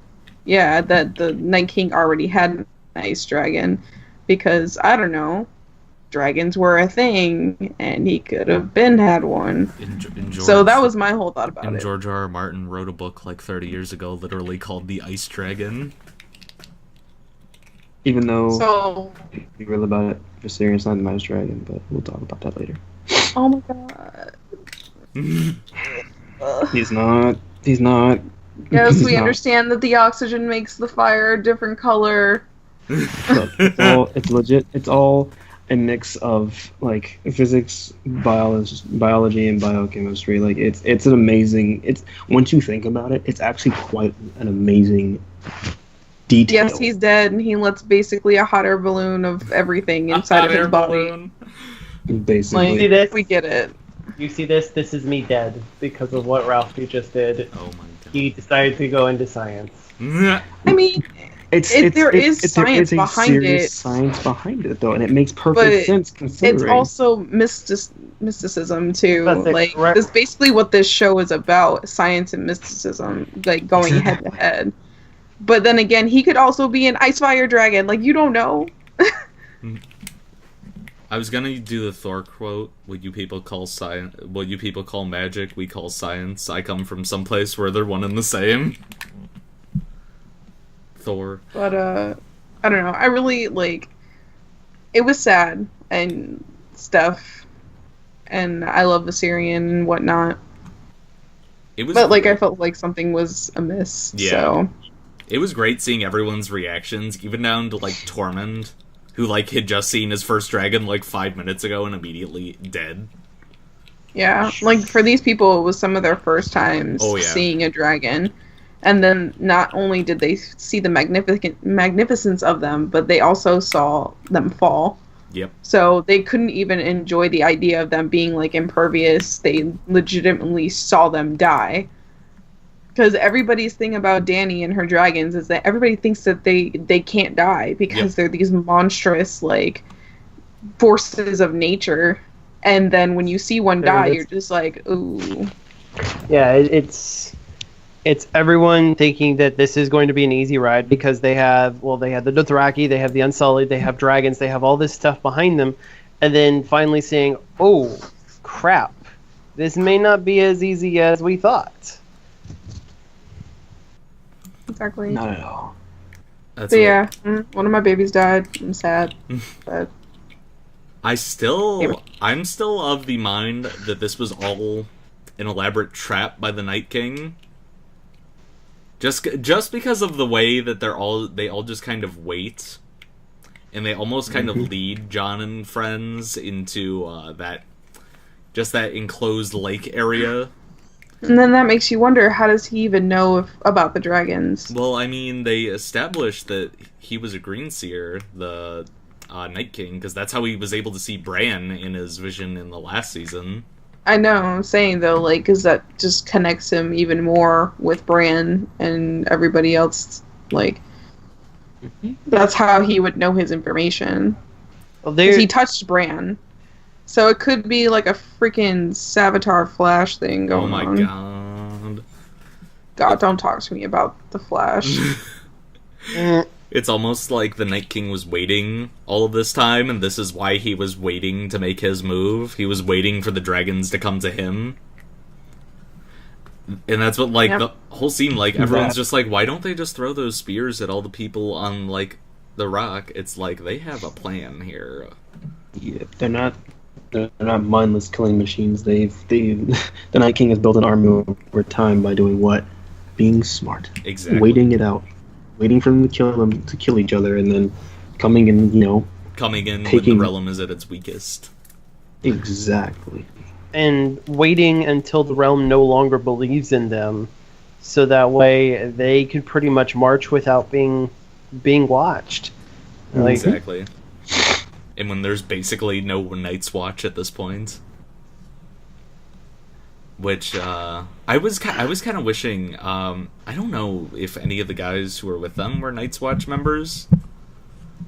the Night King already had an ice dragon, because I don't know, dragons were a thing, and he could have had one. In George, So that was my whole thought about and it. George R.R. Martin wrote a book like 30 years ago, literally called The Ice Dragon. Even though So, be real about it, Viserys not the Mouse Dragon, but we'll talk about that later. oh my god. He's not. He's not. Yes, He's we not. understand that the oxygen makes the fire a different color. Look, it's legit. It's all a mix of like physics, biology, and biochemistry. Like it's an amazing. It's once you think about it, it's actually quite an amazing detail. Yes, he's dead, and he lets basically a hot air balloon of everything inside of his body. basically. You see this? We get it. You see this? This is me dead because of what Ralphie just did. Oh my god. He decided to go into science. I mean, there is science behind serious it. Science behind it, though, and it makes perfect But sense considering. it's also mysticism too. That's it, Like correct. that's basically what this show is about: science and mysticism, like going head to head. But then again, he could also be an ice fire dragon. Like you don't know. I was gonna do the Thor quote. What you people call science, what you people call magic, we call science. I come from someplace where they're one and the same. Thor. But I don't know. I really like. It was sad and stuff, and I love Viserion and whatnot. It was, But like, I felt like something was amiss. Yeah. So it was great seeing everyone's reactions, even down to like Tormund, who like had just seen his first dragon like 5 minutes ago and immediately dead. yeah, like for these people, it was some of their first times Oh, yeah. seeing a dragon. And then not only did they see the magnificence of them, but they also saw them fall. Yep. So they couldn't even enjoy the idea of them being like impervious. They legitimately saw them die. Because everybody's thing about Dany and her dragons is that everybody thinks that they can't die because they're these monstrous like forces of nature. And then when you see one die, you're just like, ooh. Yeah, it's everyone thinking that this is going to be an easy ride because they have the Dothraki, they have the Unsullied, they have dragons, they have all this stuff behind them, and then finally saying, oh, crap, this may not be as easy as we thought. Exactly. Not at all. That's But what- yeah, one of my babies died. I'm sad. But I'm still of the mind that this was all an elaborate trap by the Night King. Just because of the way that they all just kind of wait, and they almost kind of lead Jon and friends into that enclosed lake area. and then that makes you wonder, how does he even know about the dragons? Well, I mean, they established that he was a green seer, the Night King, because that's how he was able to see Bran in his vision in the last season. I know, I'm saying though, like, because that just connects him even more with Bran and everybody else. Like, that's how he would know his information. Well, Because he touched Bran. So it could be like a freaking Savitar Flash thing going on. Oh my god. God, don't talk to me about the Flash. It's almost like the Night King was waiting all of this time, and this is why he was waiting to make his move. He was waiting for the dragons to come to him. And that's what, like, the whole scene, like, everyone's just like, why don't they just throw those spears at all the people on, like, the rock? It's like, they have a plan here. Yeah, they're not mindless killing machines. The Night King has built an army over time by doing what? Being smart. Exactly. Waiting it out. waiting for them to kill each other, and then coming in, when taking... the realm is at its weakest. Exactly. And waiting until the realm no longer believes in them, so that way they can pretty much march without being watched. Exactly. And when there's basically no Night's Watch at this point. Which, I was kind of wishing, I don't know if any of the guys who were with them were Night's Watch members.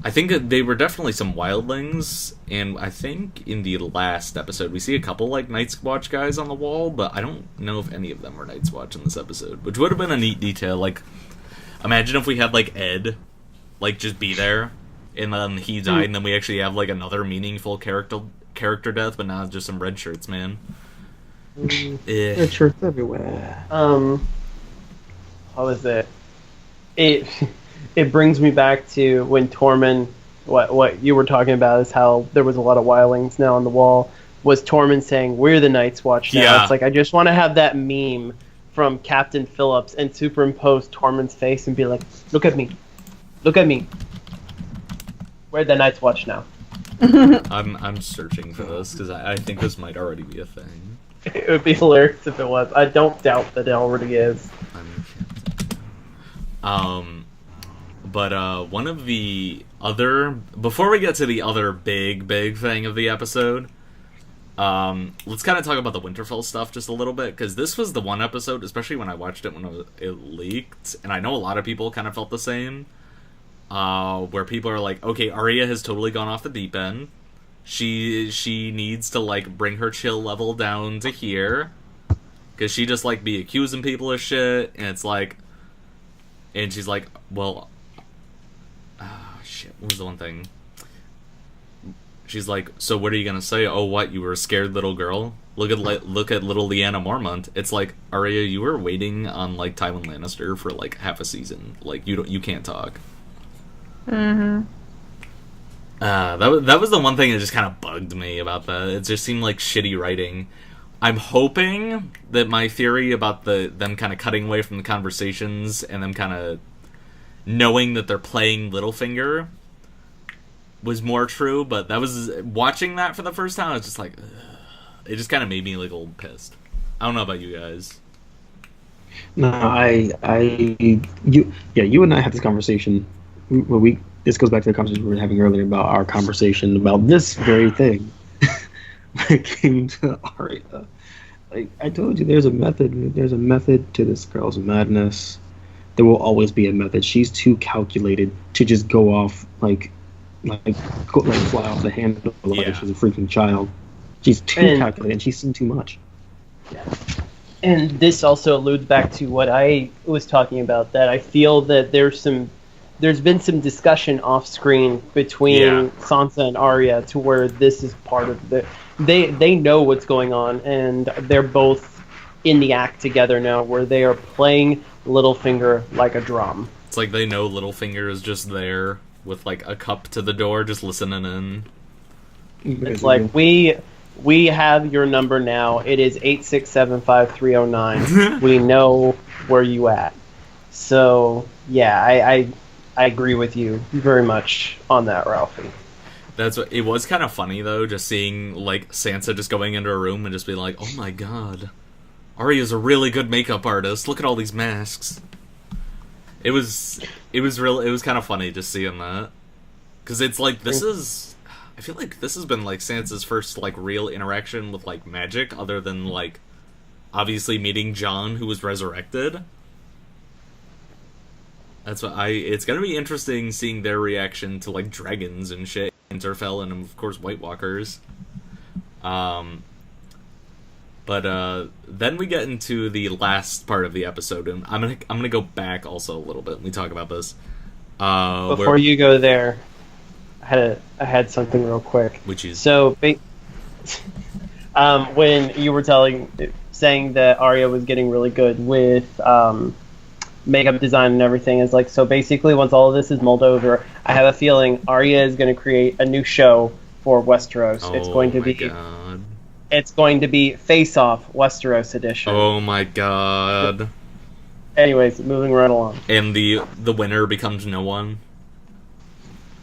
I think that they were definitely some wildlings, and I think in the last episode we see a couple, Night's Watch guys on the wall, but I don't know if any of them were Night's Watch in this episode, which would have been a neat detail. Imagine if we had, Ed, just be there, and then he died, and then we actually have, another meaningful character death, but not just some red shirts, man. Red shirts everywhere. How is it? It brings me back to when Tormund, what you were talking about is how there was a lot of wildlings now on the wall, was Tormund saying, "We're the Night's Watch now." Yeah. It's I just want to have that meme from Captain Phillips and superimpose Tormund's face and be like, "Look at me. Look at me. We're the Night's Watch now." I'm searching for this, because I think this might already be a thing. It would be hilarious if it was. I don't doubt that it already is. But one of the other... Before we get to the other big thing of the episode, let's kind of talk about the Winterfell stuff just a little bit, because this was the one episode, especially when I watched it when it leaked, and I know a lot of people kind of felt the same, where people are like, okay, Arya has totally gone off the deep end. She needs to, bring her chill level down to here, because she just, be accusing people of shit, and it's and she's like, well... shit, what was the one thing? She's like, so what are you gonna say? Oh, what, you were a scared little girl? Look at little Lyanna Mormont. It's Arya, you were waiting on, Tywin Lannister for, half a season. You can't talk. Mm-hmm. That was the one thing that just kind of bugged me about that. It just seemed like shitty writing. I'm hoping that my theory about them kind of cutting away from the conversations and them kind of knowing that they're playing Littlefinger was more true, but that was... Watching that for the first time, I was just ugh. It just kind of made me, a little pissed. I don't know about you guys. No, you and I had this conversation. This goes back to the conversation we were having earlier about our conversation about this very thing. When it came to Arya, I told you, there's a method. There's a method to this girl's madness. There will always be a method. She's too calculated to just go off fly off the handle like she's a freaking child. She's too calculated, and she's seen too much. Yeah. And this also alludes back to what I was talking about, that I feel that there's been some discussion off screen between Sansa and Arya to where this is part of the... They know what's going on, and they're both in the act together now, where they are playing Littlefinger like a drum. It's they know Littlefinger is just there with a cup to the door, just listening in. It's we have your number now. It is 8675309. We know where you at. So yeah, I agree with you very much on that, Ralphie. It was kind of funny though, just seeing Sansa just going into a room and just being like, "Oh my god, Arya's a really good makeup artist. Look at all these masks." It was kind of funny just seeing that, because it's this is... I feel like this has been Sansa's first real interaction with magic, other than obviously meeting Jon, who was resurrected. That's what it's gonna be interesting seeing their reaction to dragons and shit, Winterfell, and of course White Walkers. But then we get into the last part of the episode, and I'm gonna go back also a little bit and we talk about this. Before you go there, I had something real quick. Which is when you were saying that Arya was getting really good with makeup design and everything, is so basically once all of this is mulled over, I have a feeling Arya is going to create a new show for Westeros. Oh, it's going to be God. It's going to be Face Off Westeros edition. Oh my god. Anyways, moving right along. And the winner becomes no one.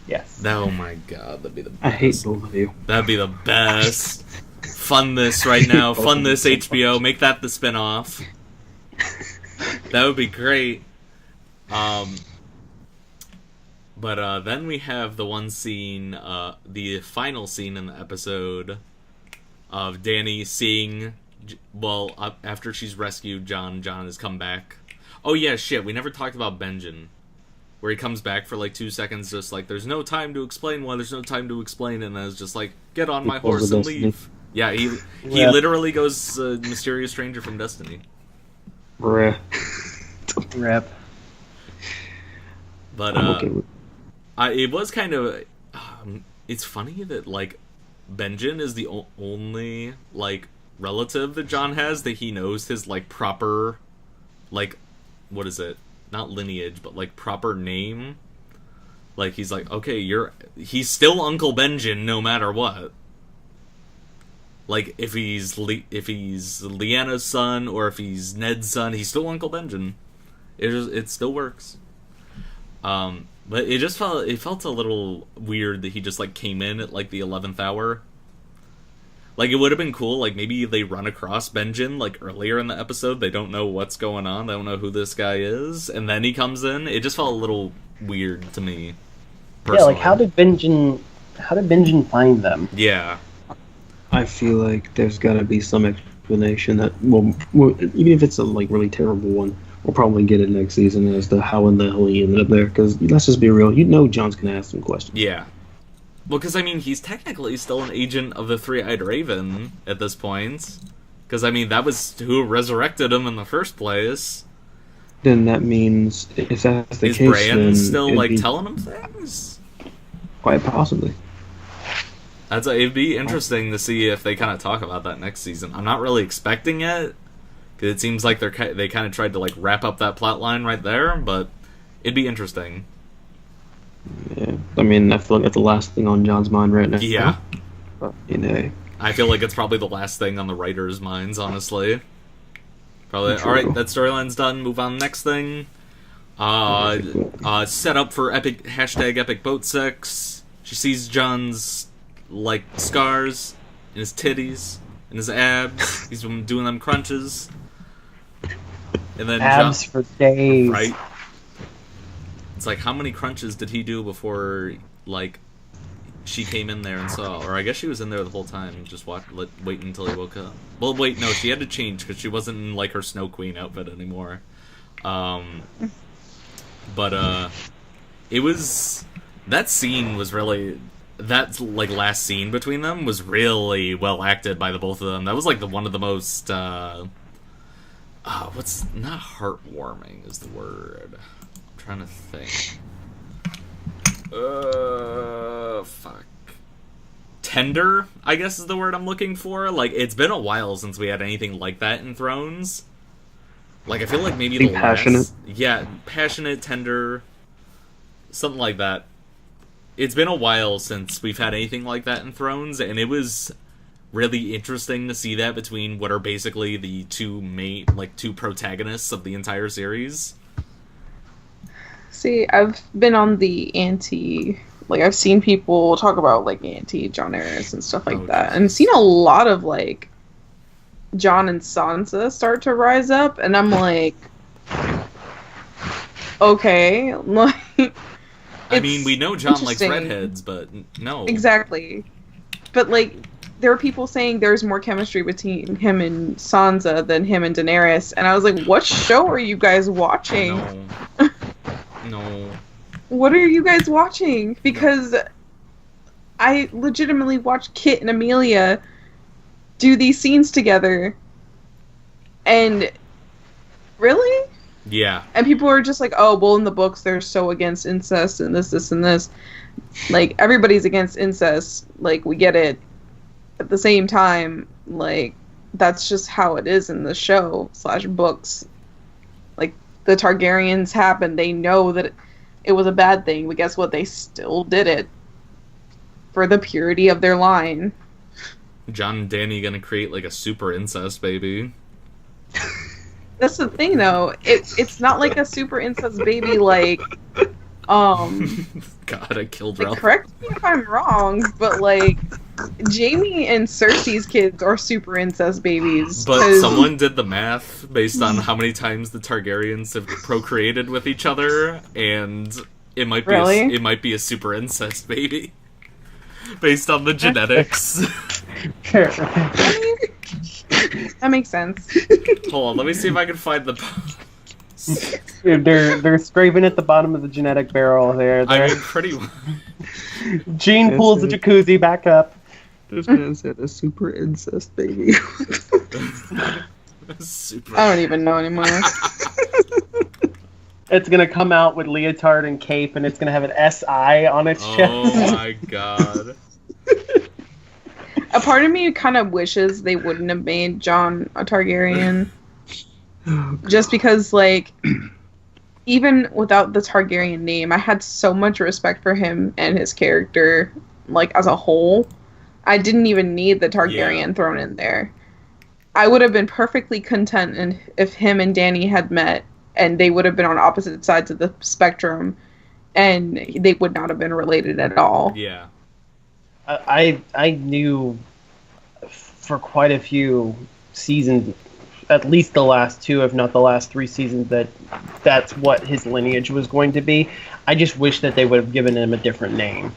Yes. Oh my god, that'd be the best. I hate both of you. That'd be the best. Fund this right now. Fund this, HBO. Make that the spinoff. That would be great. But then we have the one scene, the final scene in the episode of Danny seeing, after she's rescued John has come back. Oh yeah, shit, we never talked about Benjen. Where he comes back for like 2 seconds, just like, there's no time to explain why, there's no time to explain, and then it's just like, get on my horse and leave. Yeah, he literally goes mysterious stranger from Destiny. Bruh. Rip. But it was kind of it's funny that like Benjen is the only like relative that John has that he knows his like proper, like, what is it, not lineage but like proper name. Like he's like, okay, he's still Uncle Benjen no matter what. Like if he's Leanna's son or if he's Ned's son, he's still Uncle Benjen. It still works. But it felt a little weird that he just like came in at like the 11th hour. Like it would have been cool, like maybe they run across Benjen like earlier in the episode, they don't know what's going on, they don't know who this guy is, and then he comes in. It just felt a little weird to me. Personally. Yeah, like how did Benjen find them? Yeah. I feel like there's gotta be some explanation that, well, even if it's a like really terrible one, we'll probably get it next season as to how in the hell he ended up there. Because let's just be real, John's gonna ask some questions. Yeah. Well, because I mean, he's technically still an agent of the Three-Eyed Raven at this point. Because I mean, that was who resurrected him in the first place. Then that means if that's the case, is Bran then still like telling him things? Quite possibly. It'd be interesting to see if they kind of talk about that next season. I'm not really expecting it, because it seems like they kind of tried to like wrap up that plot line right there, but it'd be interesting. Yeah, I mean, I feel like that's the last thing on John's mind right now. Yeah. But, I feel like it's probably the last thing on the writers' minds, honestly. Probably. True. Alright, that storyline's done. Move on to the next thing. Set up for #EpicBoatSex. She sees John's, like, scars in his titties, in his abs. He's been doing them crunches. And then abs for days. Right? It's like, how many crunches did he do before, like, she came in there and saw? Or I guess she was in there the whole time, just waiting until he woke up. Well, wait, no, she had to change, because she wasn't in, like, her Snow Queen outfit anymore. But it was... That scene was really... That, like, last scene between them was really well acted by the both of them. That was, like, one of the most, not heartwarming is the word. I'm trying to think. Fuck. Tender, I guess is the word I'm looking for. Like, it's been a while since we had anything like that in Thrones. Like, I feel like maybe the passionate. last... Yeah, passionate, tender, something like that. It's been a while since we've had anything like that in Thrones, and it was really interesting to see that between what are basically the two protagonists of the entire series. See, I've been on the I've seen people talk about, like, anti-Jon Arrys and stuff like that, and seen a lot of, like, Jon and Sansa start to rise up, and I'm like, okay, like... I mean, we know Jon likes redheads, but no. Exactly. But, like, there are people saying there's more chemistry between him and Sansa than him and Daenerys, and I was like, what show are you guys watching? No. What are you guys watching? Because I legitimately watched Kit and Amelia do these scenes together, and really? Yeah. And people are just like, oh, well, in the books they're so against incest and this, and this. Like, everybody's against incest. Like, we get it. At the same time, like, that's just how it is in the show / books. Like, the Targaryens happened. They know that it was a bad thing, but guess what? They still did it. For the purity of their line. Jon and Dany gonna create, like, a super incest baby. That's the thing, though. It's not like a super incest baby, like, God, I killed Ralph. correct me if I'm wrong, but, like, Jaime and Cersei's kids are super incest babies. But someone did the math based on how many times the Targaryens have procreated with each other, and it might be it might be a super incest baby based on the genetics. Sure. That makes sense. Hold on, let me see if I can find the. They're scraping at the bottom of the genetic barrel there. I mean, pretty. Gene pulls the jacuzzi back up. This man said a super incest baby. Super. I don't even know anymore. It's gonna come out with leotard and cape, and it's gonna have an SI on its chest. Oh my god. A part of me kind of wishes they wouldn't have made Jon a Targaryen. Just because, like, even without the Targaryen name, I had so much respect for him and his character, like, as a whole. I didn't even need the Targaryen thrown in there. I would have been perfectly content if him and Dany had met, and they would have been on opposite sides of the spectrum, and they would not have been related at all. Yeah. I knew for quite a few seasons, at least the last two, if not the last 3 seasons, that that's what his lineage was going to be. I just wish that they would have given him a different name.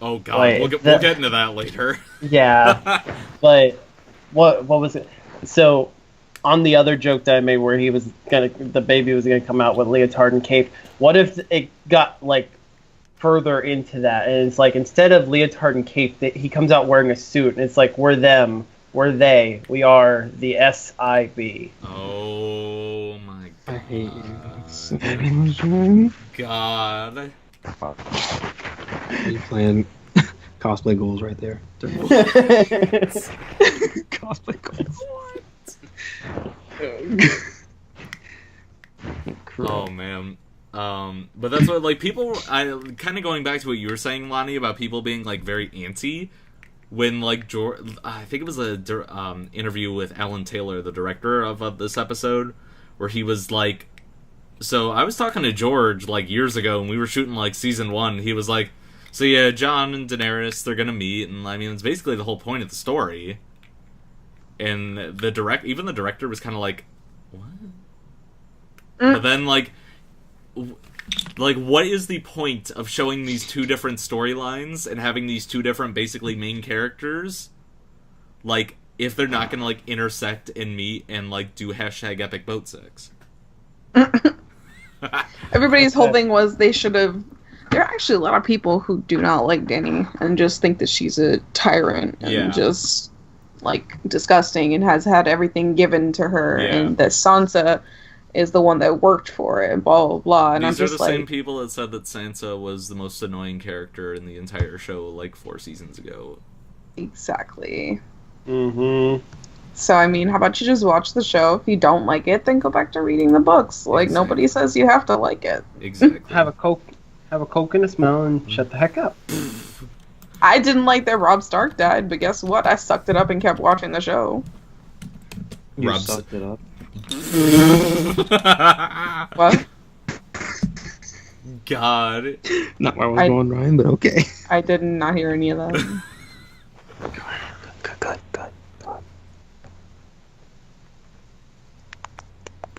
Oh god, like, we'll get into that later. Yeah, but what was it? So on the other joke that I made, where the baby was gonna come out with leotard and cape. What if it got like further into that, and it's like instead of leotard and cape, he comes out wearing a suit, and it's like we're them, we're they, we are the SIB. Oh my god! I hate you. God. You playing cosplay goals right there. Cosplay goals. What? Oh man. But that's what, like, people, I kind of going back to what you were saying, Lonnie, about people being like very antsy when, like, I think it was a interview with Alan Taylor, the director of this episode, where he was like, so I was talking to George like years ago, and we were shooting like season 1. He was like, so yeah, Jon and Daenerys, they're gonna meet, and I mean, it's basically the whole point of the story. And even the director was kind of like, what? But then like, what is the point of showing these two different storylines and having these two different basically main characters, like, if they're not gonna like intersect and meet and like do #EpicBoatSex? Everybody's whole thing was they should have. There are actually a lot of people who do not like Dany and just think that she's a tyrant and just like disgusting and has had everything given to her, and that Sansa is the one that worked for it, and blah blah blah. And these I'm are just the like, same people that said that Sansa was the most annoying character in the entire show like 4 seasons ago. exactly. Mm-hmm. So I mean, how about you just watch the show? If you don't like it, then go back to reading the books. Like nobody says you have to like it. Exactly. Have a Coke and a smell and shut the heck up. I didn't like that Robb Stark died, but guess what? I sucked it up and kept watching the show. You Rob's- sucked it up. What? God. Not where I was going, Ryan, but okay. I did not hear any of that. Good.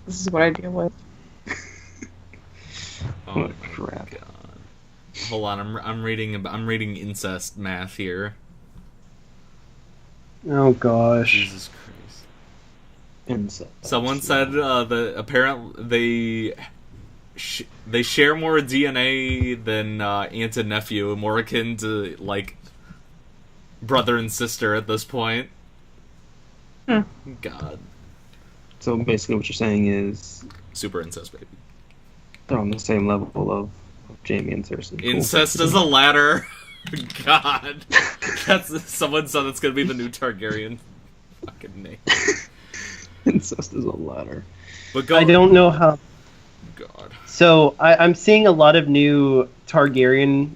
This is what I deal with. Oh What crap. God. Hold on, I'm reading incest math here. Oh gosh. Jesus Christ. Incest. Someone said that apparently they share more DNA than aunt and nephew, and more akin to like brother and sister at this point. God. So basically what you're saying is Super incest, baby. they're on the same level of Jaime and Cersei. Cool. Incest is a ladder. God. Someone said that's gonna be the new Targaryen fucking name. Incest is a ladder. But go. I don't know how. God. So I'm seeing a lot of new Targaryen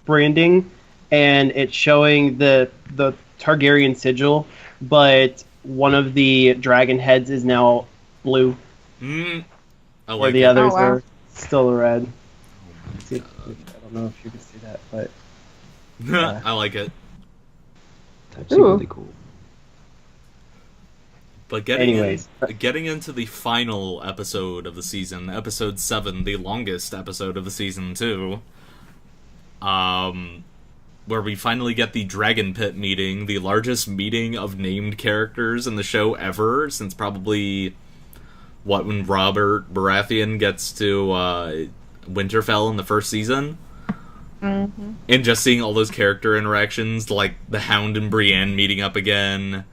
branding, and it's showing the Targaryen sigil, but one of the dragon heads is now blue, I where like the it. others Oh, wow. are still red. Oh See, my I don't know if you can see that, but God. I like it. That's actually Ooh. really cool. But anyways, getting into the final episode of the season, episode 7, the longest episode of the season too, where we finally get the Dragon Pit meeting, the largest meeting of named characters in the show ever, since probably, when Robert Baratheon gets to Winterfell in the first season. Mm-hmm. And just seeing all those character interactions, like the Hound and Brienne meeting up again,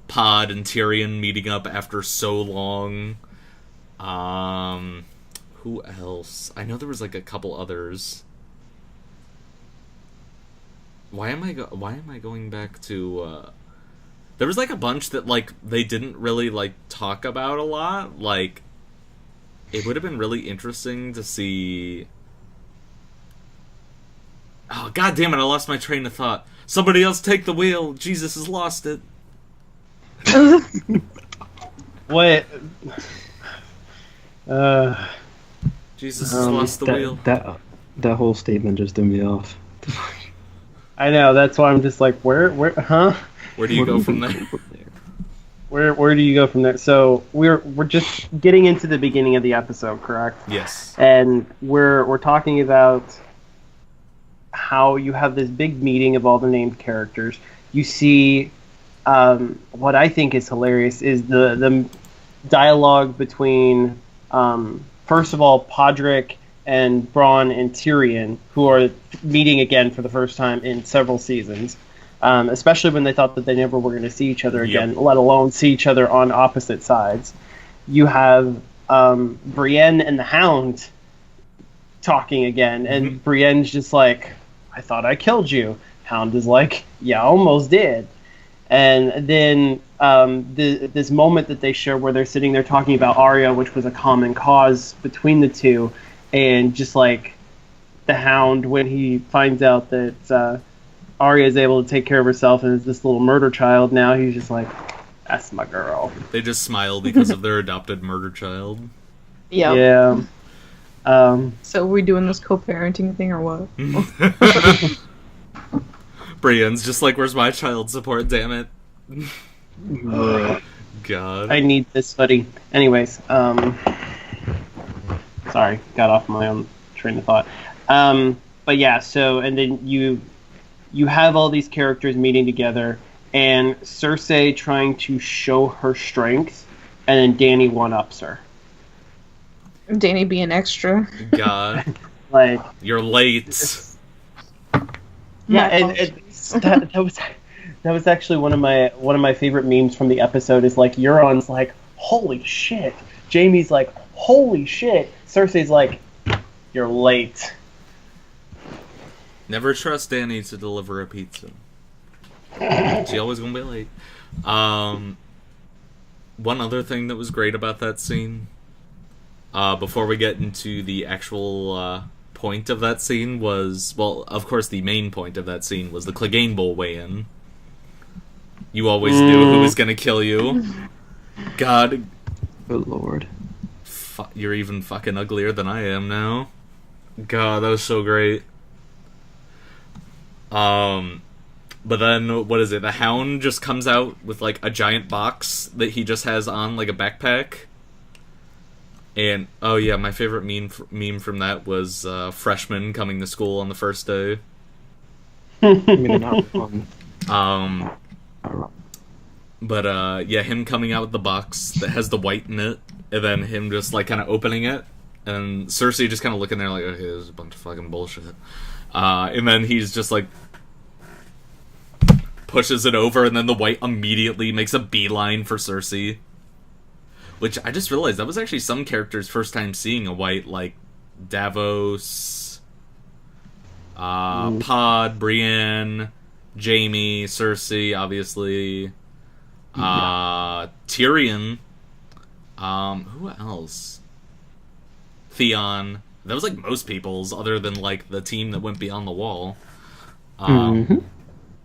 Pod and Tyrion meeting up after so long. Who else? I know there was like a couple others. Why am I going back to? There was like a bunch that like they didn't really like talk about a lot. Like, it would have been really interesting to see. Oh, god damn it, I lost my train of thought. Somebody else take the wheel. Jesus has lost it. what? Jesus has lost the wheel. That whole statement just threw me off. I know. That's why I'm just like, where, huh? Where do you go from there? Where do you go from there? So we're just getting into the beginning of the episode, correct? Yes. And we're talking about how you have this big meeting of all the named characters. You see, what I think is hilarious is the dialogue between, first of all, Podrick and Bronn and Tyrion, who are meeting again for the first time in several seasons. Especially when they thought that they never were going to see each other again, let alone see each other on opposite sides. You have Brienne and the Hound talking again, and Brienne's just like, I thought I killed you. Hound is like, yeah, I almost did. And then this moment that they share where they're sitting there talking about Arya, which was a common cause between the two, and just like the Hound, when he finds out that Arya is able to take care of herself and is this little murder child now, he's just like, that's my girl. They just smile because of their adopted murder child. Yep. Yeah. So we doing this co-parenting thing or what? Brienne's just like, where's my child support, damn it. God. I need this hoodie. Anyways, sorry, got off my own train of thought. But yeah, so, and then you have all these characters meeting together, and Cersei trying to show her strength, and then Dany one-ups her. Dany being extra. God. Like, you're late. Yeah, and that was actually one of my favorite memes from the episode. Is like Euron's like, holy shit. Jaime's like, holy shit. Cersei's like, you're late. Never trust Dany to deliver a pizza. She always gonna be late. One other thing that was great about that scene, before we get into the actual point of that scene, was, well, of course the main point of that scene was the Clegane Bowl weigh-in. You always knew who was gonna kill you. God. Good lord. You're even fucking uglier than I am now. God, that was so great. But then, what is it? The Hound just comes out with, like, a giant box that he just has on, like, a backpack. And, oh yeah, my favorite meme from that was, freshmen coming to school on the first day. I mean, they're not fun. But, yeah, him coming out with the box that has the white in it, and then him just, like, kind of opening it, and Cersei just kind of looking there like, okay, this is a bunch of fucking bullshit. And then he's just, like, pushes it over, and then the white immediately makes a beeline for Cersei. Which, I just realized, that was actually some characters' first time seeing a white, like, Davos, Pod, Brienne, Jaime, Cersei, obviously, Tyrion, who else? Theon. That was, like, most people's, other than, like, the team that went beyond the wall. And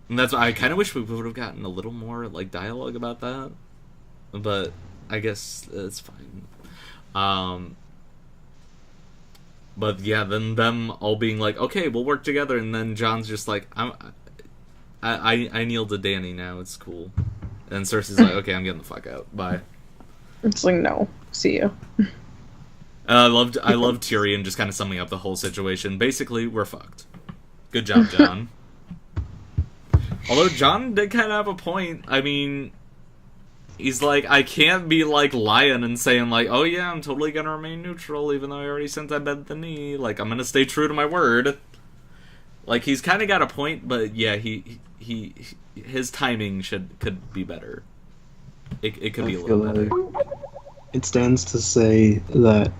that's why I kind of wish we would have gotten a little more, like, dialogue about that. But I guess it's fine. But yeah, then them all being like, okay, we'll work together, and then Jon's just like, I kneel to Dany now, it's cool. And Cersei's like, okay, I'm getting the fuck out, bye. It's like, no, see you. I loved Tyrion just kind of summing up the whole situation. Basically, we're fucked. Good job, Jon. Although Jon did kind of have a point. I mean, he's like, I can't be like lying and saying like, oh yeah, I'm totally gonna remain neutral even though I already sent I bent the knee. Like, I'm gonna stay true to my word. Like, he's kind of got a point, but yeah, his timing could be better. It could be a little better. It stands to say that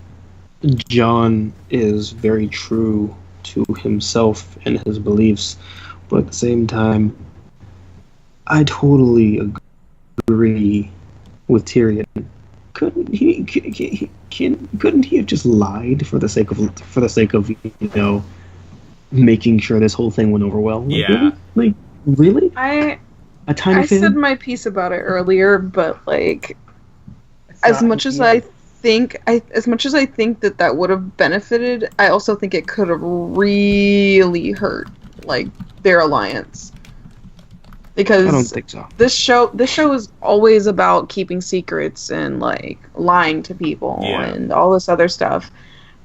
Jon is very true to himself and his beliefs, but at the same time, I totally agree with Tyrion. Couldn't he have just lied for the sake of making sure this whole thing went over well? Yeah. Really? I I said my piece about it earlier, but like, as much as I think that would have benefited, I also think it could have really hurt like their alliance. Because I don't think so. This show is always about keeping secrets and like lying to people and all this other stuff.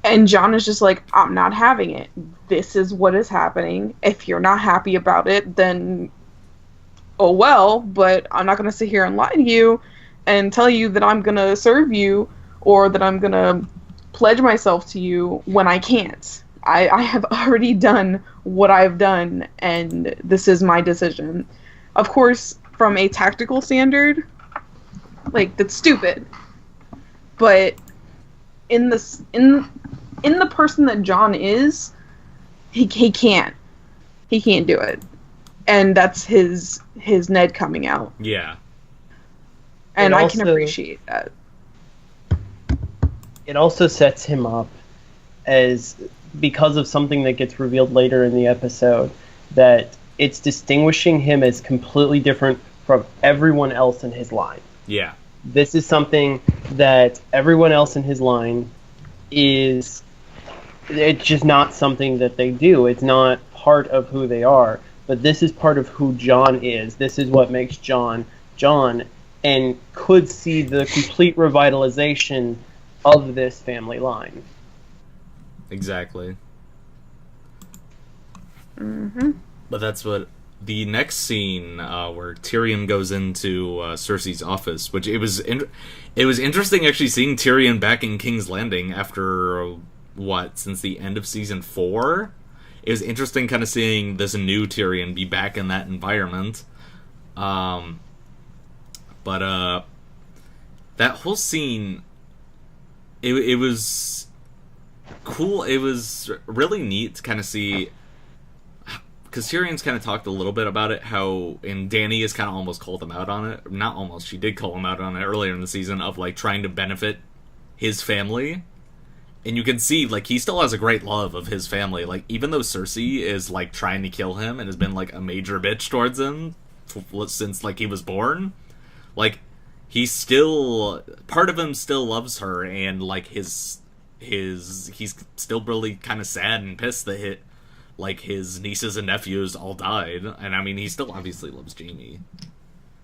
And Jon is just like, I'm not having it. This is what is happening. If you're not happy about it, then oh well, but I'm not going to sit here and lie to you and tell you that I'm going to serve you or that I'm going to pledge myself to you when I can't. I have already done what I've done, and this is my decision. Of course, from a tactical standard, like, that's stupid. But in the person that Jon is, he can't do it. And that's his Ned coming out. Yeah. And I can appreciate that. It also sets him up as, because of something that gets revealed later in the episode, that it's distinguishing him as completely different from everyone else in his line. Yeah. This is something that everyone else in his line is... It's just not something that they do. It's not part of who they are. But this is part of who Jon is. This is what makes Jon Jon, and could see the complete revitalization of this family line. Exactly. Mm-hmm. But that's what the next scene where Tyrion goes into Cersei's office, which it was interesting actually seeing Tyrion back in King's Landing after since the end of season 4. It was interesting kind of seeing this new Tyrion be back in that environment. But that whole scene, it was cool. It was really neat to kind of see, because Tyrion's kind of talked a little bit about it, and Dany has kind of almost called him out on it. Not almost, she did call him out on it earlier in the season, of like trying to benefit his family. And you can see, like, he still has a great love of his family. Like, even though Cersei is, like, trying to kill him and has been, like, a major bitch towards him since, like, he was born, like, he's still... Part of him still loves her, and, like, he's still really kind of sad and pissed that his nieces and nephews all died. And, I mean, he still obviously loves Jaime.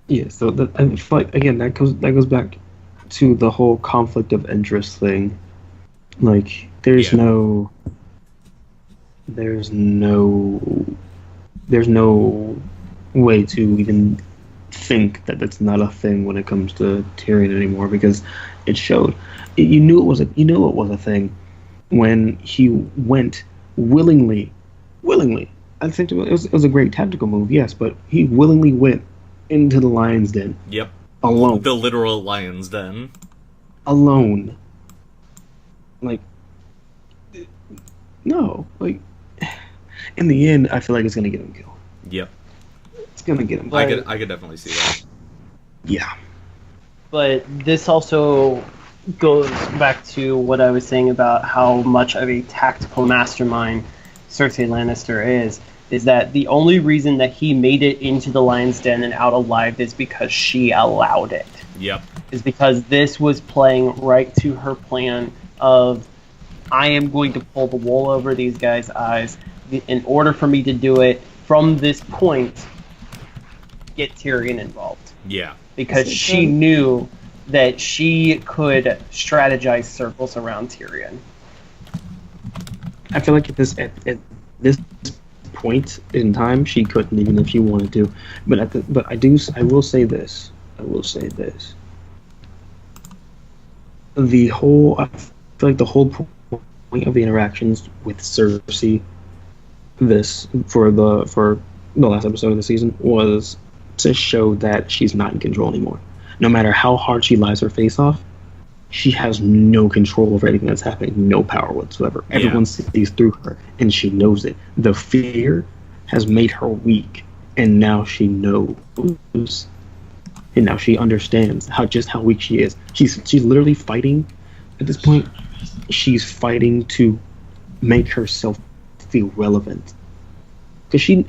Yeah, so, I feel like, again, that goes back to the whole conflict of interest thing. Like, there's no way to even think that that's not a thing when it comes to Tyrion anymore, because it showed. You knew it was a thing when he went willingly. I think it was a great tactical move, yes, but he willingly went into the lion's den. Yep. Alone. The literal lion's den. Alone. Like, no. Like, in the end, I feel like it's gonna get him killed. Yep. It's gonna get him. I could definitely see that. Yeah. But this also goes back to what I was saying about how much of a tactical mastermind Cersei Lannister is that the only reason that he made it into the lion's den and out alive is because she allowed it. Yep. Is because this was playing right to her plan of, I am going to pull the wool over these guys' eyes. In order for me to do it, from this point, get Tyrion involved. Yeah. Because she knew that she could strategize circles around Tyrion. I feel like at this point in time, she couldn't, even if she wanted to. But I will say this. I feel like the whole point of the interactions with Cersei, for the last episode of the season, was to show that she's not in control anymore. No matter how hard she lies her face off, she has no control over anything that's happening, no power whatsoever. Yeah. Everyone sees through her, and she knows it. The fear has made her weak, and now she knows, and now she understands how weak she is. She's literally fighting. At this point, she's fighting to make herself feel relevant. Because I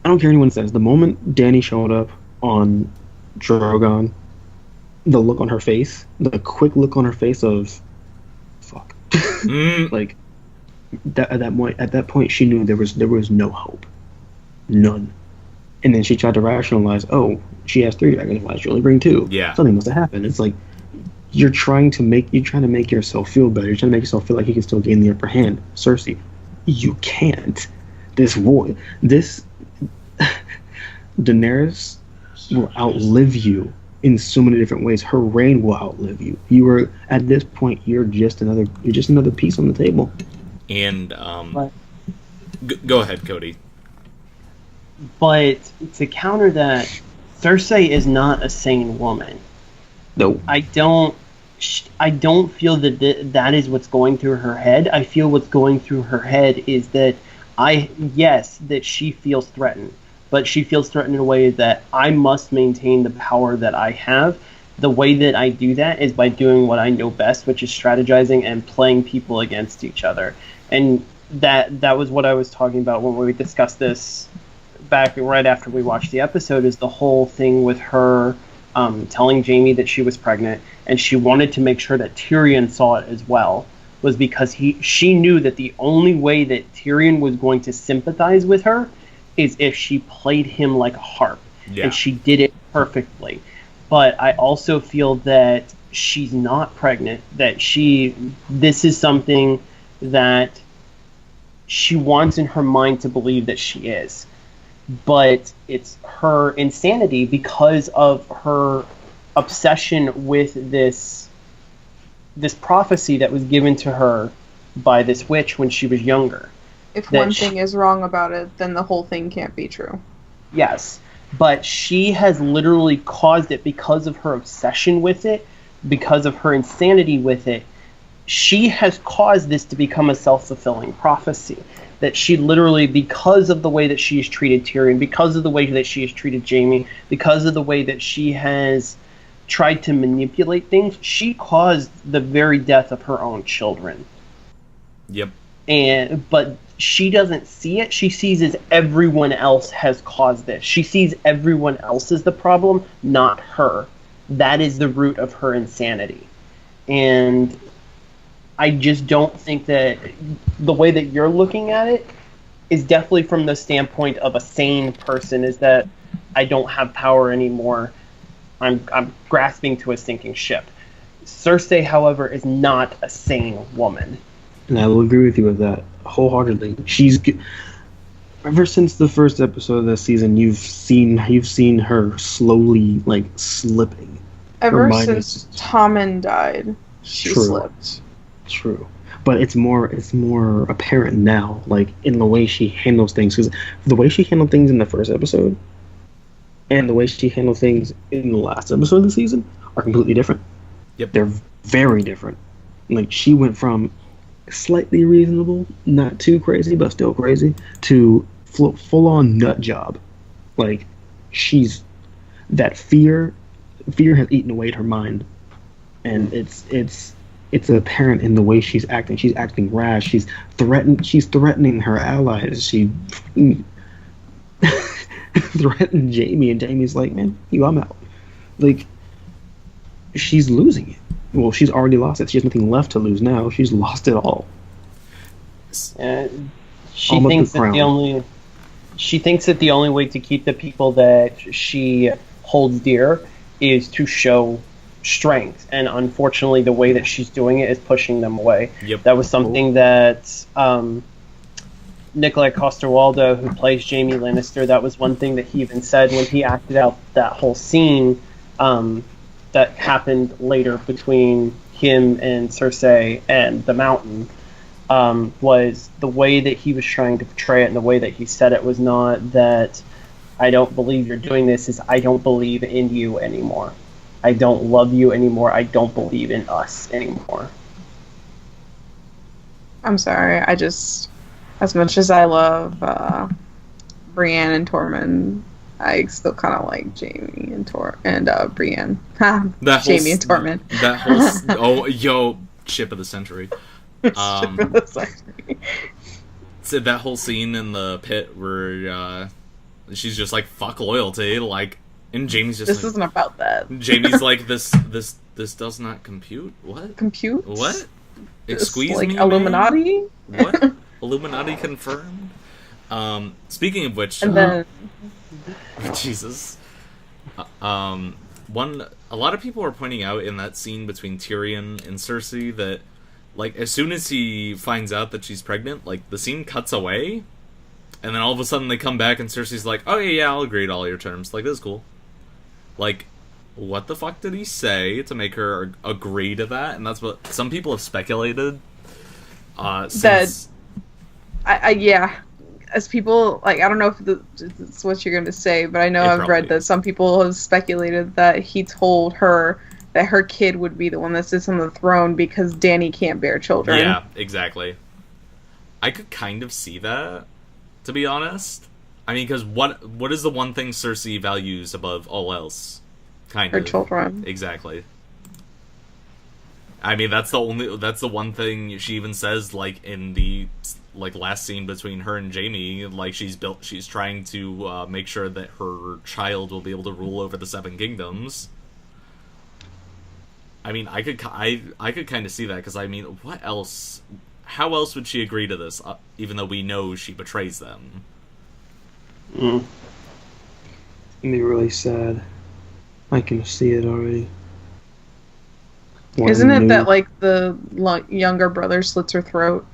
don't care what anyone says. The moment Dany showed up on Drogon, the look on her face, the quick look on her face of, fuck. Like, at that point, she knew there was no hope. None. And then she tried to rationalize, oh, she has 3 dragons, why did she only bring 2? Yeah. Something must have happened. It's like, you're trying to make yourself feel better. You're trying to make yourself feel like you can still gain the upper hand. Cersei, you can't. Daenerys will outlive you in so many different ways. Her reign will outlive you. At this point, you're just another piece on the table. And go ahead, Cody. But to counter that, Cersei is not a sane woman. No. I don't feel that is what's going through her head. I feel what's going through her head is that that she feels threatened, but she feels threatened in a way that I must maintain the power that I have. The way that I do that is by doing what I know best, which is strategizing and playing people against each other. And that was what I was talking about when we discussed this back right after we watched the episode, is the whole thing with her telling Jaime that she was pregnant, and she wanted to make sure that Tyrion saw it as well, was because she knew that the only way that Tyrion was going to sympathize with her is if she played him like a harp. Yeah. And she did it perfectly. But I also feel that she's not pregnant, that this is something that she wants in her mind to believe that she is. But it's her insanity because of her obsession with this prophecy that was given to her by this witch when she was younger. If one thing is wrong about it, then the whole thing can't be true. Yes, but she has literally caused it because of her obsession with it, because of her insanity with it. She has caused this to become a self-fulfilling prophecy. That she literally, because of the way that she has treated Tyrion, because of the way that she has treated Jaime, because of the way that she has tried to manipulate things, she caused the very death of her own children. Yep. But she doesn't see it. She sees as everyone else has caused this. She sees everyone else as the problem, not her. That is the root of her insanity. And I just don't think that the way that you're looking at it is definitely from the standpoint of a sane person, is that I don't have power anymore. I'm grasping to a sinking ship. Cersei, however, is not a sane woman. And I will agree with you with that wholeheartedly. Ever since the first episode of this season, you've seen her slowly slipping. Ever since Tommen died, she slipped. True, but it's more apparent now, in the way she handles things. Because the way she handled things in the first episode and the way she handled things in the last episode of the season are completely different. Yep, they're very different. She went from slightly reasonable, not too crazy, but still crazy, to full-on nut job. She's that fear has eaten away at her mind, and it's apparent in the way she's acting. She's acting rash. She's threatening her allies. She threatened Jaime, and Jaime's like, man, I'm out. like, she's losing it. Well, she's already lost it. She has nothing left to lose now. She's lost it all. She Almost thinks the that crown. she thinks that the only way to keep the people that she holds dear is to show strength, and unfortunately the way that she's doing it is pushing them away. Yep. That was something that Nikolai Coster-Waldau, who plays Jaime Lannister, that was one thing that he even said when he acted out that whole scene that happened later between him and Cersei and the Mountain, was the way that he was trying to portray it, and the way that he said it was not that I don't believe you're doing this, is I don't believe in you anymore. I don't love you anymore. I don't believe in us anymore. I'm sorry. I just, as much as I love Brienne and Tormund, I still kind of like Jaime and Brienne. Jaime and Tormund. That whole ship of the century. So that whole scene in the pit where she's just like, fuck loyalty, like, and Jaime's just this like, isn't about that. Jaime's like, this does not compute. What? Compute? What? Just Squeeze like me, Illuminati? man? What? Illuminati confirmed? Speaking of which, And then Jesus. A lot of people are pointing out in that scene between Tyrion and Cersei that, like, as soon as he finds out that she's pregnant, like, the scene cuts away, and then all of a sudden they come back and Cersei's like, oh yeah, I'll agree to all your terms. Like, this is cool. Like, what the fuck did he say to make her agree to that? And that's what some people have speculated. Since... yeah. As people, like, I don't know if it's what you're going to say, but I know I've read that some people have speculated that he told her that her kid would be the one that sits on the throne because Dany can't bear children. Yeah, exactly. I could kind of see that, to be honest. I mean, because what is the one thing Cersei values above all else? Her children. Exactly. I mean, that's the one thing she even says, like, in the, like, last scene between her and Jaime. Like, she's trying to make sure that her child will be able to rule over the Seven Kingdoms. I mean, I could kind of see that, because, I mean, what else? How else would she agree to this, even though we know she betrays them? It's gonna be really sad. I can see it already. Isn't it that, like, the younger brother slits her throat?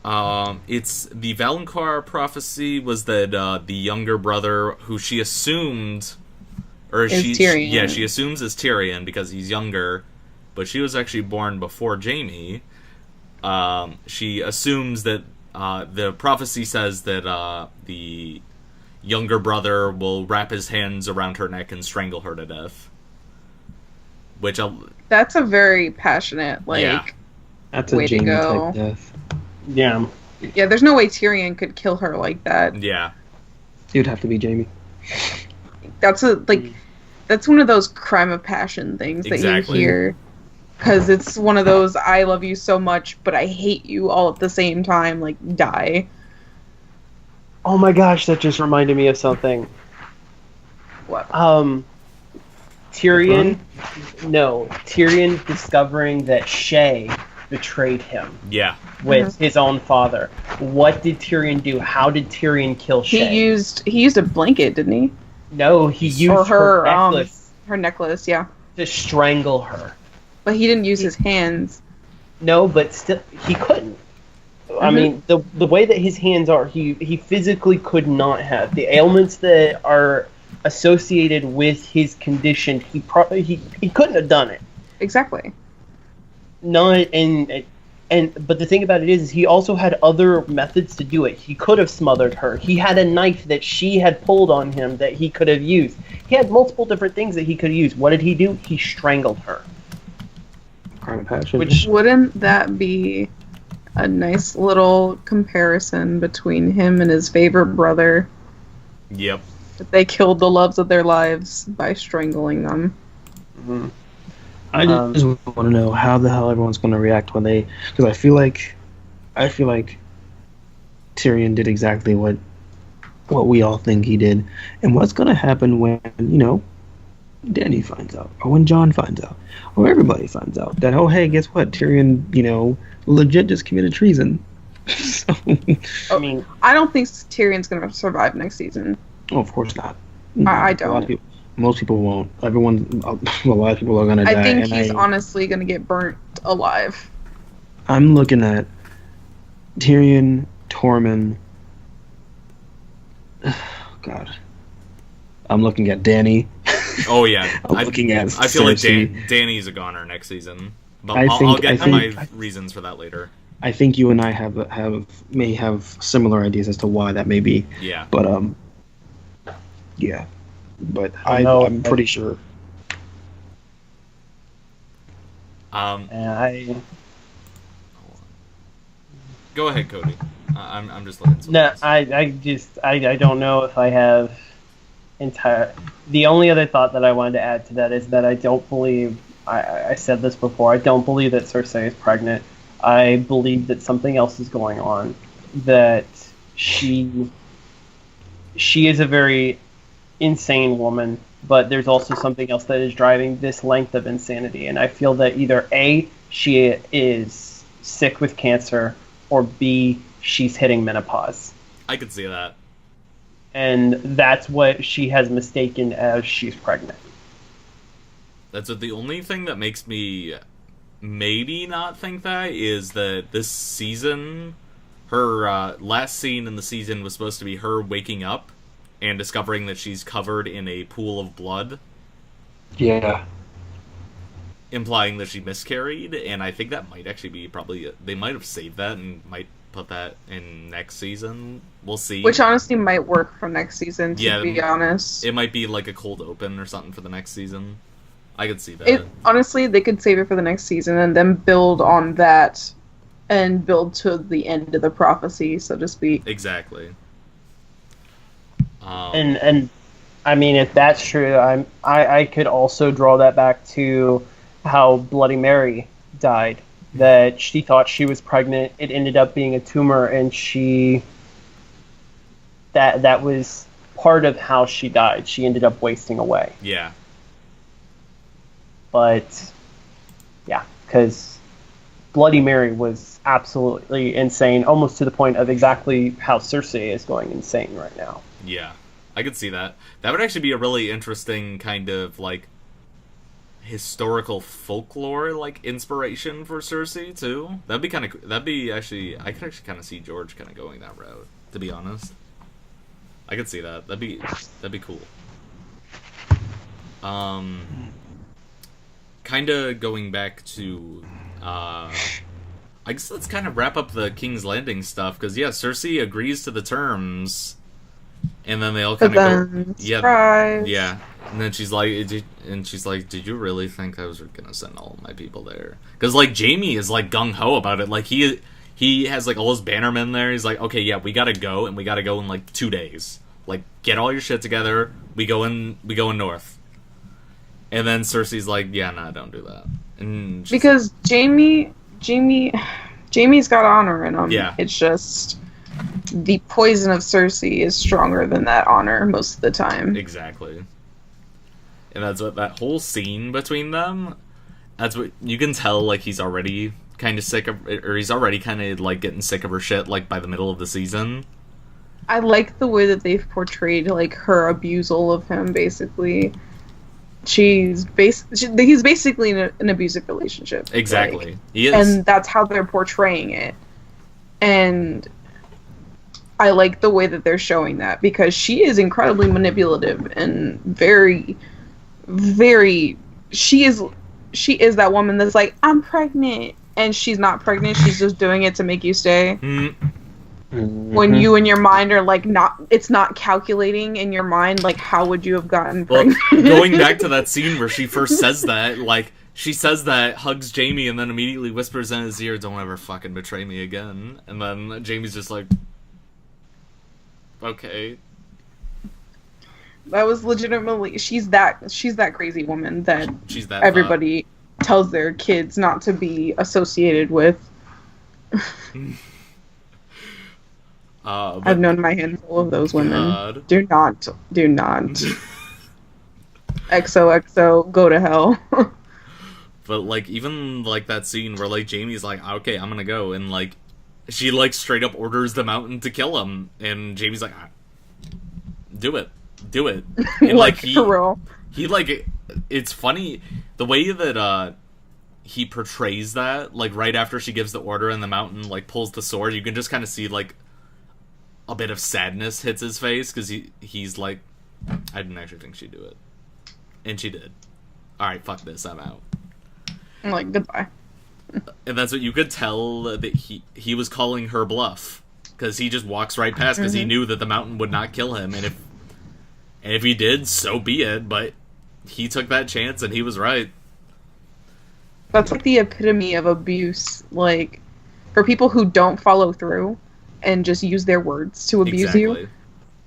It's the Valonqar prophecy was that the younger brother, who she assumed, or is Tyrion. Yeah, she assumes is Tyrion because he's younger, but she was actually born before Jaime. She assumes that the prophecy says that the younger brother will wrap his hands around her neck and strangle her to death. Which that's a very passionate, like, yeah. That's a way to Jaime go. type death. Yeah. Yeah, there's no way Tyrion could kill her like that. Yeah. It would have to be Jaime. That's that's one of those crime of passion things that Exactly. you hear. Because it's one of those, I love you so much, but I hate you all at the same time, like, die. Oh my gosh, that just reminded me of something. What? Tyrion discovering that Shay betrayed him Yeah. with his own father. What did Tyrion do? How did Tyrion kill Shay? He used a blanket, didn't he? No, he used her necklace her necklace, yeah. to strangle her. But he didn't use his hands. No, but still, he couldn't. I mean, the way that his hands are, he physically could not have. The ailments that are associated with his condition, he couldn't have done it. Exactly. But the thing about it is he also had other methods to do it. He could have smothered her. He had a knife that she had pulled on him that he could have used. He had multiple different things that he could use. What did he do? He strangled her. Crime of passion. Which Wouldn't that be a nice little comparison between him and his favorite brother? Yep. That they killed the loves of their lives by strangling them. Mm-hmm. I just want to know how the hell everyone's going to react when they, because I feel like Tyrion did exactly what we all think he did, and what's going to happen when Danny finds out, or when Jon finds out, or everybody finds out that, oh, hey, guess what? Tyrion, legit just committed treason. So, I mean, I don't think Tyrion's going to survive next season. oh, of course not. I don't. Most people won't. A lot of people are going to die. I think he's honestly going to get burnt alive. I'm looking at Tyrion, Tormund. God. I'm looking at Danny. Oh yeah, I'm looking at I feel Cersei. like Danny's a goner next season. But I I'll get to think- my reasons for that later. I think you and I may have similar ideas as to why that may be. Yeah. But yeah. But know, I'm pretty sure. I Go ahead, Cody. I'm just looking. no, I don't know if I have entire. The only other thought that I wanted to add to that is that I don't believe. I said this before. I don't believe that Cersei is pregnant. I believe that something else is going on. That she is a very insane woman, but there's also something else that is driving this length of insanity. And I feel that either A, she is sick with cancer, or B, she's hitting menopause. I could see that. And that's what she has mistaken as she's pregnant. That's what the only thing that makes me maybe not think that is that this season, her last scene in the season was supposed to be her waking up and discovering that she's covered in a pool of blood, Yeah. implying that she miscarried, and I think that might actually be they might have saved that and might put that in next season. We'll see. Which honestly might work for next season, to be honest. It might be like a cold open or something for the next season. I could see that. Honestly, they could save it for the next season and then build on that and build to the end of the prophecy, so to speak. Exactly. And I mean, if that's true, I could also draw that back to how Bloody Mary died. That she thought she was pregnant. It ended up being a tumor, and that was part of how she died. She ended up wasting away. Yeah. But yeah, because Bloody Mary was absolutely insane, almost to the point of exactly how Cersei is going insane right now. Yeah, I could see that. That would actually be a really interesting kind of, like, historical folklore, like, inspiration for Cersei, too. I could actually kind of see George kind of going that route, to be honest. I could see that. That'd be cool. Kind of going back to, I guess let's kind of wrap up the King's Landing stuff, because, yeah, Cersei agrees to the terms, and then they all kind of go, surprise. yeah, and then she's like, did you really think I was gonna send all of my people there? Because, like, Jaime is, like, gung-ho about it, like, he has, like, all his bannermen there, he's like, okay, yeah, we gotta go, and we gotta go in, like, 2 days. Like, get all your shit together, we go in north. And then Cersei's like, yeah, no, don't do that. And because Jaime's got honor in him. Yeah. It's just the poison of Cersei is stronger than that honor most of the time. Exactly. And that's what that whole scene between them, that's what you can tell, like, he's already kind of sick of, or he's already kind of, like, getting sick of her shit, like, by the middle of the season. I like the way that they've portrayed, like, her abusal of him, basically. He's basically in an abusive relationship. Exactly. Like, He is. and that's how they're portraying it. And I like the way that they're showing that, because she is incredibly manipulative and very, very... She is that woman that's like, I'm pregnant. And she's not pregnant. She's just doing it to make you stay. When you in your mind are like it's not calculating in your mind, like, how would you have gotten pregnant? Well, going back to that scene where she first says that, like, she says that, hugs Jaime, and then immediately whispers in his ear, don't ever fucking betray me again. And then Jaime's just like, okay. That was legitimately, she's that crazy woman that She's that everybody tells their kids not to be associated with. I've known my handful of those women. God. Do not. XOXO, go to hell. But, like, even, like, that scene where, like, Jamie's like, okay, I'm gonna go, and, like, she, like, straight up orders the mountain to kill him, and Jamie's like, do it. And, like, for real. He, like, it's funny, the way that, he portrays that, like, right after she gives the order and the mountain, like, pulls the sword, you can just kind of see, like, a bit of sadness hits his face, because he's like, I didn't actually think she'd do it. And she did. Alright, fuck this, I'm out. I'm like, goodbye. And that's what you could tell, that he was calling her bluff. Because he just walks right past, because he knew that the mountain would not kill him, and if he did, so be it, but he took that chance, and he was right. That's like the epitome of abuse, like, for people who don't follow through and just use their words to abuse you,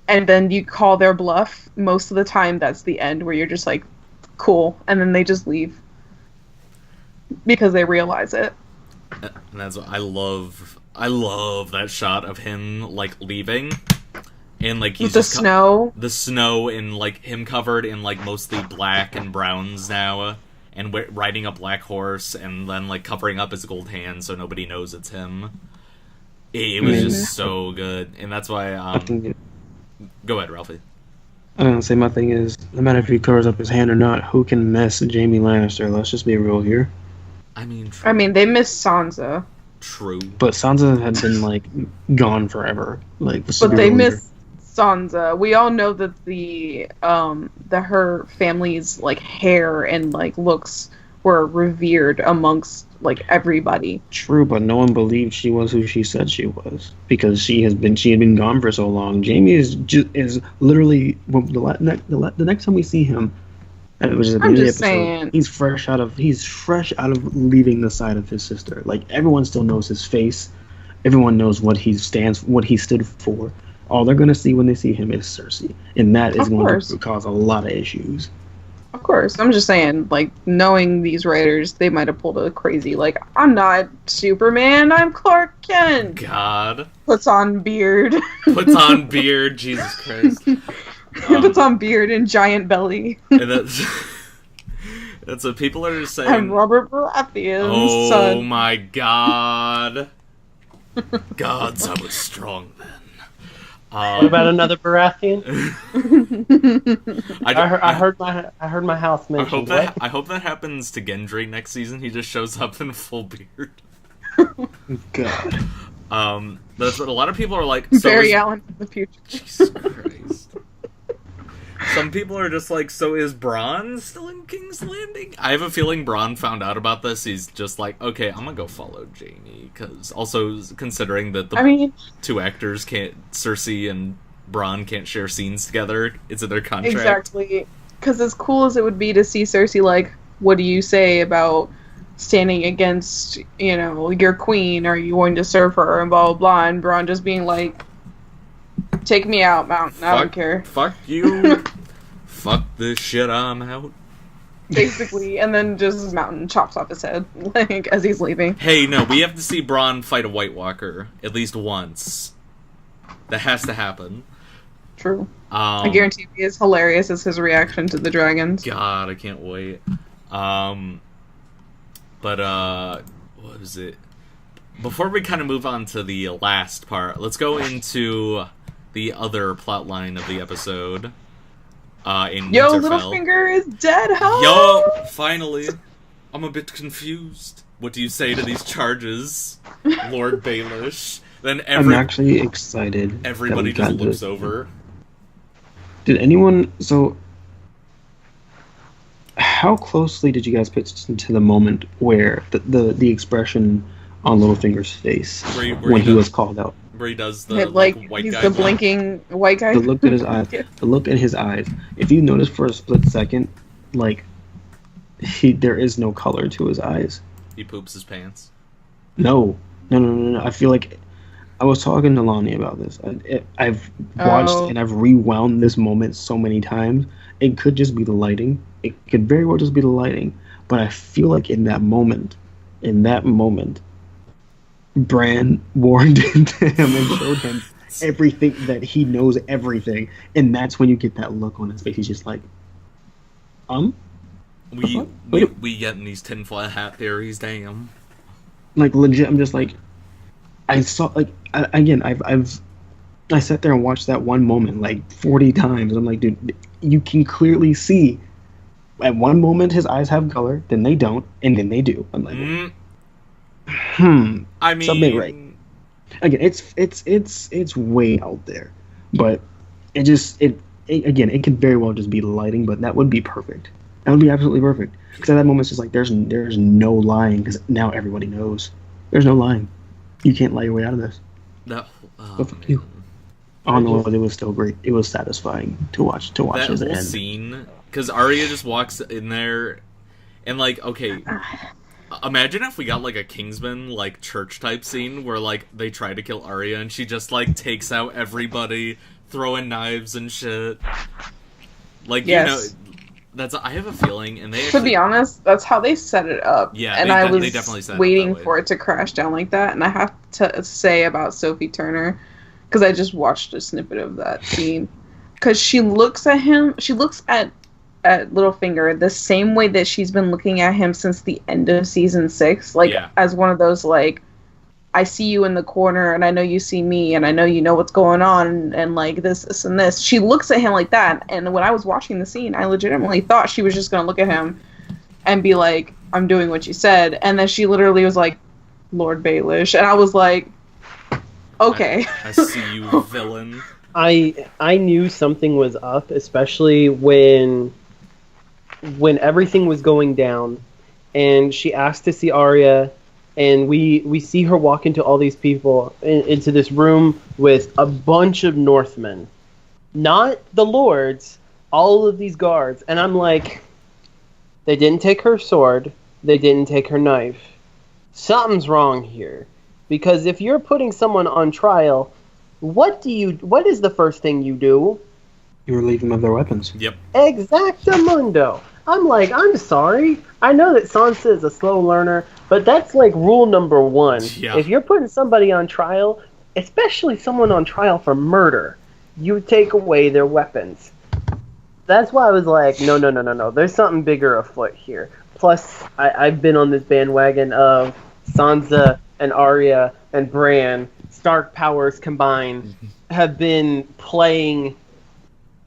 and then you call their bluff. Most of the time, that's the end, where you're just like, cool, and then they just leave. Because they realize it. And that's what I love that shot of him, like, leaving. And, like, he's the snow. The snow, and, like, him covered in, like, mostly black and browns now. And riding a black horse, and then, like, covering up his gold hand so nobody knows it's him. It was just so good. And that's why, go ahead, Ralphie. I was gonna say, my thing is, no matter if he covers up his hand or not, who can mess Jaime Lannister? Let's just be real here. I mean, they missed Sansa. True. But Sansa had been, like, gone forever. Like, but they missed Sansa. We all know that her family's, like, hair and, like, looks were revered amongst, like, everybody. True, but no one believed she was who she said she was, because she had been gone for so long. Jaime is literally the next time we see him, which is at the end of the episode, he's fresh out of leaving the side of his sister. Like, everyone still knows his face. Everyone knows what he stood for. All they're going to see when they see him is Cersei. And that is going to cause a lot of issues. Of course. I'm just saying, like, knowing these writers, they might have pulled a crazy, like, I'm not Superman, I'm Clark Kent. God. Puts on beard. Jesus Christ. Puts on beard and giant belly. And that's what people are saying. I'm Robert Baratheon's son. Oh my god. Gods, I was strong then. What about another Baratheon? I heard my house mentioned. I hope that happens to Gendry next season. He just shows up in full beard. God. That's what a lot of people are like. Barry Allen in the future. Jesus Christ. Some people are just like, so is Bronn still in King's Landing? I have a feeling Bronn found out about this. He's just like, okay, I'm gonna go follow Jaime. Because also considering that two actors Cersei and Bronn can't share scenes together. It's in their contract. Exactly. Because as cool as it would be to see Cersei, like, what do you say about standing against, your queen? Are you going to serve her? And blah, blah, blah. And Bronn just being like, take me out, Mountain. I don't care. Fuck you. Fuck this shit, I'm out. Basically, and then just Mountain chops off his head, like, as he's leaving. Hey, no, we have to see Bronn fight a White Walker at least once. That has to happen. True. I guarantee it'd be as hilarious as his reaction to the dragons. God, I can't wait. But, what was it? Before we kind of move on to the last part, let's go into the other plot line of the episode. In Yo, Winterfell. Littlefinger is dead, huh? Yo, finally. I'm a bit confused. What do you say to these charges, Lord Baelish? Then I'm actually excited. Everybody just looks over. Did anyone... So, how closely did you guys pay attention to the moment where the expression on Littlefinger's face when he was called out? Where he does the white he's guy. The blinking white guy. The look in his eyes. The look in his eyes. If you notice for a split second, like, there is no color to his eyes. He poops his pants. No. I feel like I was talking to Lonnie about this. I've watched and I've rewound this moment so many times. It could just be the lighting. It could very well just be the lighting. But I feel like in that moment, Bran warned him and showed him everything, that he knows everything. And that's when you get that look on his face. He's just like, We getting these tinfoil hat theories, damn. Like, legit, I'm just like, I saw, like, I sat there and watched that one moment like 40 times. And I'm like, dude, you can clearly see at one moment his eyes have color, then they don't, and then they do. I'm like, I mean, something right. Again, it's way out there, but it could very well just be lighting, but that would be perfect. That would be absolutely perfect. Because at that moment, it's just like there's no lying, because now everybody knows. There's no lying. You can't lie your way out of this. No. But fuck you. Oh no, it was still great. It was satisfying to watch that his whole end. scene, because Arya just walks in there, and like, okay, imagine if we got like a Kingsman like church type scene where like they try to kill Arya and she just like takes out everybody, throwing knives and shit. Like, yes. You know, I have a feeling, and to be honest, that's how they set it up. Yeah, and they definitely set waiting it that way. for it to crash down like that. And I have to say about Sophie Turner, because I just watched a snippet of that scene, because she looks at him, she looks at Littlefinger the same way that she's been looking at him since the end of season 6, like as one of those like, I see you in the corner, and I know you see me, and I know you know what's going on, and like this, and this. She looks at him like that, and when I was watching the scene, I legitimately thought she was just going to look at him and be like, I'm doing what you said, and then she literally was like, Lord Baelish, and I was like, okay. I see you, villain. I knew something was up, especially when everything was going down, and she asked to see Arya. And we see her walk into all these people, into this room with a bunch of Northmen. Not the lords, all of these guards. And I'm like, they didn't take her sword, they didn't take her knife. Something's wrong here. Because if you're putting someone on trial, what is the first thing you do? You relieve them of their weapons. Yep. Exactamundo. I'm like, I'm sorry. I know that Sansa is a slow learner, but that's like rule number 1. Yeah. If you're putting somebody on trial, especially someone on trial for murder, you take away their weapons. That's why I was like, no. There's something bigger afoot here. Plus, I've been on this bandwagon of Sansa and Arya and Bran, Stark powers combined, have been playing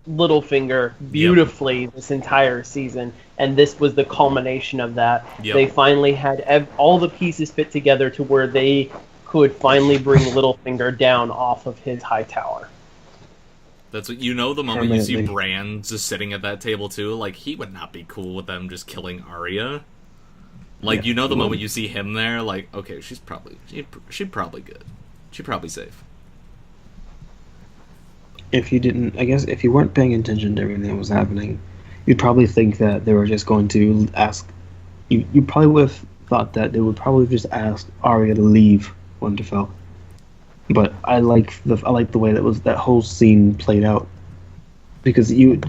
Littlefinger beautifully this entire season, and this was the culmination of that. They finally had all the pieces fit together to where they could finally bring Littlefinger down off of his high tower. That's what the moment you see Bran just sitting at that table too, like he would not be cool with them just killing Arya. Like the moment you see him there, like okay, she's probably good. She's probably safe. If you weren't paying attention to everything that was happening, you'd probably think that they were just going to ask. You probably would have thought that they would probably just ask Arya to leave Winterfell. But I like the way that whole scene played out, because you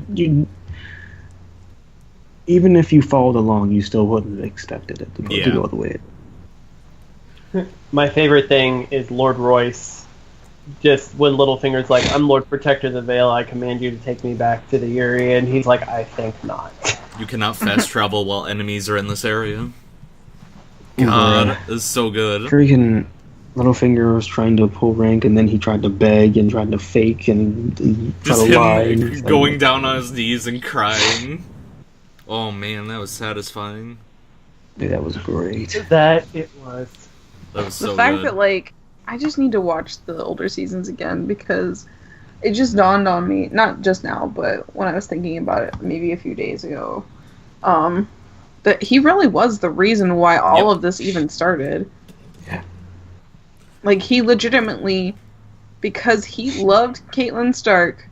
even if you followed along, you still wouldn't have expected it to go the way it. My favorite thing is Lord Royce. Just when Littlefinger's like, I'm Lord Protector of the Vale, I command you to take me back to the Eyrie, and he's like, I think not. You cannot fast travel while enemies are in this area. God, this is so good. Freaking Littlefinger was trying to pull rank, and then he tried to beg and tried to fake and try just to lie. Him going down on his knees and crying. Oh man, that was satisfying. Dude, that was great. That it was. That was so good. The fact that like I just need to watch the older seasons again, because it just dawned on me, not just now, but when I was thinking about it maybe a few days ago, that he really was the reason why all of this even started. Yeah. Like, he legitimately, because he loved Catelyn Stark,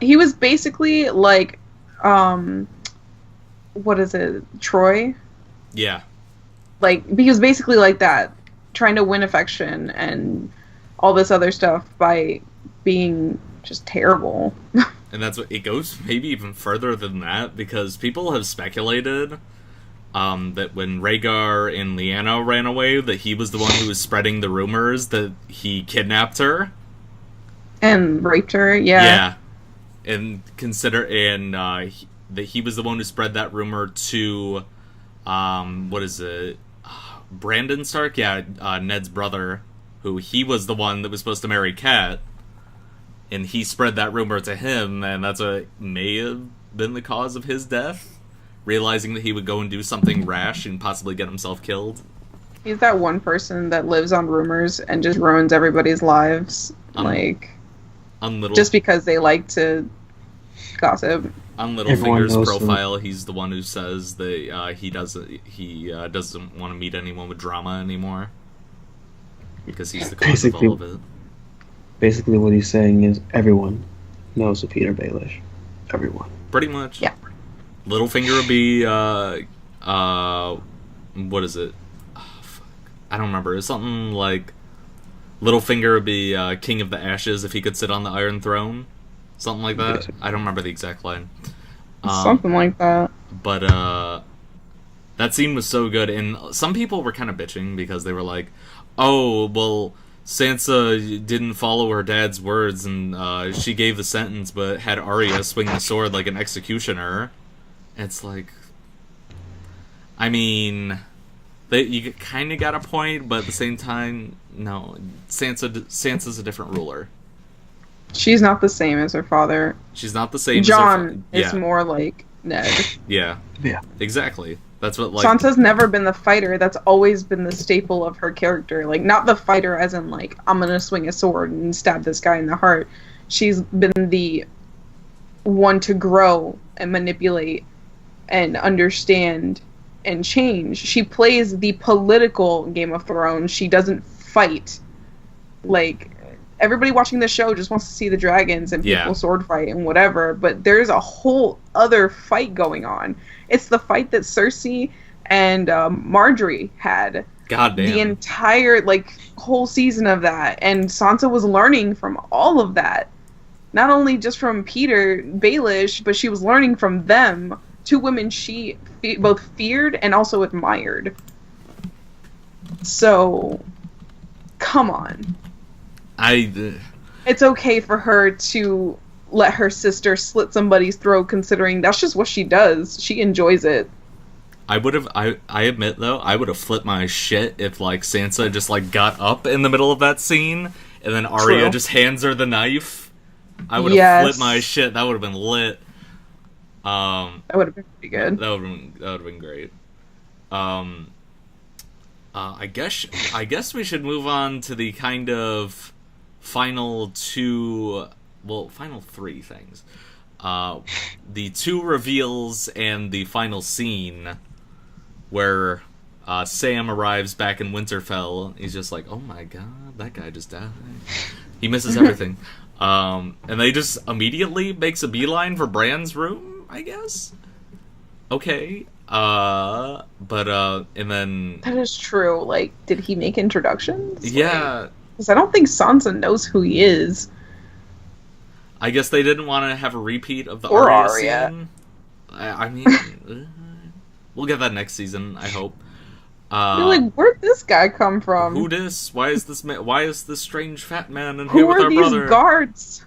he was basically like, what is it, Troy? Yeah. Like, he was basically like that, trying to win affection and all this other stuff by being just terrible. And that's what it goes maybe even further than that, because people have speculated that when Rhaegar and Lyanna ran away, that he was the one who was spreading the rumors that he kidnapped her and raped her. Yeah. And that he was the one who spread that rumor to, what is it? Brandon Stark? Yeah, Ned's brother, who he was the one that was supposed to marry Kat, and he spread that rumor to him, and that's what may have been the cause of his death, realizing that he would go and do something rash and possibly get himself killed. He's that one person that lives on rumors and just ruins everybody's lives, just because they like to gossip. On Littlefinger's profile, he's the one who says that he doesn't want to meet anyone with drama anymore because he's the cause of all of it. Basically, what he's saying is everyone knows of Peter Baelish. Everyone. Pretty much. Yeah. Littlefinger would be what is it? Oh, fuck. I don't remember. It's something like Littlefinger would be King of the Ashes if he could sit on the Iron Throne. Something like that. I don't remember the exact line. Something like that. But that scene was so good, and some people were kind of bitching because they were like, "Oh, well, Sansa didn't follow her dad's words, and she gave the sentence, but had Arya swing the sword like an executioner." And it's like, I mean, you kind of got a point, but at the same time, no, Sansa's a different ruler. She's not the same as her father. She's not the same Jon is more like Ned. Yeah. Exactly. That's what, Sansa's never been the fighter. That's always been the staple of her character. Like, not the fighter as in, like, I'm gonna swing a sword and stab this guy in the heart. She's been the one to grow and manipulate and understand and change. She plays the political Game of Thrones. She doesn't fight. Like, everybody watching this show just wants to see the dragons and people sword fight and whatever, but there's a whole other fight going on. It's the fight that Cersei and Marjorie had. Goddamn. The entire, whole season of that. And Sansa was learning from all of that. Not only just from Peter Baelish, but she was learning from them. Two women she both feared and also admired. So, come on. It's okay for her to let her sister slit somebody's throat, considering that's just what she does. She enjoys it. I admit, though, I would have flipped my shit if, Sansa just, got up in the middle of that scene, and then Arya just hands her the knife. I would have flipped my shit. That would have been lit. That would have been pretty good. That would have been great. I guess we should move on to the kind of final three things. The two reveals and the final scene where Sam arrives back in Winterfell. He's just like, oh my god, that guy just died. He misses everything. And they just immediately makes a beeline for Bran's room, I guess? Okay. And then... That is true. Did he make introductions? Yeah. Because I don't think Sansa knows who he is. I guess they didn't want to have a repeat of the or Arya scene. I mean, we'll get that next season, I hope. You're where'd this guy come from? Who this? Why is this strange fat man in here with our brother? Who are these guards?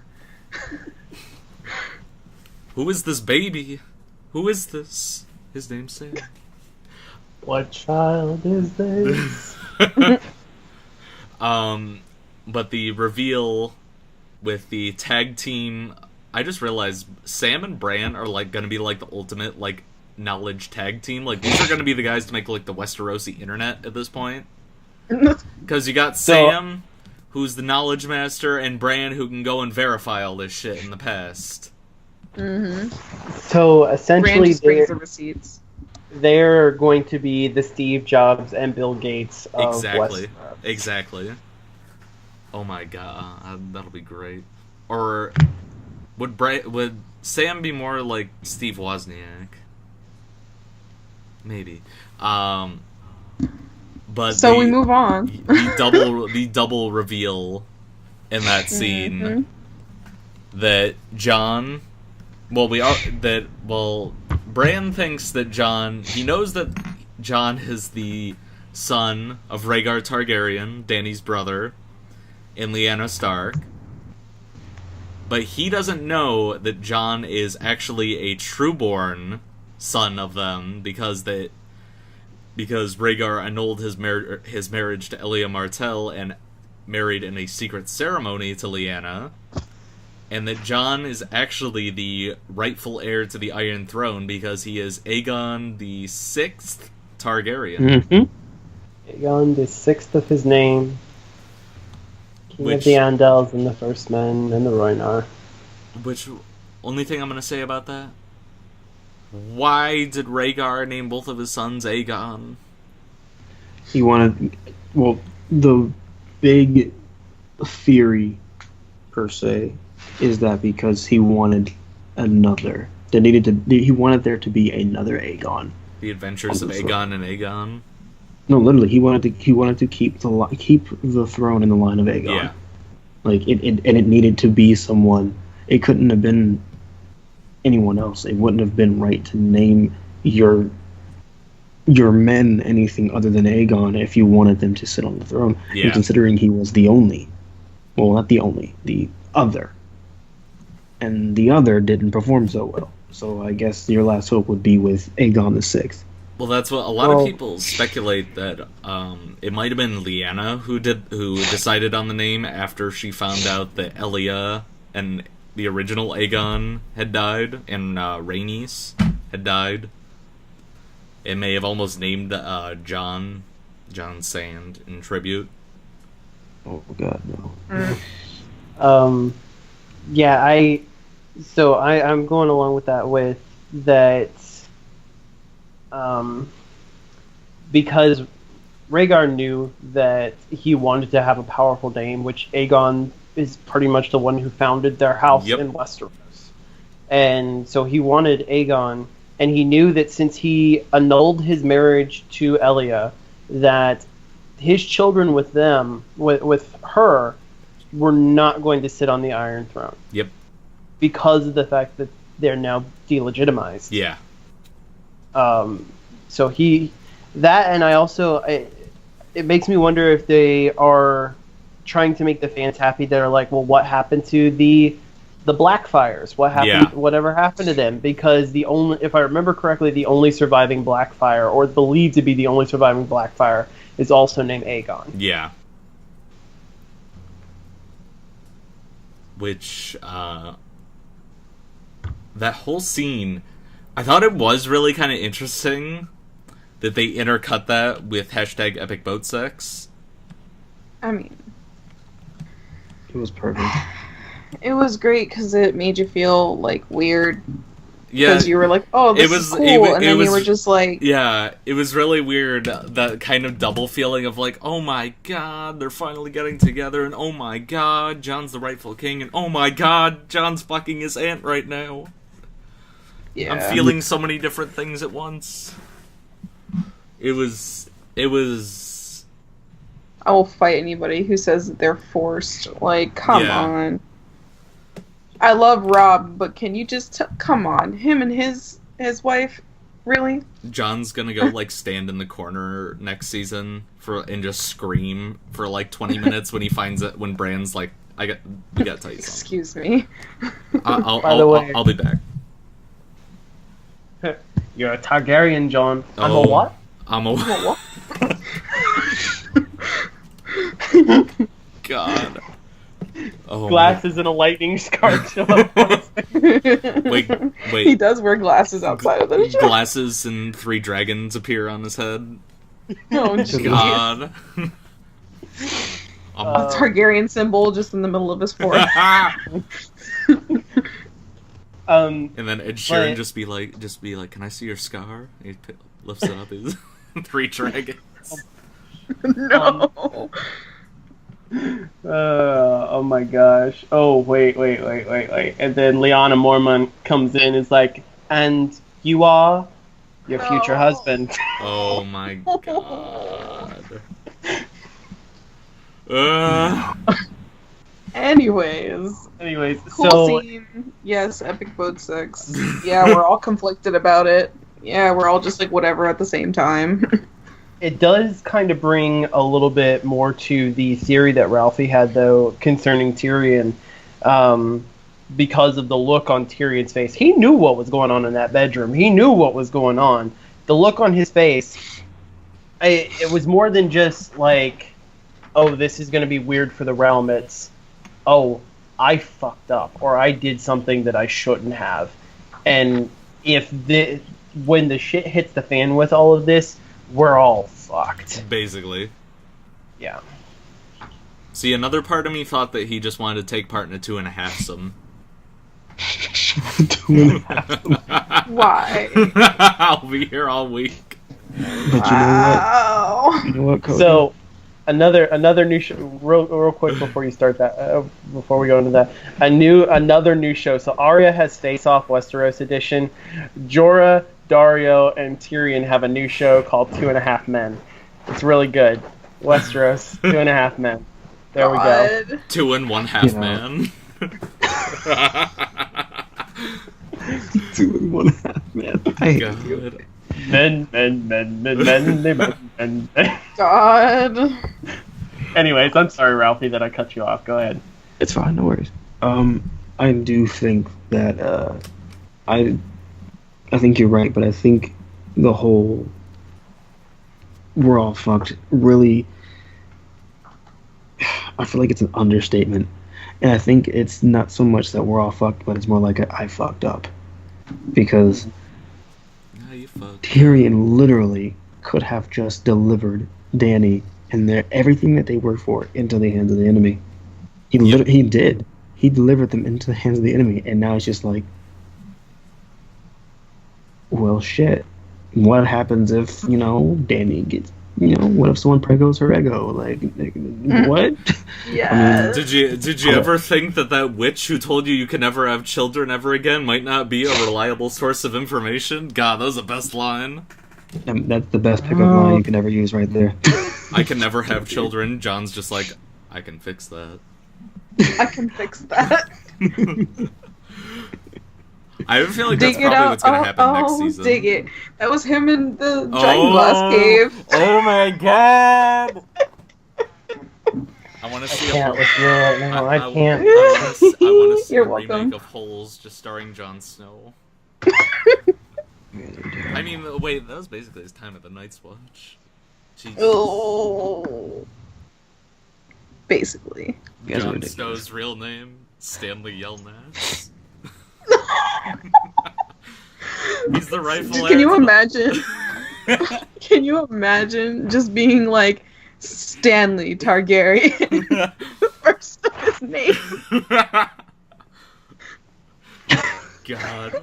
Who is this baby? Who is this? His name's Sam. What child is this? But the reveal with the tag team, I just realized Sam and Bran are gonna be the ultimate knowledge tag team. These are gonna be the guys to make the Westerosi internet at this point. Because you got Sam, who's the knowledge master, and Bran, who can go and verify all this shit in the past. Mm-hmm. So essentially, Bran just brings the receipts. They're going to be the Steve Jobs and Bill Gates of Exactly. Westeros. Exactly. Oh my god, that'll be great. Or would Sam be more like Steve Wozniak? Maybe. But so we move on. the double reveal in that scene that Jon. Bran thinks that Jon. He knows that Jon is the son of Rhaegar Targaryen, Dany's brother, and Lyanna Stark. But he doesn't know that Jon is actually a trueborn son of them because Rhaegar annulled his marriage to Elia Martell and married in a secret ceremony to Lyanna, and that Jon is actually the rightful heir to the Iron Throne because he is Aegon the Sixth Targaryen. Mm-hmm. Aegon the Sixth of his name. King of the Andals and the First Men and the Rhoynar. Which, only thing I'm going to say about that? Why did Rhaegar name both of his sons Aegon? He wanted... Well, the big theory, per se, is that because he wanted another. He wanted there to be another Aegon. The Adventures of Aegon and Aegon? No, literally, he wanted to keep the throne in the line of Aegon. Yeah. Like it needed to be someone. It couldn't have been anyone else. It wouldn't have been right to name your men anything other than Aegon if you wanted them to sit on the throne. Yeah. And considering he was the only, well, not the only, the other, and the other didn't perform so well. So I guess your last hope would be with Aegon the Sixth. Well, that's what a lot of people speculate, that it might have been Lyanna who decided on the name after she found out that Elia and the original Aegon had died, and Rhaenys had died. It may have almost named Jon Sand in tribute. Oh God, no. Yeah, I'm going along with that. Because Rhaegar knew that he wanted to have a powerful name, which Aegon is pretty much the one who founded their house in Westeros. And so he wanted Aegon, and he knew that since he annulled his marriage to Elia, that his children with her, were not going to sit on the Iron Throne. Yep. Because of the fact that they're now delegitimized. Yeah. So it makes me wonder if they are trying to make the fans happy that are like, well, what happened to the Blackfires? What happened? Yeah. Whatever happened to them? Because if I remember correctly, the only surviving Blackfire, or believed to be the only surviving Blackfire, is also named Aegon. Yeah. Which, that whole scene, I thought it was really kind of interesting that they intercut that with hashtag EpicBoatSex. I mean, It was perfect. it was great because it made you feel like weird. Yeah, because you were like, "Oh, this is cool," and then you were just like, "Yeah." It was really weird, that kind of double feeling of like, "Oh my God, they're finally getting together," and "Oh my God, Jon's the rightful king," and "Oh my God, Jon's fucking his aunt right now." Yeah. I'm feeling so many different things at once. It was. I will fight anybody who says that they're forced. Like, come on. I love Rob, but can you just come on? Him and his wife, really? Jon's gonna go like stand in the corner next season and just scream for like 20 minutes when he finds it, when Bran's like, we got to tell you something. Excuse me. I'll be back. You're a Targaryen, Jon. I'm a what? I'm a what? God. Oh, glasses and a lightning scarf show up. Wait. He does wear glasses outside of the show. Glasses and 3 dragons appear on his head. Oh, jeez. God. A Targaryen symbol just in the middle of his forehead. And then Ed Sheeran just be like, "Can I see your scar?" He lifts it up his 3 dragons. No. Oh my gosh. Oh, wait. And then Lyanna Mormont comes in and is like, "And you are your future husband." Oh my God. Anyways, cool so scene. Yes, EpicBoatSex. Yeah, we're all conflicted about it. Yeah, we're all just like whatever at the same time. It does kind of bring a little bit more to the theory that Ralphie had, though, concerning Tyrion. because of the look on Tyrion's face. He knew what was going on in that bedroom. He knew what was going on. The look on his face, it was more than just like, oh, this is going to be weird for the realm. It's, oh, I fucked up, or I did something that I shouldn't have. And when the shit hits the fan with all of this, we're all fucked. Basically. Yeah. See, another part of me thought that he just wanted to take part in a 2.5-some. 2.5. Why? I'll be here all week. But you know what, Cody? So, another new show. Real quick before you start that, before we go into that, another new show. So Arya has Face Off Westeros edition. Jorah, Dario, and Tyrion have a new show called 2.5 Men. It's really good. Westeros, 2.5 Men. There we go. 2.5 man. 2.5 man. I hate you. Men. God. Anyways, I'm sorry, Ralphie, that I cut you off. Go ahead. It's fine, no worries. I do think that I think you're right, but I think the whole we're all fucked really, I feel like it's an understatement. And I think it's not so much that we're all fucked, but it's more like I fucked up. Because Tyrion literally could have just delivered Dany and everything that they worked for into the hands of the enemy. He did. He delivered them into the hands of the enemy, and now it's just like, well, shit. What happens if, Dany gets, what if someone pregos her ego? Like what? Yeah. Did you ever think that witch who told you can never have children ever again might not be a reliable source of information? God, that was the best line. That's the best pickup line you can ever use right there. I can never have children. John's just like, I can fix that. I can fix that. I have a feeling that's probably what's going to happen next season. Dig it. That was him in the Dragon Glass cave. Oh my god! I want to see I can't with you right now. I can't. I want to see You're a remake welcome. of Holes just starring Jon Snow. I mean, wait, that was basically his time at the Night's Watch. Jesus. Oh. Basically. Jon Snow's real name, Stanley Yelnats. He's the rightful Can you heir. imagine? Can you imagine just being like Stanley Targaryen? First of his name. God.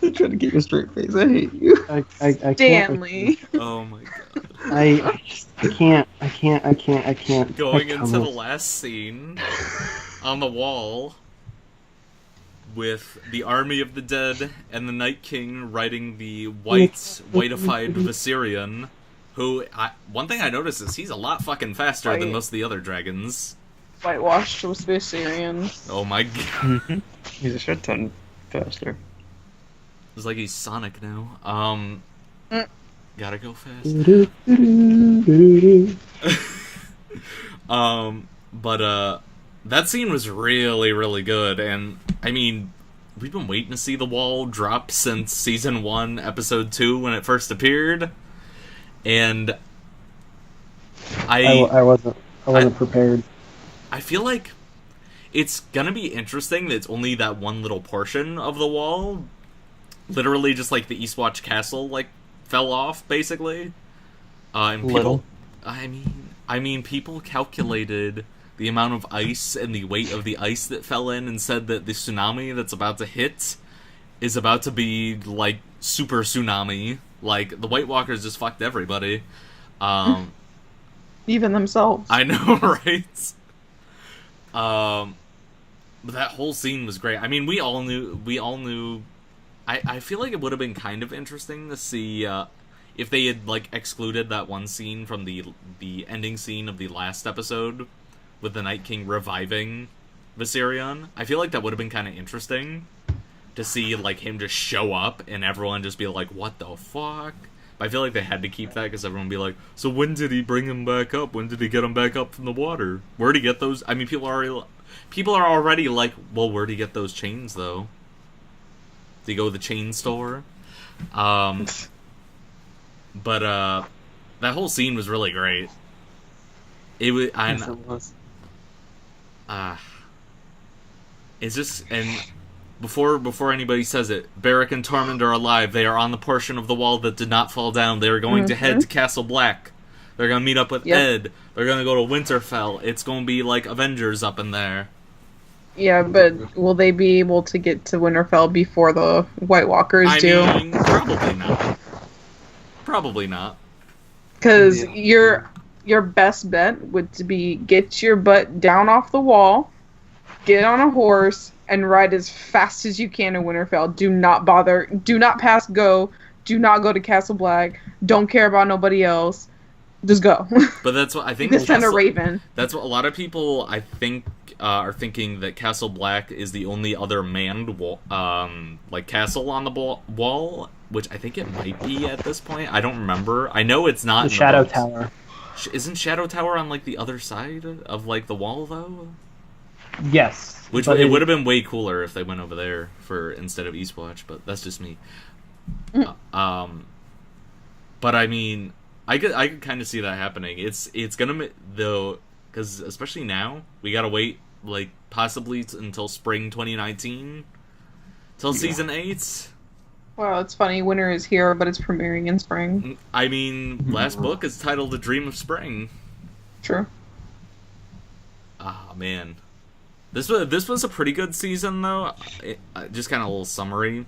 I'm trying to keep a straight face. I hate you. I Stanley. Oh my god. I can't. Going into the last scene on the wall with the army of the dead and the Night King riding the whiteified Viserion, who, one thing I noticed is he's a lot fucking faster than most of the other dragons. Whitewashed was Viserion. Oh my god. He's a shit ton faster. It's like he's Sonic now. Gotta go fast. But that scene was really, really good, and I mean, we've been waiting to see the wall drop since season 1, episode 2, when it first appeared, and I wasn't prepared. I feel like it's gonna be interesting that it's only that one little portion of the wall, literally just like the Eastwatch Castle, like, fell off, basically. And people, I mean, people calculated the amount of ice and the weight of the ice that fell in and said that the tsunami that's about to hit is about to be, like, super tsunami. Like, the White Walkers just fucked everybody. Even themselves. I know, right? But that whole scene was great. I mean, we all knew... I feel like it would have been kind of interesting to see if they had, like, excluded that one scene from the ending scene of the last episode with the Night King reviving Viserion. I feel like that would have been kind of interesting to see, like, him just show up and everyone just be like, what the fuck? But I feel like they had to keep that because everyone would be like, so when did he bring him back up? When did he get him back up from the water? Where'd he get those? I mean, people already... People are already like, well, where do you get those chains though? Do you go to the chain store? But that whole scene was really great. It was. Yes, it was. It's just, and before anybody says it, Barrack and Tormund are alive. They are on the portion of the wall that did not fall down. They are going to head to Castle Black. They're going to meet up with Ed. They're going to go to Winterfell. It's going to be like Avengers up in there. Yeah, but will they be able to get to Winterfell before the White Walkers do? I mean, probably not. Probably not. Because your best bet would be get your butt down off the wall, get on a horse, and ride as fast as you can to Winterfell. Do not bother. Do not pass go. Do not go to Castle Black. Don't care about nobody else. Just go. But that's what I think. Just send a raven. That's what a lot of people, I think, are thinking, that Castle Black is the only other manned castle on the wall, which I think it might be at this point. I don't remember. I know it's not. The Shadow Tower. Isn't Shadow Tower on like the other side of like the wall though? Yes. Which it would have been way cooler if they went over there instead of Eastwatch, but that's just me. But I mean, I could kind of see that happening. It's gonna though, because especially now we gotta wait like possibly until spring 2019 till season 8. Well, it's funny. Winter is here, but it's premiering in spring. I mean, last book is titled "The Dream of Spring." True. Ah, man. This was a pretty good season, though. Just kind of a little summary.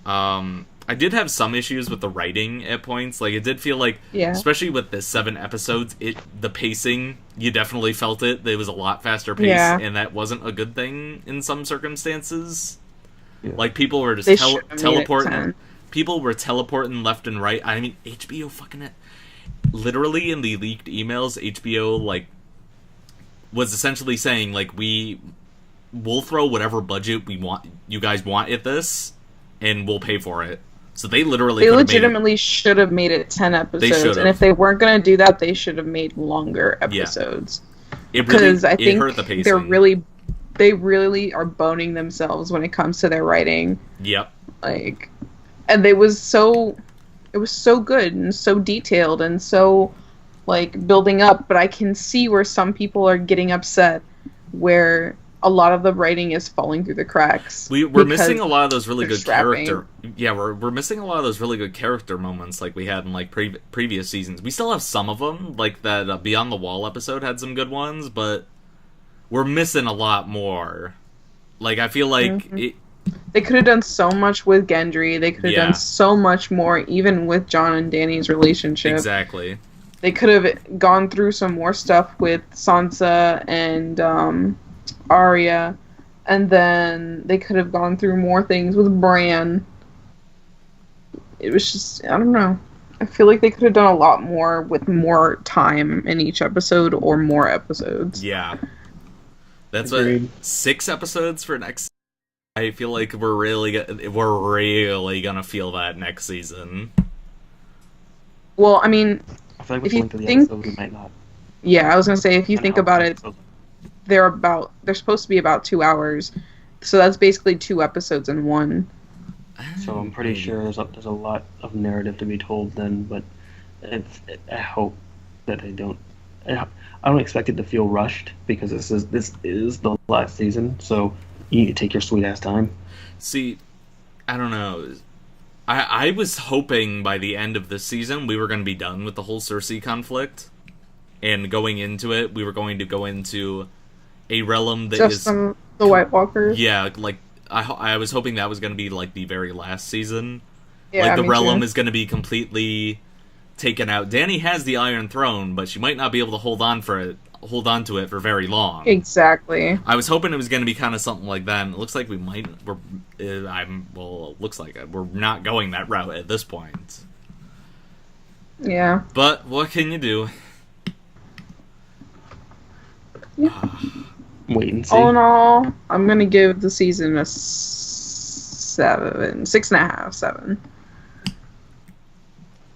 I did have some issues with the writing at points. Like, it did feel like, especially with the 7 episodes, the pacing, you definitely felt it. It was a lot faster paced, and that wasn't a good thing in some circumstances. Yeah. Like, people were just teleporting. People were teleporting left and right. I mean, HBO fucking it. Literally in the leaked emails, HBO, like, was essentially saying, like, we'll throw whatever budget you guys want at this, and we'll pay for it. So they legitimately should have made it 10 episodes, and if they weren't going to do that, they should have made longer episodes. Because I think hurt the pacing. They really are boning themselves when it comes to their writing. Yep. Like, and it was so good and so detailed and so, like, building up, but I can see where some people are getting upset where a lot of the writing is falling through the cracks. We're missing a lot of those really good character. Yeah, we're missing a lot of those really good character moments like we had in like previous seasons. We still have some of them, like that Beyond the Wall episode had some good ones, but we're missing a lot more. Like, I feel like they could have done so much with Gendry. They could have done so much more, even with Jon and Dany's relationship. Exactly. They could have gone through some more stuff with Sansa and Arya, and then they could have gone through more things with Bran. It was just, I don't know. I feel like they could have done a lot more with more time in each episode or more episodes. Yeah. That's Agreed. 6 episodes for next. I feel like we're really gonna feel that next season. Well, I mean, I feel like if you think, we might not. Yeah, I was gonna say, if you think about it, they're supposed to be about 2 hours, so that's basically 2 episodes in one. So I'm pretty sure there's a lot of narrative to be told then, but I hope that they don't. I don't expect it to feel rushed because this is the last season, so you need to take your sweet ass time. See, I don't know. I was hoping by the end of this season we were going to be done with the whole Cersei conflict, and going into it, we were going to go into a realm that just the White Walkers. Yeah, like I was hoping that was going to be like the very last season. Yeah, like the realm is going to be completely taken out. Dany has the Iron Throne, but she might not be able to hold on to it for very long. Exactly. I was hoping it was going to be kind of something like that, and it looks like it looks like we're not going that route at this point. Yeah. But what can you do? Yeah. Wait and see. All in all, I'm gonna give the season a 7, 6.5, 7.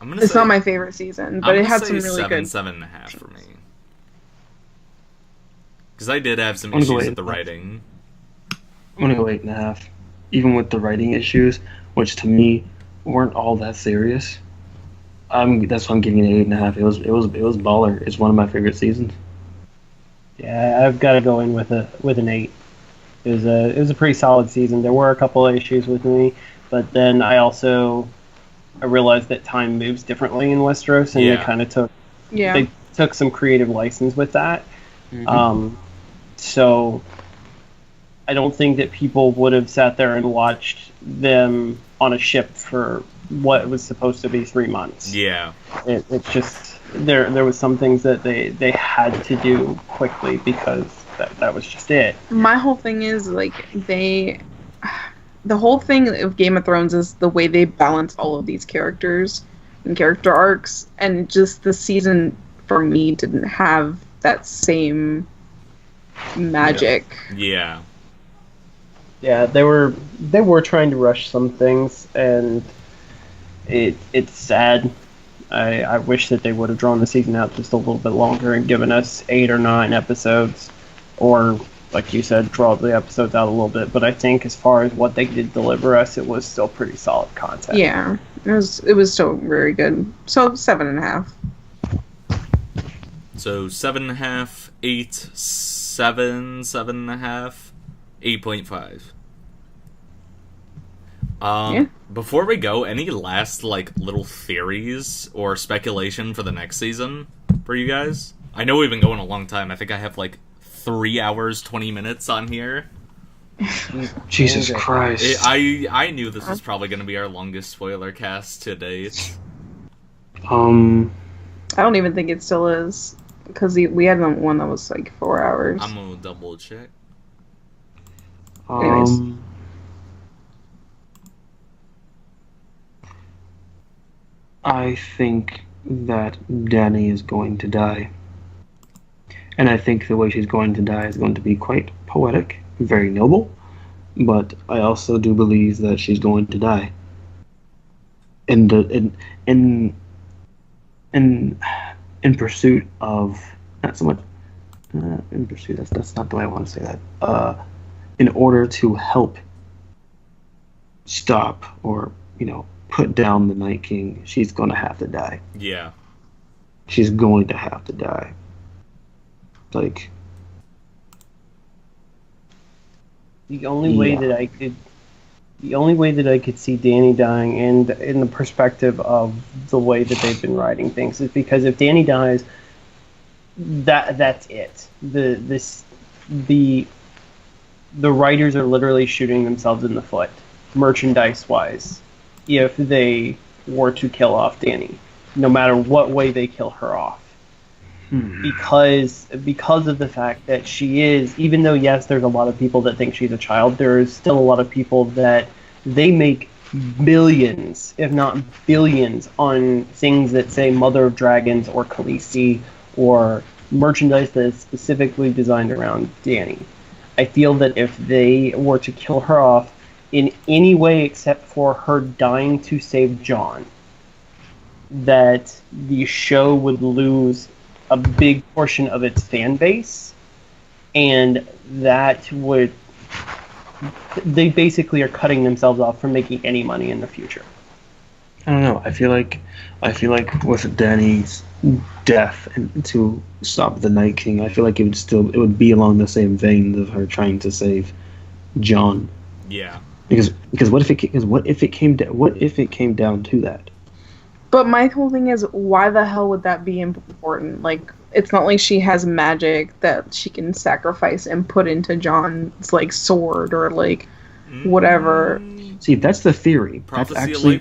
It's not my favorite season, but it had some really good. 7.5 for me. Because I did have some I'm gonna go issues with the 8.5. writing. I'm gonna go 8.5. Even with the writing issues, which to me weren't all that serious. That's why I'm giving it 8.5. It was baller. It's one of my favorite seasons. Yeah, I've got to go in with an 8. It was a pretty solid season. There were a couple of issues with me, but then I realized that time moves differently in Westeros, and they kind of took some creative license with that. Mm-hmm. So I don't think that people would have sat there and watched them on a ship for what was supposed to be 3 months. Yeah. It's just there was some things that they had to do quickly because that was just it. My whole thing is like the whole thing of Game of Thrones is the way they balance all of these characters and character arcs, and just the season for me didn't have that same magic. Yeah. Yeah, they were trying to rush some things, and it's sad. I wish that they would have drawn the season out just a little bit longer and given us 8 or 9 episodes, or like you said, draw the episodes out a little bit. But I think as far as what they did deliver us, it was still pretty solid content. Yeah, it was still very good. So 7.5. So 7.5, 8, 7, 7.5, 8.5. Before we go, any last little theories or speculation for the next season for you guys? I know we've been going a long time. I think I have 3 hours 20 minutes on here. Jesus Christ! I knew this was probably going to be our longest spoiler cast to date. I don't even think it still is, because we had one that was 4 hours. I'm gonna double check. Anyways. I think that Dany is going to die. And I think the way she's going to die is going to be quite poetic, very noble, but I also do believe that she's going to die. In pursuit of, not so much in pursuit, that's not the way I want to say that. In order to help stop or put down the Night King, she's going to have to die. Yeah. She's going to have to die. The only way that I could see Dany dying, and in the perspective of the way that they've been writing things, is because if Dany dies, that's it. The writers are literally shooting themselves in the foot, merchandise-wise, if they were to kill off Dany, no matter what way they kill her off. Because of the fact that she is, even though yes, there's a lot of people that think she's a child, there is still a lot of people that they make millions, if not billions, on things that say Mother of Dragons or Khaleesi or merchandise that is specifically designed around Dany. I feel that if they were to kill her off in any way except for her dying to save Jon, that the show would lose a big portion of its fan base, and that would... They basically are cutting themselves off from making any money in the future. I don't know. I feel like with Dany's death and to stop the Night King, I feel like it would be along the same vein of her trying to save Jon. Yeah. Because what if it came down to that? But my whole thing is, why the hell would that be important? It's not like she has magic that she can sacrifice and put into Jon's sword or whatever. See, that's the theory. That's actually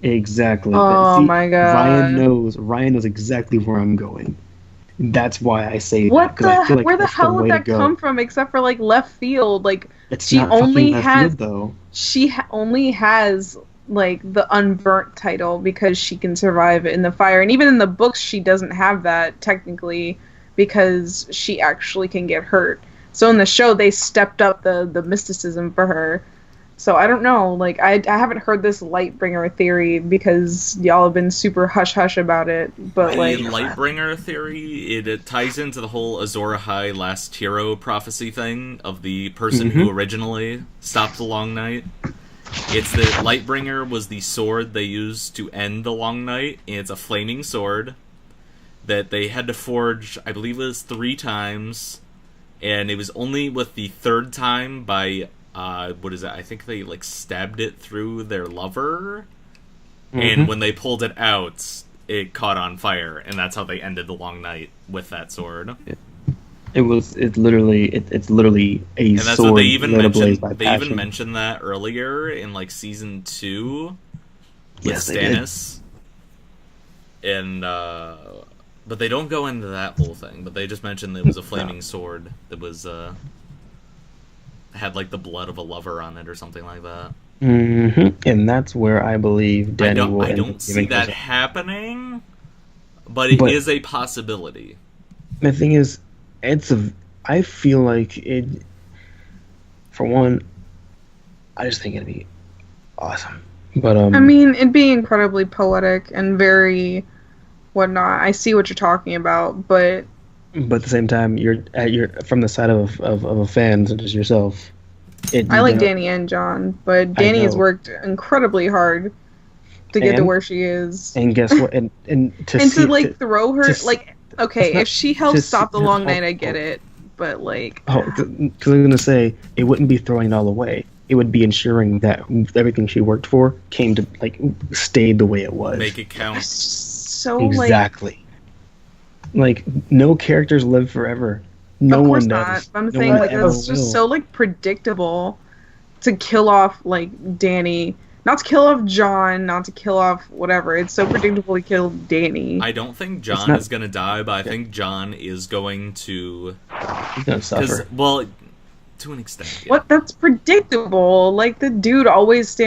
exactly. Oh my god! Ryan knows exactly where I'm going. That's why I say what that. Where the hell would that come from? Except for left field. It's she not only left has field, though. She only has the unburnt title because she can survive in the fire, and even in the books she doesn't have that technically because she actually can get hurt. So in the show they stepped up the mysticism for her, So I don't know. Like I haven't heard this Lightbringer theory because y'all have been super hush hush about it. But The like Lightbringer theory, it ties into the whole Azor Ahai Last Hero prophecy thing of the person who originally stopped the Long Night. It's that Lightbringer was the sword they used to end the Long Night, and it's a flaming sword that they had to forge, I believe it was 3 times, and it was only with the 3rd time by, what is it, I think they, like, stabbed it through their lover, and when they pulled it out, it caught on fire, and that's how they ended the Long Night, with that sword. It's literally a And that's sword what they even lit ablaze mentioned. by They passion. even mentioned that earlier in like season 2 with Yes, they did. Stannis. And but they don't go into that whole thing. But they just mentioned it was a flaming sword that was had like the blood of a lover on it or something like that. And that's where I believe Dany will. I end up don't see giving that his- happening, but it is a possibility. The thing is, I feel like it. For one, I just think it'd be awesome. But I mean, it'd be incredibly poetic and very whatnot. I see what you're talking about, but at the same time, you're from the side of a fan such as yourself. I like Dany and Jon, but Dany has worked incredibly hard to get to where she is. And guess what? And to throw her okay, if she helped stop the Long Night, I get get it. But like, because I'm gonna say it wouldn't be throwing it all away. It would be ensuring that everything she worked for came to stayed the way it was. Make it count. it's just so Exactly. Like no characters live forever. No of course one not. does. But I'm No saying one like ever it's just will. so like predictable to kill off like Dany, not to kill off Jon, not to kill off whatever. It's so predictable to kill Dany. I don't think Jon is going to die, but I think Jon is going to... He's gonna suffer. Well, to an extent, yeah. What? That's predictable. Like the dude always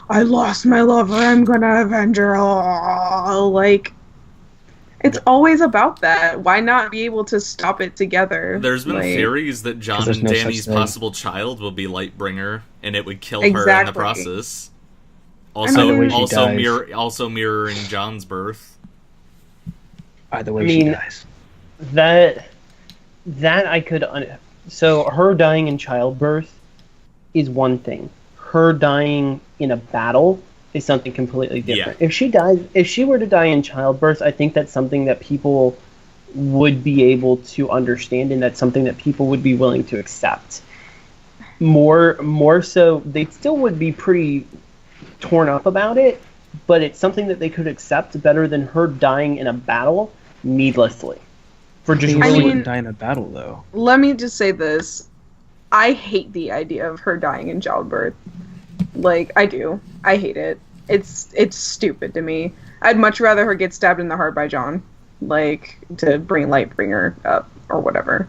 I lost my lover. I'm gonna avenge her. Oh, like it's always about that. Why not be able to stop it together? There's been theories that Jon there's and no such Dany's thing. possible child will be Lightbringer, and it would kill her in the Exactly. process. Either way she dies. Also mirroring Jon's birth. Either way, I she mean, dies. That I could... So her dying in childbirth is one thing. Her dying in a battle is something completely different. Yeah. If she were to die in childbirth, I think that's something that people would be able to understand, and that's something that people would be willing to accept. More so, they still would be pretty torn up about it, but it's something that they could accept better than her dying in a battle needlessly. For just She I really mean- wouldn't die in a battle, though. Let me just say this. I hate the idea of her dying in childbirth. Like, I do. I hate it. It's stupid to me. I'd much rather her get stabbed in the heart by Jon. Like, to bring Lightbringer up, or whatever.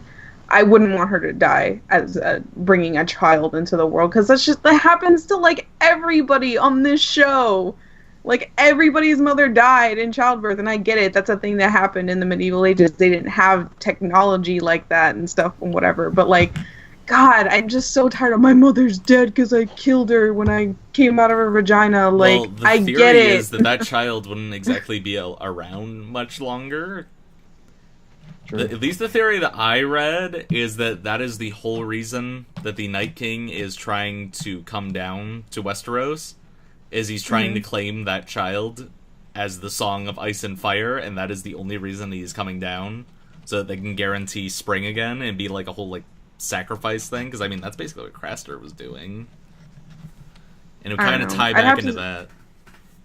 I wouldn't want her to die as bringing a child into the world, because that happens to, like, everybody on this show. Like, everybody's mother died in childbirth, and I get it. That's a thing that happened in the medieval ages. They didn't have technology like that and stuff and whatever. But, like, God, I'm just so tired of my mother's dead because I killed her when I came out of her vagina. Like, Well, the I theory get it. is that child wouldn't exactly be around much longer. True. At least the theory that I read is that is the whole reason that the Night King is trying to come down to Westeros, is he's trying to claim that child as the Song of Ice and Fire, and that is the only reason he's coming down, so that they can guarantee spring again and be like a whole like sacrifice thing, because I mean that's basically what Craster was doing, and it would I kind of don't know. tie I'd back have into to- that.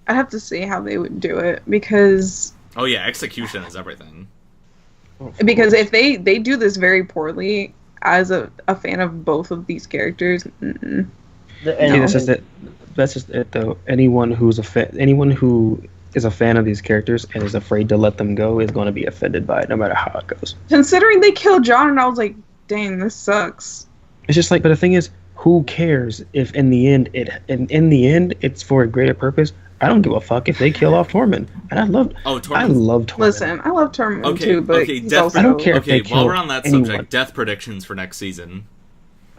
I'd have to see how they would do it, because Execution is everything. if they do this very poorly, as a fan of both of these characters, And, See, that's just it. That's just it, though. Anyone who is a fan of these characters and is afraid to let them go is going to be offended by it, no matter how it goes. considering they killed Jon, and I was like, dang, this sucks. It's just like, but the thing is, who cares if in the end it's for a greater purpose? I don't give a fuck if they kill off Tormund, and I love Tormund. Listen, I love Tormund too, but he's death also... I don't care. if Okay, they while kill we're on that anyone. subject, death predictions for next season.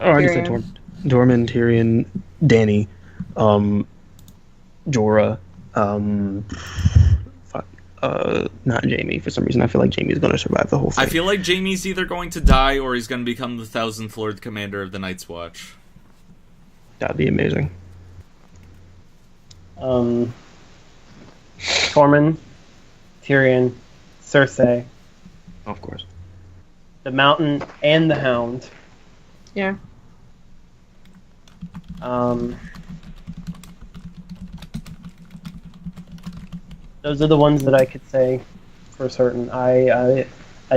Oh, I already said Tyrion. Tormund. Dorman, Tyrion, Dany, Jorah, not Jaime. For some reason, I feel like Jaime's going to survive the whole thing. I feel like Jaime's either going to die or he's going to become the 1,000th Lord Commander of the Night's Watch. That'd be amazing. Tormund, Tyrion, Cersei, Of course. the Mountain, and the Hound. Yeah. Those are the ones that I could say for certain. I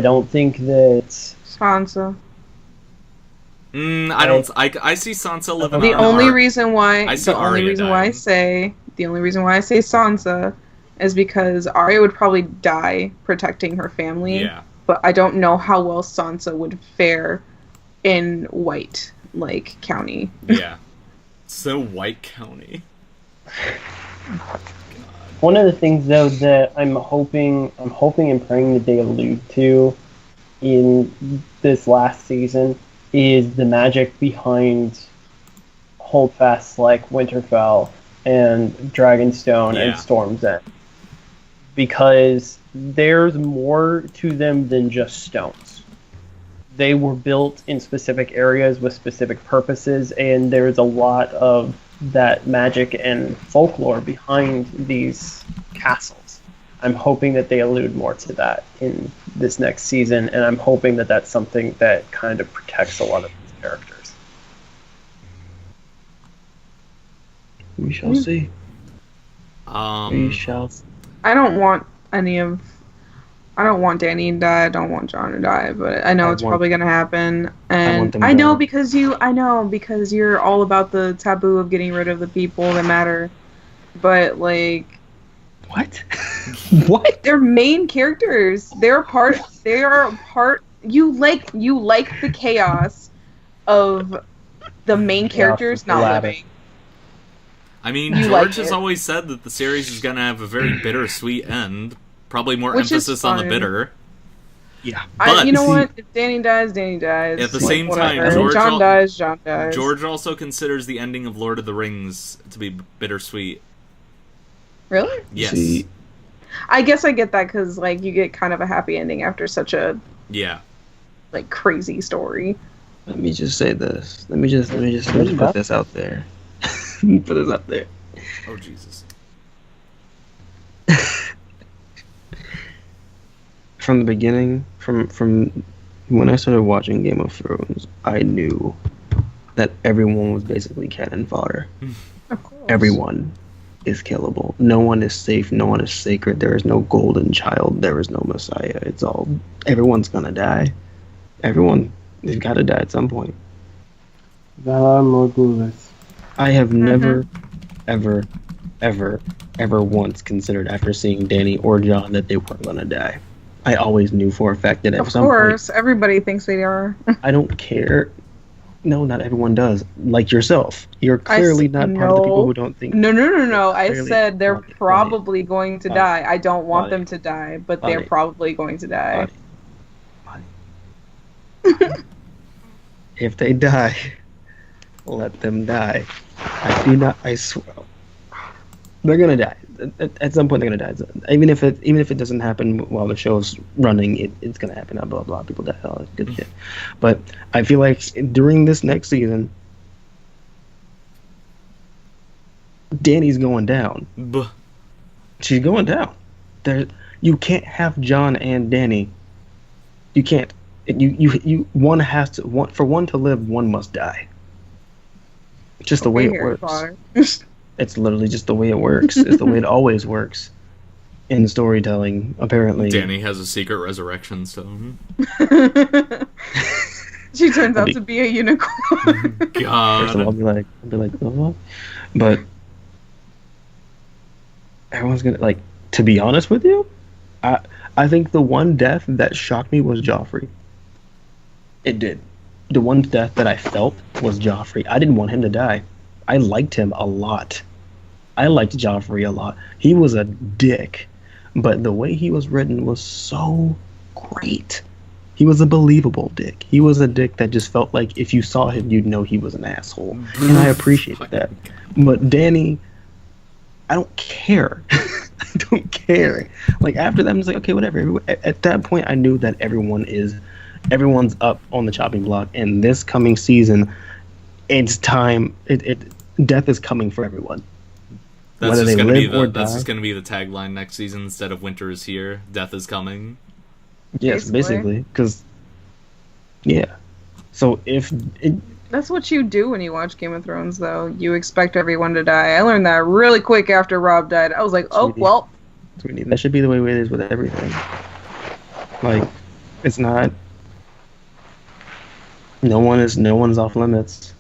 don't think that Sansa. I see Sansa living The on only Arya. reason why I see the only Arya reason why I dying. say Sansa is because Arya would probably die protecting her family. Yeah. But I don't know how well Sansa would fare in White County. Yeah. So White County. one of the things though that I'm hoping and praying that they allude to in this last season is the magic behind holdfasts like Winterfell and Dragonstone Yeah. and Storm's End. Because there's more to them than just stones. They were built in specific areas with specific purposes, and there's a lot of that magic and folklore behind these castles. I'm hoping that they allude more to that in this next season, and I'm hoping that that's something that kind of protects a lot of these characters. We shall see. We shall see. I don't want Dany to die. I don't want Jon to die, but I know it's probably going to happen. And I know because you're all about the taboo of getting rid of the people that matter. But What? what? They're main characters. They are part. You like the chaos of the main characters not living. I mean, You George like has it. always said that the series is going to have a very bittersweet end. Probably more Which is emphasis on the fine. bitter. Yeah. But you know what? If Dany dies, Dany dies. At the same time, whatever. George Jon dies. Jon dies. George also considers the ending of Lord of the Rings to be bittersweet. Really? Yes. See, I guess I get that because you get kind of a happy ending after such a Yeah. crazy story. let me just say this. Let me just put this out there. Put this out there. Oh, Jesus. From the beginning, from when I started watching Game of Thrones, I knew that everyone was basically cannon fodder. Of course. Everyone is killable. No one is safe. No one is sacred. There is no golden child. There is no Messiah. It's all. Everyone's gonna die. Everyone has got to die at some point. Valar Morghulis. I have never, ever, ever once considered after seeing Dany or Jon that they weren't gonna die. I always knew for a fact that at Of some point. course, everybody thinks they are. I don't care. No, not everyone does. Like yourself. You're clearly not part of the people who don't think. No. I Clearly said they're not. probably going to die. I don't want Buddy. them to die, but they're Buddy. probably going to die. Buddy. If they die, let them die. I swear. They're gonna die. At some point, they're gonna die. Even if it doesn't happen while the show's running, it's gonna happen. Blah blah blah. People die. All that good shit. But I feel like during this next season, Dany's going down. Buh. She's going down. You can't have Jon and Dany. You can't. One has to. For one to live, one must die. It's just the way it works. It's literally just the way it works. It's the way it always works in storytelling, apparently. Dany has a secret resurrection stone. She turns out to be a unicorn. God. First of all, I'll be like, oh. But everyone's gonna to be honest with you, I think the one death that shocked me was Joffrey. It did. The one death that I felt was Joffrey. I didn't want him to die. I liked him a lot. I liked Joffrey a lot. He was a dick, but the way he was written was so great. He was a believable dick. He was a dick that just felt like if you saw him, you'd know he was an asshole. And I appreciated that. But Danny, I don't care. I don't care. Like, after that, I'm just like, okay, whatever. At that point, I knew that everyone's up on the chopping block. And this coming season, it's time. Death is coming for everyone. That's Whether just they gonna live be or that's die. just gonna be the tagline next season instead of "Winter is here, death is coming." Yes, basically. Because, yeah. So That's what you do when you watch Game of Thrones, though. You expect everyone to die. I learned that really quick after Rob died. I was like, oh, Sweetie. well. Sweetie, that should be the way it is with everything. Like, it's not. No one's off limits.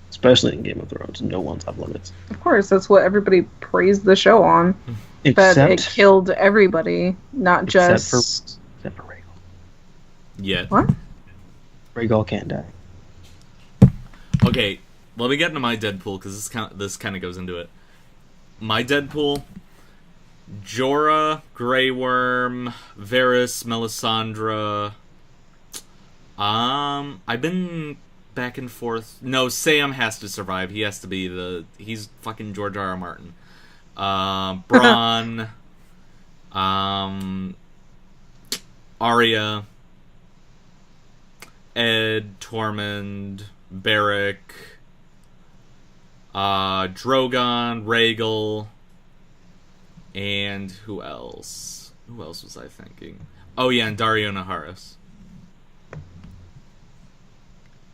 Especially in Game of Thrones, no one's off limits. Of course, that's what everybody praised the show on. Except That it killed everybody, not just... Except for Rhaegal. Yet. What? Rhaegal can't die. Okay, let me get into my Deadpool because this kind of goes into it. My Deadpool: Jorah, Grey Worm, Varys, Melisandre. I've been back and forth. No, Sam has to survive. He has to be he's fucking George R. R. Martin. Bronn, Arya, Ed, Tormund, Beric, Drogon, Rhaegal, and who else? Who else was I thinking? Oh yeah, and Dario Naharis.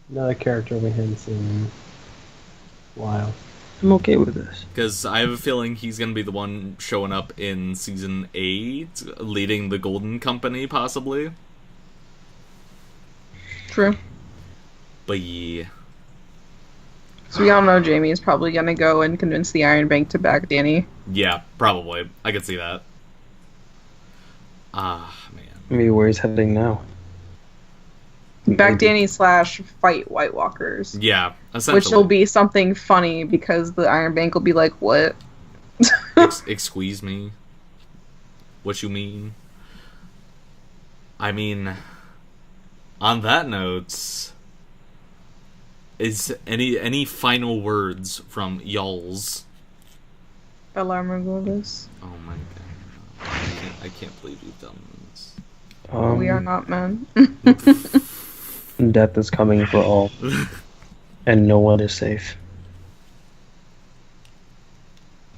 Another character we haven't seen in a while. I'm okay with this. Because I have a feeling he's going to be the one showing up in Season 8, leading the Golden Company, possibly. True. But yeah. So we all know Jamie's probably going to go and convince the Iron Bank to back Danny. Yeah, probably. I could see that. Ah, man. Maybe where he's heading now. Back Danny / fight White Walkers. Yeah, essentially. Which will be something funny because the Iron Bank will be like, what? Excuse me? What you mean? I mean, on that note, is any final words from y'alls? Alarmagulus. Oh my god. I can't believe you've done this. We are not men. Death is coming for all. And no one is safe.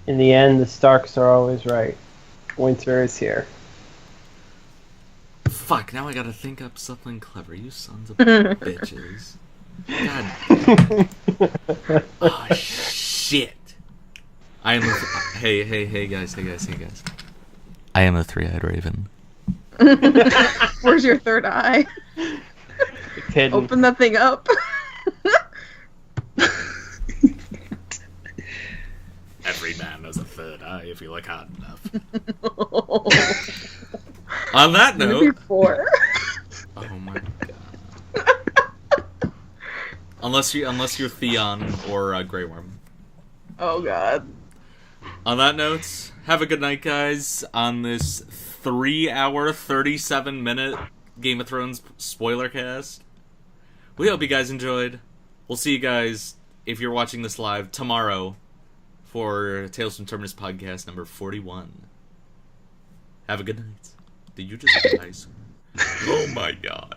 In the end, the Starks are always right. Winter is here. Fuck, now I gotta think up something clever, you sons of bitches. God. Oh, shit. I am hey guys. I am a three-eyed raven. Where's your third eye? It's hidden. Open that thing up. Every man has a third eye if you look hard enough. On that note... Maybe 4. Oh my god. Unless you're Theon or Grey Worm. Oh god. On that note, have a good night, guys, on this 3-hour, 37-minute Game of Thrones spoiler cast. We hope you guys enjoyed. We'll see you guys, if you're watching this live, tomorrow for Tales from Terminus podcast number 41. Have a good night. Did you just die? Oh my god.